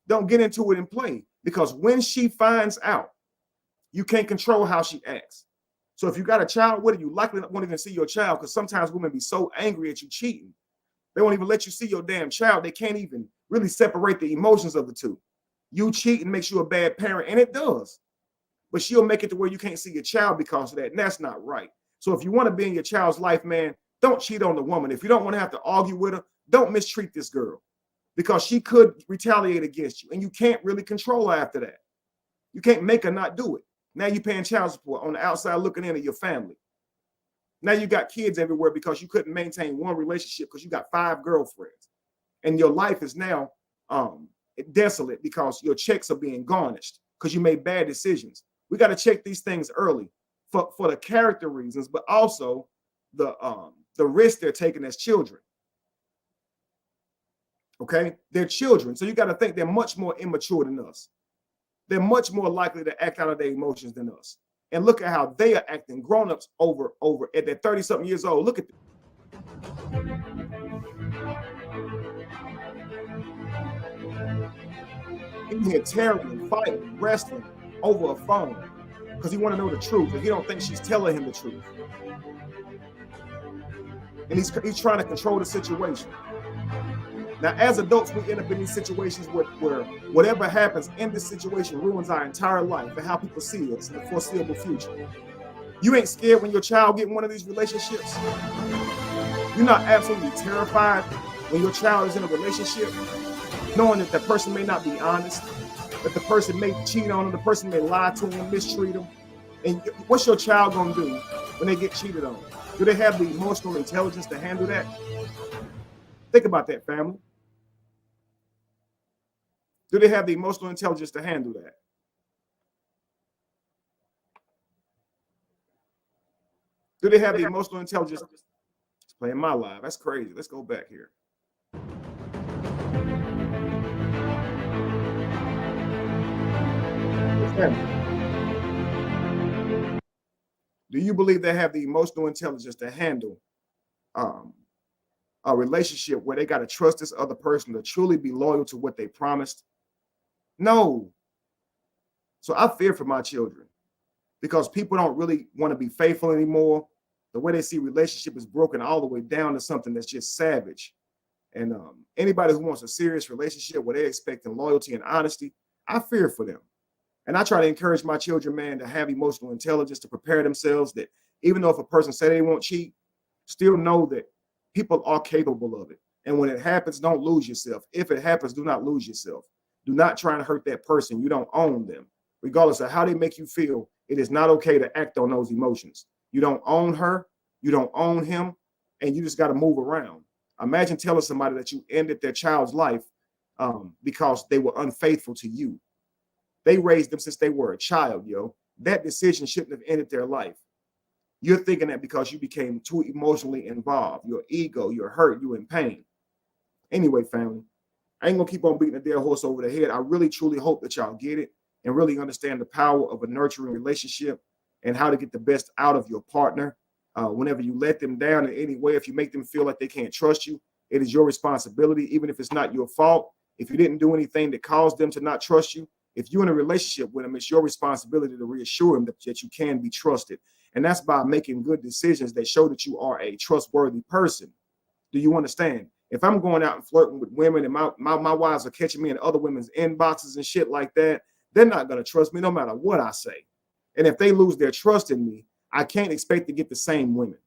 Don't get into it and play. Because when she finds out, you can't control how she acts. So if you got a child with it, you likely won't even see your child, because sometimes women be so angry at you cheating. They won't even let you see your damn child. They can't even really separate the emotions of the two. You cheating makes you a bad parent, and it does. But she'll make it to where you can't see your child because of that, and that's not right. So if you want to be in your child's life, man, don't cheat on the woman. If you don't want to have to argue with her, don't mistreat this girl, because she could retaliate against you, and you can't really control her after that. You can't make her not do it. Now you're paying child support on the outside looking in at your family. Now you got kids everywhere because you couldn't maintain one relationship because you got 5 girlfriends. And your life is now desolate because your checks are being garnished because you made bad decisions. We got to check these things early for the character reasons, but also the risk they're taking as children. Okay? They're children. So you got to think they're much more immature than us. They're much more likely to act out of their emotions than us. And look at how they are acting. Grown-ups over at their 30-something years old. Look at them. In here tearing, fighting, wrestling over a phone because he want to know the truth, and he don't think she's telling him the truth. And he's trying to control the situation. Now, as adults, we end up in these situations where whatever happens in this situation ruins our entire life and how people see us in the foreseeable future. You ain't scared when your child get in one of these relationships. You're not absolutely terrified when your child is in a relationship, knowing that the person may not be honest, that the person may cheat on them, the person may lie to them, mistreat them. And what's your child gonna do when they get cheated on? Do they have the emotional intelligence to handle that? Think about that, family. Do they have the emotional intelligence to handle that? Do they have the emotional intelligence? It's playing my live. That's crazy. Let's go back here. Do you believe they have the emotional intelligence to handle a relationship where they got to trust this other person to truly be loyal to what they promised? No. So I fear for my children because people don't really want to be faithful anymore. The way they see relationship is broken all the way down to something that's just savage. And anybody who wants a serious relationship where they're expecting loyalty and honesty, I fear for them. And I try to encourage my children, man, to have emotional intelligence, to prepare themselves that even though if a person say they won't cheat, still know that People are capable of it. And when it happens, don't lose yourself. If it happens, do not lose yourself. Do not try and hurt that person. You don't own them. Regardless of how they make you feel, it is not okay to act on those emotions. You don't own her. You don't own him. And you just got to move around. Imagine telling somebody that you ended their child's life because they were unfaithful to you. They raised them since they were a child, yo. That decision shouldn't have ended their life. You're thinking that because you became too emotionally involved. Your ego, you're hurt, you're in pain. Anyway, family, I ain't gonna keep on beating a dead horse over the head. I really, truly hope that y'all get it and really understand the power of a nurturing relationship and how to get the best out of your partner. Whenever you let them down in any way, if you make them feel like they can't trust you, it is your responsibility, even if it's not your fault. If you didn't do anything that caused them to not trust you, if you're in a relationship with them, it's your responsibility to reassure them that you can be trusted. And that's by making good decisions that show that you are a trustworthy person. Do you understand? If I'm going out and flirting with women and my wives are catching me in other women's inboxes and shit like that, they're not going to trust me no matter what I say. And if they lose their trust in me, I can't expect to get the same women.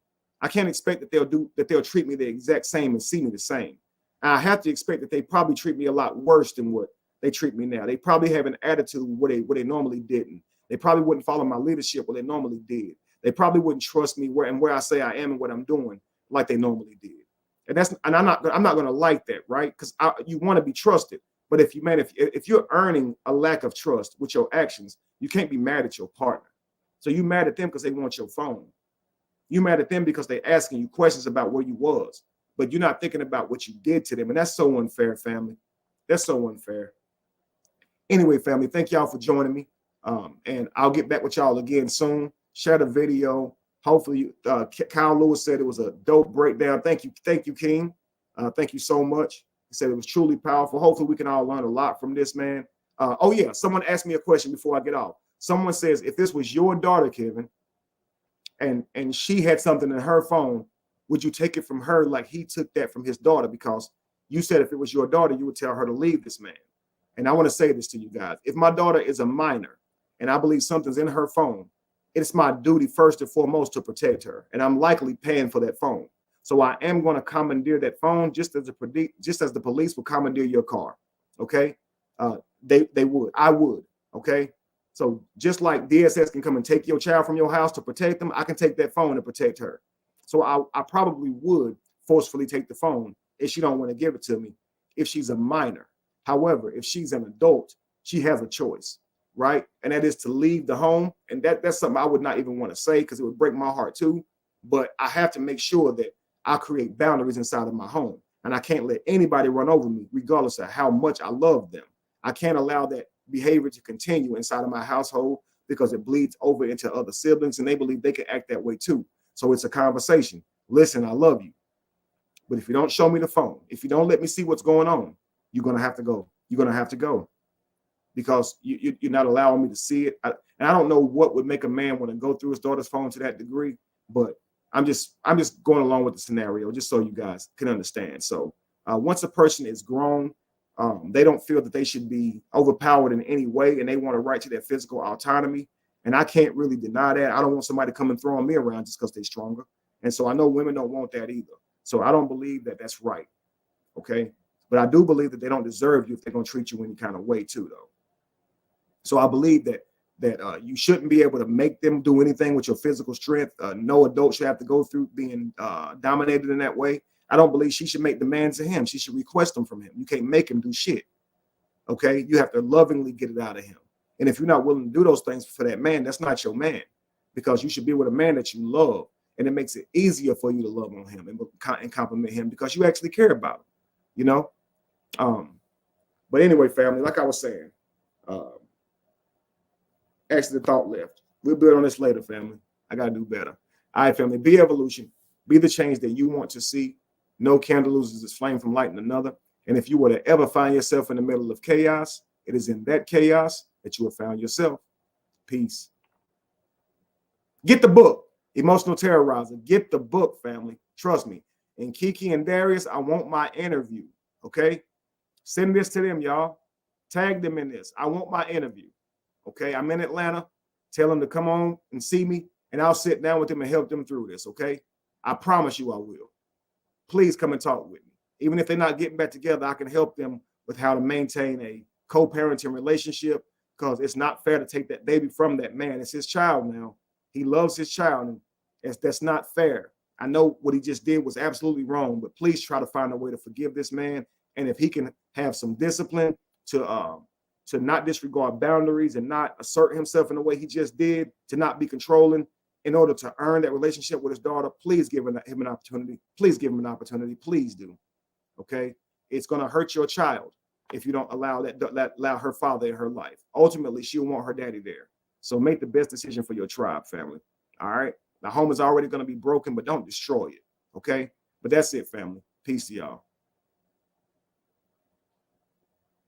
I can't expect that they'll treat me the exact same and see me the same. I have to expect that they probably treat me a lot worse than what they treat me now. They probably have an attitude where they normally didn't. They probably wouldn't follow my leadership where they normally did. They probably wouldn't trust me where I say I am and what I'm doing like they normally did. And I'm not going to like that, right? Because you want to be trusted. But if you're earning a lack of trust with your actions, you can't be mad at your partner. So you mad at them because they want your phone. You mad at them because they're asking you questions about where you was, but you're not thinking about what you did to them. And that's so unfair, family. That's so unfair. Anyway, family, thank y'all for joining me. And I'll get back with y'all again soon. Share the video. Hopefully, Kyle Lewis said it was a dope breakdown. Thank you, King. Thank you so much. He said it was truly powerful. Hopefully, we can all learn a lot from this, man. Oh yeah, someone asked me a question before I get off. Someone says, if this was your daughter, Kevin, and she had something in her phone, would you take it from her like he took that from his daughter? Because you said if it was your daughter, you would tell her to leave this man. And I want to say this to you guys. If my daughter is a minor and I believe something's in her phone, it's my duty first and foremost to protect her. And I'm likely paying for that phone. So I am going to commandeer that phone just as the police would commandeer your car. Okay? They would. I would. Okay? So just like DSS can come and take your child from your house to protect them, I can take that phone to protect her. So I probably would forcefully take the phone if she don't want to give it to me, if she's a minor. However, if she's an adult, she has a choice, right? And that is to leave the home. And that's something I would not even want to say because it would break my heart too. But I have to make sure that I create boundaries inside of my home. And I can't let anybody run over me, regardless of how much I love them. I can't allow that behavior to continue inside of my household because it bleeds over into other siblings and they believe they can act that way too. So it's a conversation. Listen, I love you. But if you don't show me the phone, if you don't let me see what's going on, you're going to have to go. You're going to have to go because you're not allowing me to see it. And I don't know what would make a man want to go through his daughter's phone to that degree, but I'm just going along with the scenario just so you guys can understand. So once a person is grown, they don't feel that they should be overpowered in any way, and they want a right to their physical autonomy. And I can't really deny that. I don't want somebody coming throwing me around just because they're stronger. And so I know women don't want that either. So I don't believe that that's right. Okay. But I do believe that they don't deserve you if they're going to treat you any kind of way too, though. So I believe that you shouldn't be able to make them do anything with your physical strength. No adult should have to go through being dominated in that way. I don't believe she should make demands of him. She should request them from him. You can't make him do shit. Okay. You have to lovingly get it out of him. And if you're not willing to do those things for that man, that's not your man, because you should be with a man that you love. And it makes it easier for you to love on him and compliment him because you actually care about him, you know? But anyway, family, like I was saying, actually the thought left. We'll build on this later, family. I got to do better. All right, family, be evolution. Be the change that you want to see. No candle loses its flame from lighting another. And if you were to ever find yourself in the middle of chaos, it is in that chaos that you have found yourself. Peace. Get the book, Emotional Terrorizer. Get the book, family. Trust me. And Kiki and Darius, I want my interview. Okay? Send this to them, y'all. Tag them in this. I want my interview. Okay? I'm in Atlanta. Tell them to come on and see me, and I'll sit down with them and help them through this. Okay? I promise you I will. please come and talk with me. Even if they're not getting back together, I can help them with how to maintain a co-parenting relationship, because it's not fair to take that baby from that man. It's his child now. He loves his child, and that's not fair. I know what he just did was absolutely wrong, but please try to find a way to forgive this man. And if he can have some discipline to not disregard boundaries and not assert himself in the way he just did, to not be controlling in order to earn that relationship with his daughter, please give him an opportunity. Please give him an opportunity. Please do. Okay? It's going to hurt your child if you don't allow allow her father in her life. Ultimately, she'll want her daddy there. So make the best decision for your tribe, family. All right? The home is already going to be broken, but don't destroy it. Okay? But that's it, family. Peace to y'all.